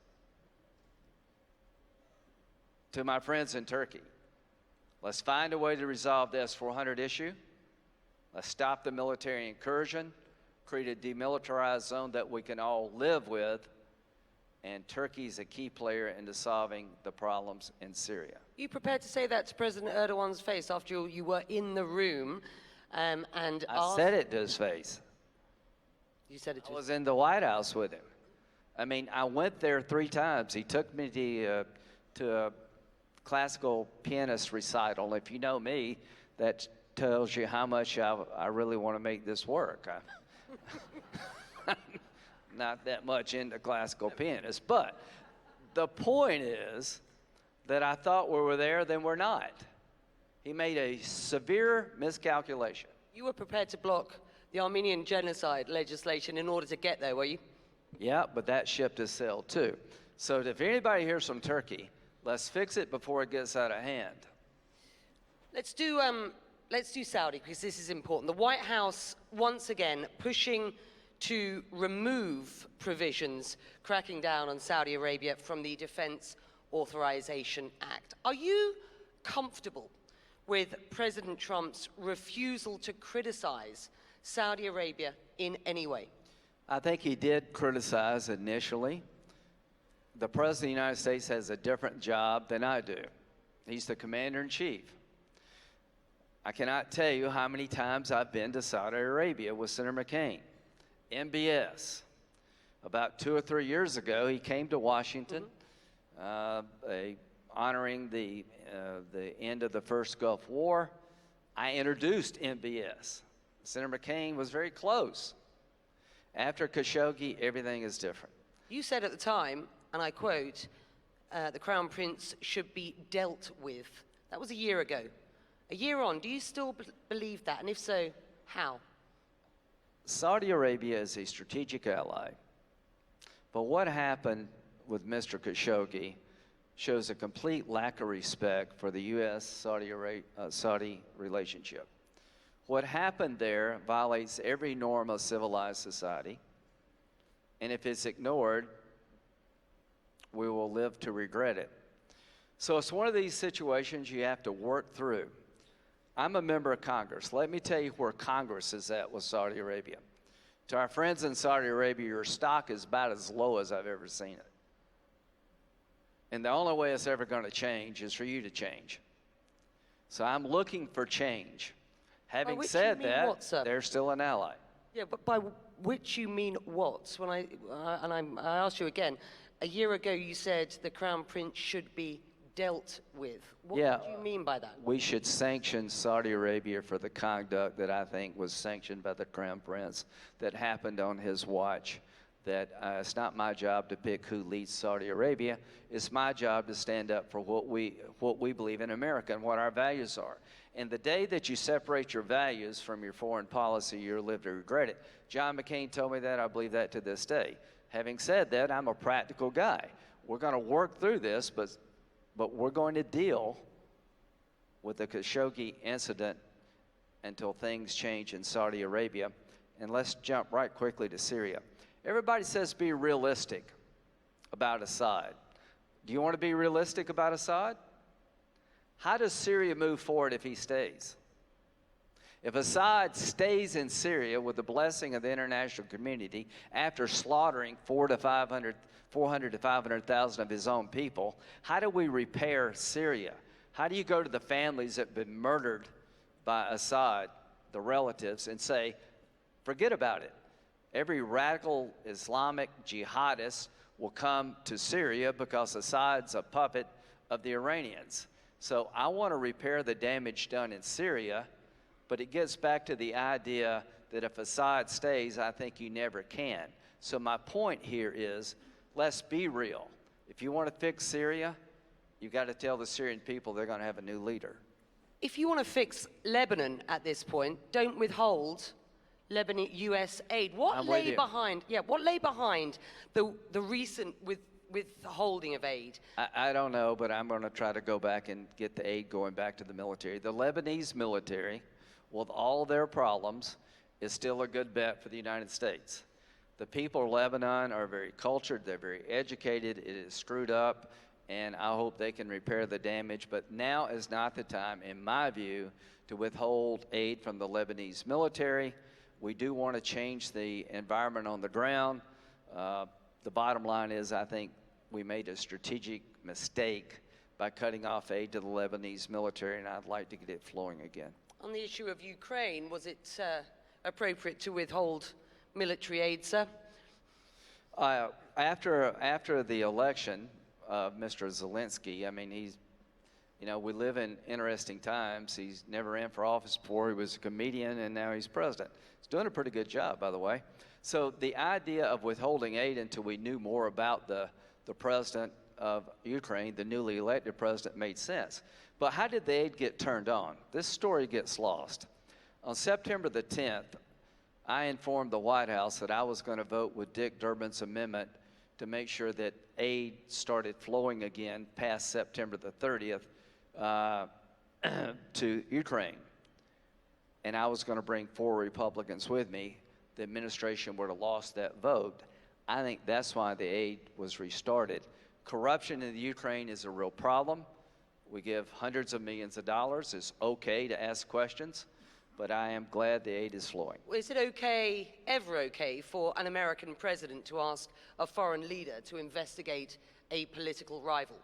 To my friends in Turkey, let's find a way to resolve the S-400 issue. Let's stop the military incursion, create a demilitarized zone that we can all live with, and Turkey's a key player into solving the problems in Syria. Are you prepared to say that to President Erdogan's face after you were in the room? and I said it to his face. You said it to I was in the White House with him. I mean, I went there 3 times. He took me to a classical pianist recital. If you know me, that tells you how much I really want to make this work. I'm not that much into classical pianists. But the point is that I thought we were there, then we're not. He made a severe miscalculation. You were prepared to block the Armenian genocide legislation in order to get there, were you? Yeah, but that ship has sailed too. So if anybody hears from Turkey, let's fix it before it gets out of hand. Let's do Saudi, because this is important. The White House, once again, pushing to remove provisions cracking down on Saudi Arabia from the Defense Authorization Act. Are you comfortable with President Trump's refusal to criticize Saudi Arabia in any way? I think he did criticize initially. The President of the United States has a different job than I do. He's the commander-in-chief. I cannot tell you how many times I've been to Saudi Arabia with Senator McCain. MBS. About 2 or 3 years ago, he came to Washington, honoring the end of the first Gulf War. I introduced MBS. Senator McCain was very close. After Khashoggi, everything is different. You said at the time, and I quote, the Crown Prince should be dealt with. That was a year ago. A year on, do you still believe that? And if so, how? Saudi Arabia is a strategic ally. But what happened with Mr. Khashoggi shows a complete lack of respect for the U.S.-Saudi relationship. What happened there violates every norm of civilized society. And if it's ignored, we will live to regret it. So it's one of these situations you have to work through. I'm a member of Congress. Let me tell you where Congress is at with Saudi Arabia. To our friends in Saudi Arabia, your stock is about as low as I've ever seen it. And the only way it's ever going to change is for you to change. So I'm looking for change. Having said that, they're still an ally. Yeah, but by which you mean what? When I asked you again, a year ago you said the Crown Prince should be dealt with. What do you mean by that? We should sanction Saudi Arabia for the conduct that I think was sanctioned by the Crown Prince that happened on his watch. That it's not my job to pick who leads Saudi Arabia. It's my job to stand up for what we believe in America and what our values are. And the day that you separate your values from your foreign policy, you'll live to regret it. John McCain told me that. I believe that to this day. Having said that, I'm a practical guy. We're going to work through this, but we're going to deal with the Khashoggi incident until things change in Saudi Arabia. And let's jump right quickly to Syria. Everybody says be realistic about Assad. Do you want to be realistic about Assad? How does Syria move forward if he stays? If Assad stays in Syria with the blessing of the international community after slaughtering 400 to 500,000 of his own people, how do we repair Syria? How do you go to the families that have been murdered by Assad, the relatives, and say, forget about it? Every radical Islamic jihadist will come to Syria because Assad's a puppet of the Iranians. So I want to repair the damage done in Syria, but it gets back to the idea that if Assad stays, I think you never can. So my point here is, let's be real. If you want to fix Syria, you've got to tell the Syrian people they're going to have a new leader. If you want to fix Lebanon at this point, don't withhold Lebanon U.S. aid. What lay behind? Yeah, what lay behind the recent withholding of aid? I don't know, but I'm going to try to go back and get the aid going back to the military. The Lebanese military, with all their problems, is still a good bet for the United States. The people of Lebanon are very cultured, they're very educated, it is screwed up, and I hope they can repair the damage. But now is not the time, in my view, to withhold aid from the Lebanese military. We do want to change the environment on the ground. The bottom line is I think we made a strategic mistake by cutting off aid to the Lebanese military, and I'd like to get it flowing again. On the issue of Ukraine, was it appropriate to withhold military aid, sir? After the election of Mr. Zelensky, I mean, we live in interesting times. He's never ran for office before. He was a comedian, and now he's president. He's doing a pretty good job, by the way. So the idea of withholding aid until we knew more about the president of Ukraine, the newly elected president, made sense. But how did the aid get turned on? This story gets lost. On September the 10th, I informed the White House that I was going to vote with Dick Durbin's amendment to make sure that aid started flowing again past September the 30th to Ukraine. And I was going to bring 4 Republicans with me. The administration would have lost that vote. I think that's why the aid was restarted. Corruption in the Ukraine is a real problem. We give hundreds of millions of dollars. It's okay to ask questions, but I am glad the aid is flowing. Is it okay, ever okay, for an American president to ask a foreign leader to investigate a political rival?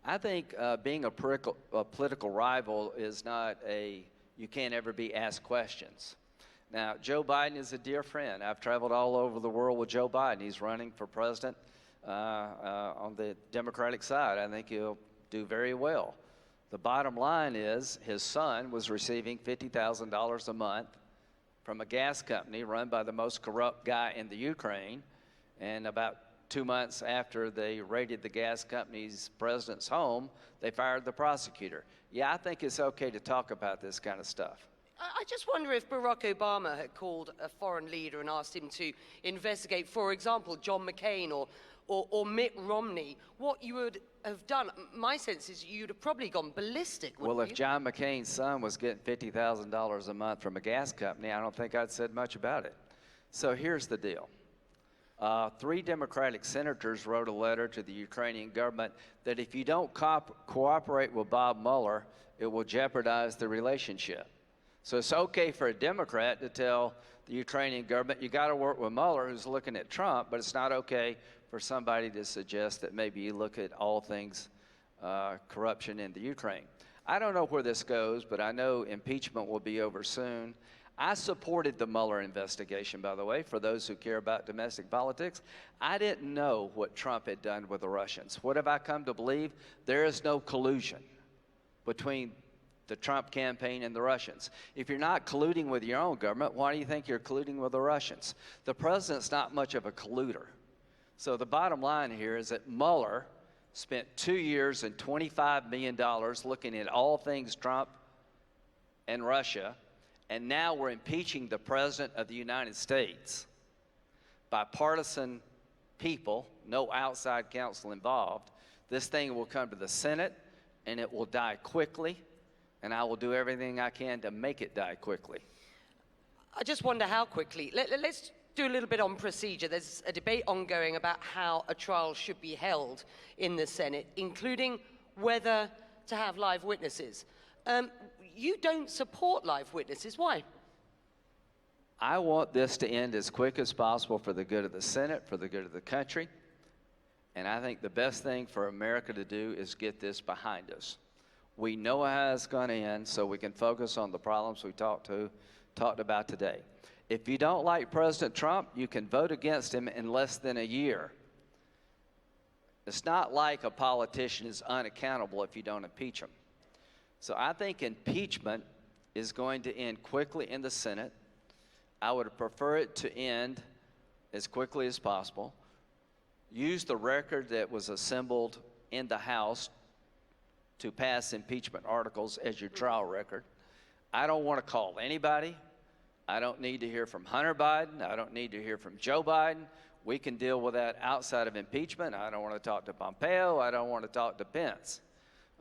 I think being a political rival is not you can't ever be asked questions. Now, Joe Biden is a dear friend. I've traveled all over the world with Joe Biden. He's running for president on the Democratic side. I think he'll do very well. The bottom line is his son was receiving $50,000 a month from a gas company run by the most corrupt guy in the Ukraine, and about 2 months after they raided the gas company's president's home, they fired the prosecutor. Yeah, I think it's okay to talk about this kind of stuff. I just wonder if Barack Obama had called a foreign leader and asked him to investigate, for example, John McCain or Mitt Romney, what you would have done. My sense is you'd have probably gone ballistic, wouldn't Well, if you? John McCain's son was getting $50,000 a month from a gas company, I don't think I'd said much about it. So here's the deal. 3 Democratic senators wrote a letter to the Ukrainian government that if you don't cooperate with Bob Mueller, it will jeopardize the relationship. So it's okay for a Democrat to tell the Ukrainian government, you got to work with Mueller, who's looking at Trump, but it's not okay for somebody to suggest that maybe you look at all things corruption in the Ukraine. I don't know where this goes, but I know impeachment will be over soon. I supported the Mueller investigation, by the way, for those who care about domestic politics. I didn't know what Trump had done with the Russians. What have I come to believe? There is no collusion between the Trump campaign and the Russians. If you're not colluding with your own government, why do you think you're colluding with the Russians? The president's not much of a colluder. So the bottom line here is that Mueller spent 2 years and $25 million looking at all things Trump and Russia, and now we're impeaching the President of the United States. Bipartisan people, no outside counsel involved. This thing will come to the Senate, and it will die quickly, and I will do everything I can to make it die quickly. I just wonder how quickly. Let's do a little bit on procedure. There's a debate ongoing about how a trial should be held in the Senate, including whether to have live witnesses. You don't support live witnesses. Why? I want this to end as quick as possible for the good of the Senate, for the good of the country. And I think the best thing for America to do is get this behind us. We know how it's going to end, so we can focus on the problems we talked about today. If you don't like President Trump, you can vote against him in less than a year. It's not like a politician is unaccountable if you don't impeach him. So I think impeachment is going to end quickly in the Senate. I would prefer it to end as quickly as possible. Use the record that was assembled in the House to pass impeachment articles as your trial record. I don't want to call anybody. I don't need to hear from Hunter Biden. I don't need to hear from Joe Biden. We can deal with that outside of impeachment. I don't want to talk to Pompeo. I don't want to talk to Pence.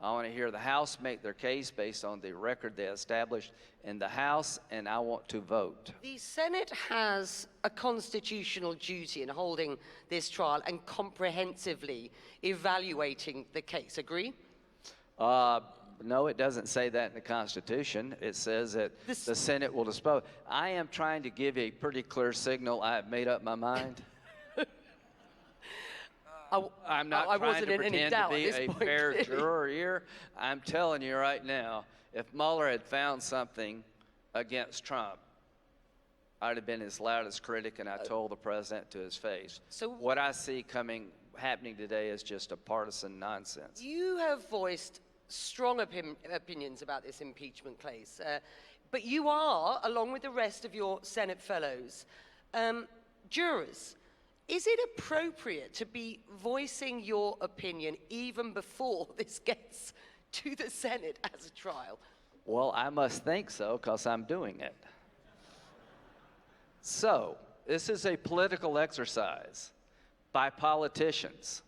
I want to hear the House make their case based on the record they established in the House, and I want to vote. The Senate has a constitutional duty in holding this trial and comprehensively evaluating the case. Agree? No, it doesn't say that in the Constitution. It says that the Senate will dispose. I am trying to give a pretty clear signal. I have made up my mind. I'm not trying to pretend to be a fair juror here. I'm telling you right now, if Mueller had found something against Trump, I'd have been his loudest critic, and I told the president to his face. So what I see happening today is just a partisan nonsense. You have voiced strong opinions about this impeachment case, but you are, along with the rest of your Senate fellows, jurors. Is it appropriate to be voicing your opinion even before this gets to the Senate as a trial? Well, I must think so, because I'm doing it. So, this is a political exercise by politicians.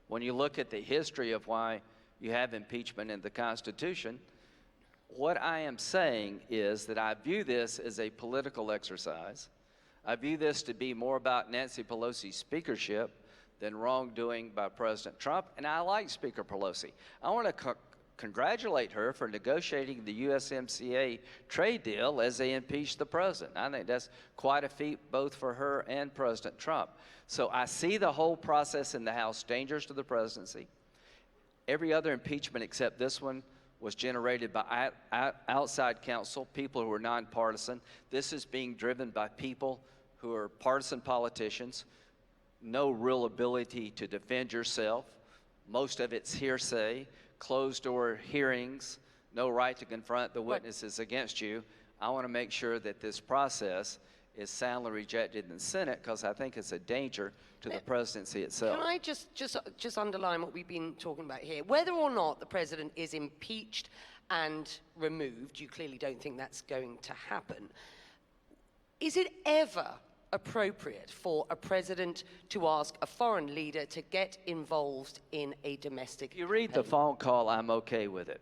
When you look at the history of why you have impeachment in the Constitution, what I am saying is that I view this as a political exercise. I view this to be more about Nancy Pelosi's speakership than wrongdoing by President Trump, and I like Speaker Pelosi. I want to congratulate her for negotiating the USMCA trade deal as they impeached the president. I think that's quite a feat both for her and President Trump. So I see the whole process in the House dangerous to the presidency. Every other impeachment except this one was generated by outside counsel, people who are nonpartisan. This is being driven by people who are partisan politicians, no real ability to defend yourself. Most of it's hearsay, closed-door hearings, no right to confront the witnesses against you. I want to make sure that this process is soundly rejected in the Senate, because I think it's a danger to the presidency itself. Can I just underline what we've been talking about here? Whether or not the president is impeached and removed, you clearly don't think that's going to happen. Is it ever appropriate for a president to ask a foreign leader to get involved in a domestic You read the phone call, I'm okay with it.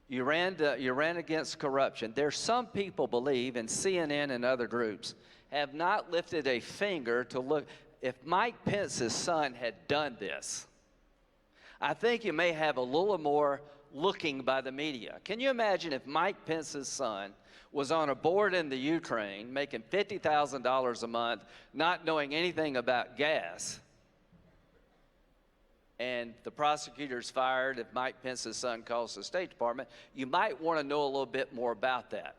You ran against corruption. There's some people believe, and CNN and other groups have not lifted a finger to look. If Mike Pence's son had done this, I think you may have a little more looking by the media. Can you imagine if Mike Pence's son was on a board in the Ukraine, making $50,000 a month, not knowing anything about gas, and the prosecutor's fired if Mike Pence's son calls the State Department? You might want to know a little bit more about that.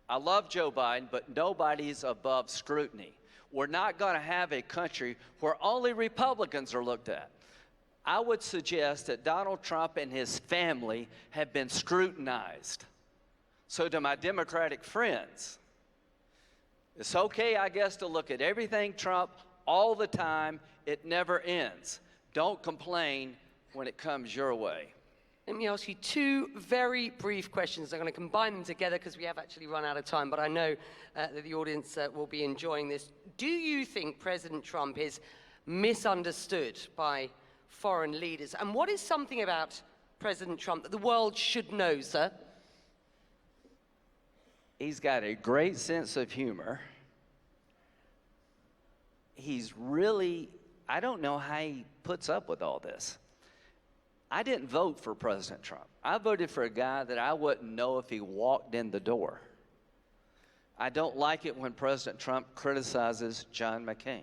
I love Joe Biden, but nobody's above scrutiny. We're not going to have a country where only Republicans are looked at. I would suggest that Donald Trump and his family have been scrutinized. So to my Democratic friends, it's okay, I guess, to look at everything Trump all the time. It never ends. Don't complain when it comes your way. Let me ask you two very brief questions. I'm going to combine them together because we have actually run out of time, but I know that the audience will be enjoying this. Do you think President Trump is misunderstood by foreign leaders? And what is something about President Trump that the world should know, sir? He's got a great sense of humor. He's really, I don't know how he puts up with all this. I didn't vote for President Trump. I voted for a guy that I wouldn't know if he walked in the door. I don't like it when President Trump criticizes John McCain.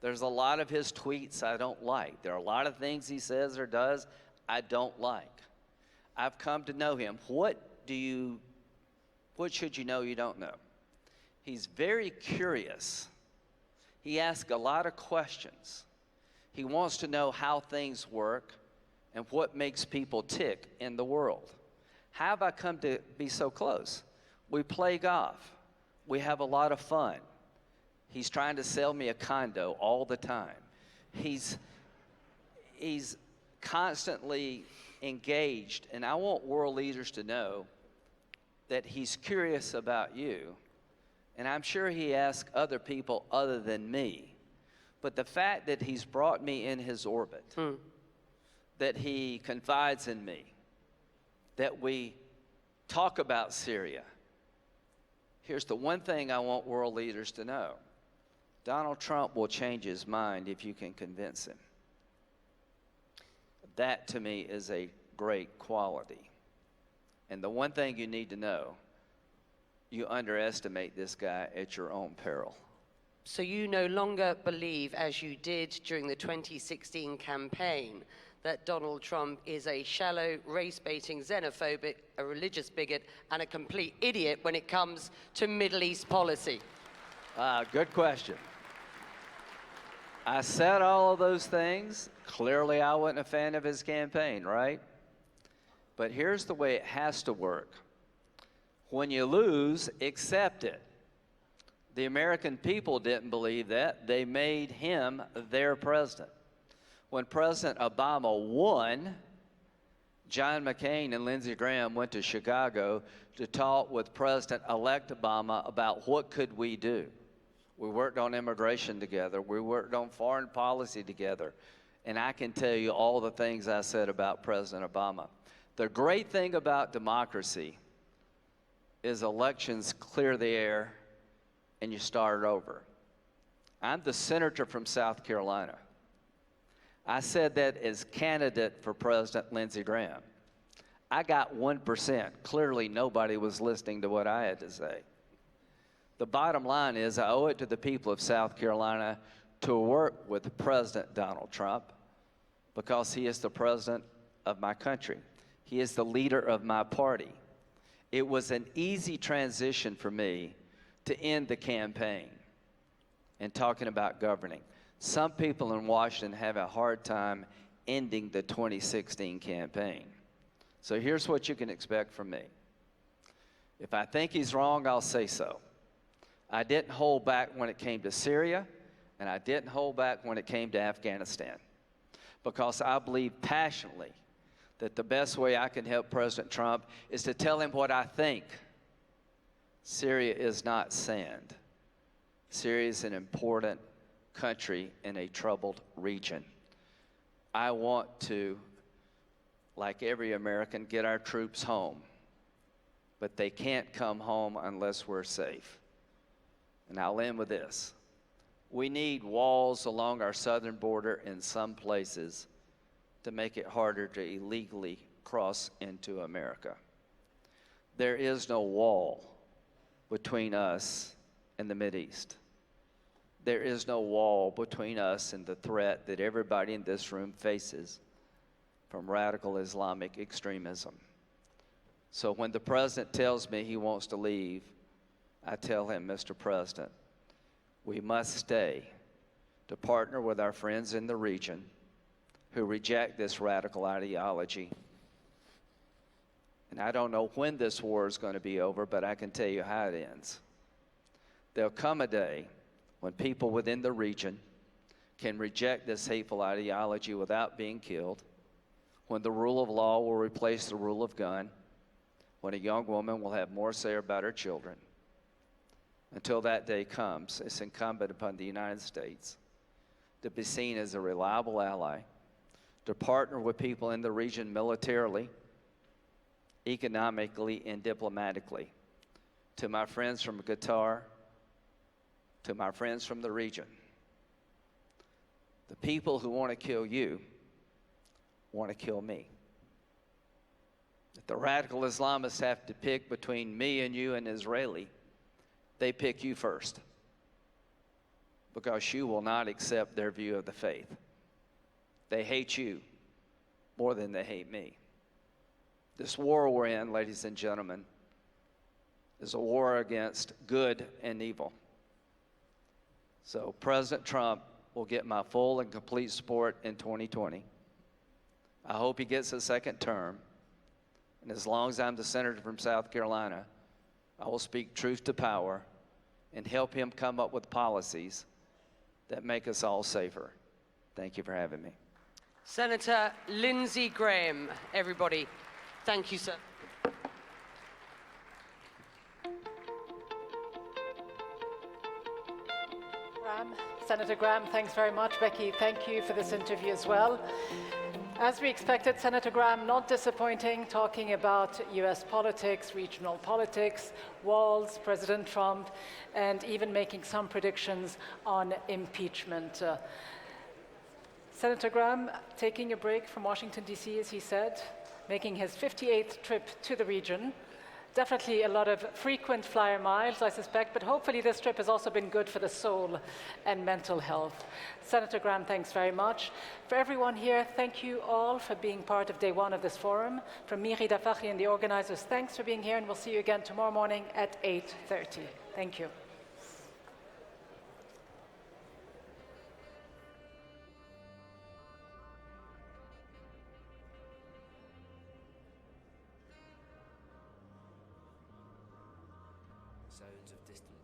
There's a lot of his tweets I don't like. There are a lot of things he says or does I don't like. I've come to know him. What should you know you don't know? He's very curious. He asks a lot of questions. He wants to know how things work and what makes people tick in the world. How have I come to be so close? We play golf. We have a lot of fun. He's trying to sell me a condo all the time. He's constantly engaged, and I want world leaders to know that he's curious about you, and I'm sure he asks other people other than me. But the fact that he's brought me in his orbit, that he confides in me, that we talk about Syria. Here's the one thing I want world leaders to know. Donald Trump will change his mind if you can convince him. That, to me, is a great quality. And the one thing you need to know, you underestimate this guy at your own peril. So you no longer believe, as you did during the 2016 campaign, that Donald Trump is a shallow, race-baiting, xenophobic, a religious bigot, and a complete idiot when it comes to Middle East policy? Good question. I said all of those things. Clearly, I wasn't a fan of his campaign, right? But here's the way it has to work. When you lose, accept it. The American people didn't believe that. They made him their president. When President Obama won, John McCain and Lindsey Graham went to Chicago to talk with President-elect Obama about what could we do. We worked on immigration together. We worked on foreign policy together. And I can tell you all the things I said about President Obama. The great thing about democracy is elections clear the air and you start over. I'm the senator from South Carolina. I said that as candidate for President Lindsey Graham. I got 1%. Clearly, nobody was listening to what I had to say. The bottom line is I owe it to the people of South Carolina to work with President Donald Trump because he is the president of my country. He is the leader of my party. It was an easy transition for me to end the campaign and talking about governing. Some people in Washington have a hard time ending the 2016 campaign. So here's what you can expect from me. If I think he's wrong, I'll say so. I didn't hold back when it came to Syria, and I didn't hold back when it came to Afghanistan, because I believe passionately that the best way I can help President Trump is to tell him what I think. Syria is not sand. Syria is an important country in a troubled region. I want to, like every American, get our troops home, but they can't come home unless we're safe. And I'll end with this. We need walls along our southern border in some places to make it harder to illegally cross into America. There is no wall between us and the Mideast. There is no wall between us and the threat that everybody in this room faces from radical Islamic extremism. So when the president tells me he wants to leave, I tell him, Mr. President, we must stay to partner with our friends in the region who reject this radical ideology. And I don't know when this war is going to be over, but I can tell you how it ends. There'll come a day when people within the region can reject this hateful ideology without being killed, when the rule of law will replace the rule of gun, when a young woman will have more say about her children. Until that day comes, it's incumbent upon the United States to be seen as a reliable ally, to partner with people in the region militarily, economically, and diplomatically. To my friends from Qatar, to my friends from the region, the people who want to kill you want to kill me. If the radical Islamists have to pick between me and you and Israeli, they pick you first, because you will not accept their view of the faith. They hate you more than they hate me. This war we're in, ladies and gentlemen, is a war against good and evil. So President Trump will get my full and complete support in 2020. I hope he gets a second term. And as long as I'm the senator from South Carolina, I will speak truth to power and help him come up with policies that make us all safer. Thank you for having me. Senator Lindsey Graham, everybody. Thank you, sir. Senator Graham, thanks very much. Becky, thank you for this interview as well. As we expected, Senator Graham, not disappointing, talking about US politics, regional politics, walls, President Trump, and even making some predictions on impeachment. Senator Graham, taking a break from Washington, D.C., as he said, making his 58th trip to the region. Definitely a lot of frequent flyer miles, I suspect, but hopefully this trip has also been good for the soul and mental health. Senator Graham, thanks very much. For everyone here, thank you all for being part of day one of this forum. From me, Rida Fakhri, and the organizers, thanks for being here, and we'll see you again tomorrow morning at 8:30. Thank you. Sounds of distant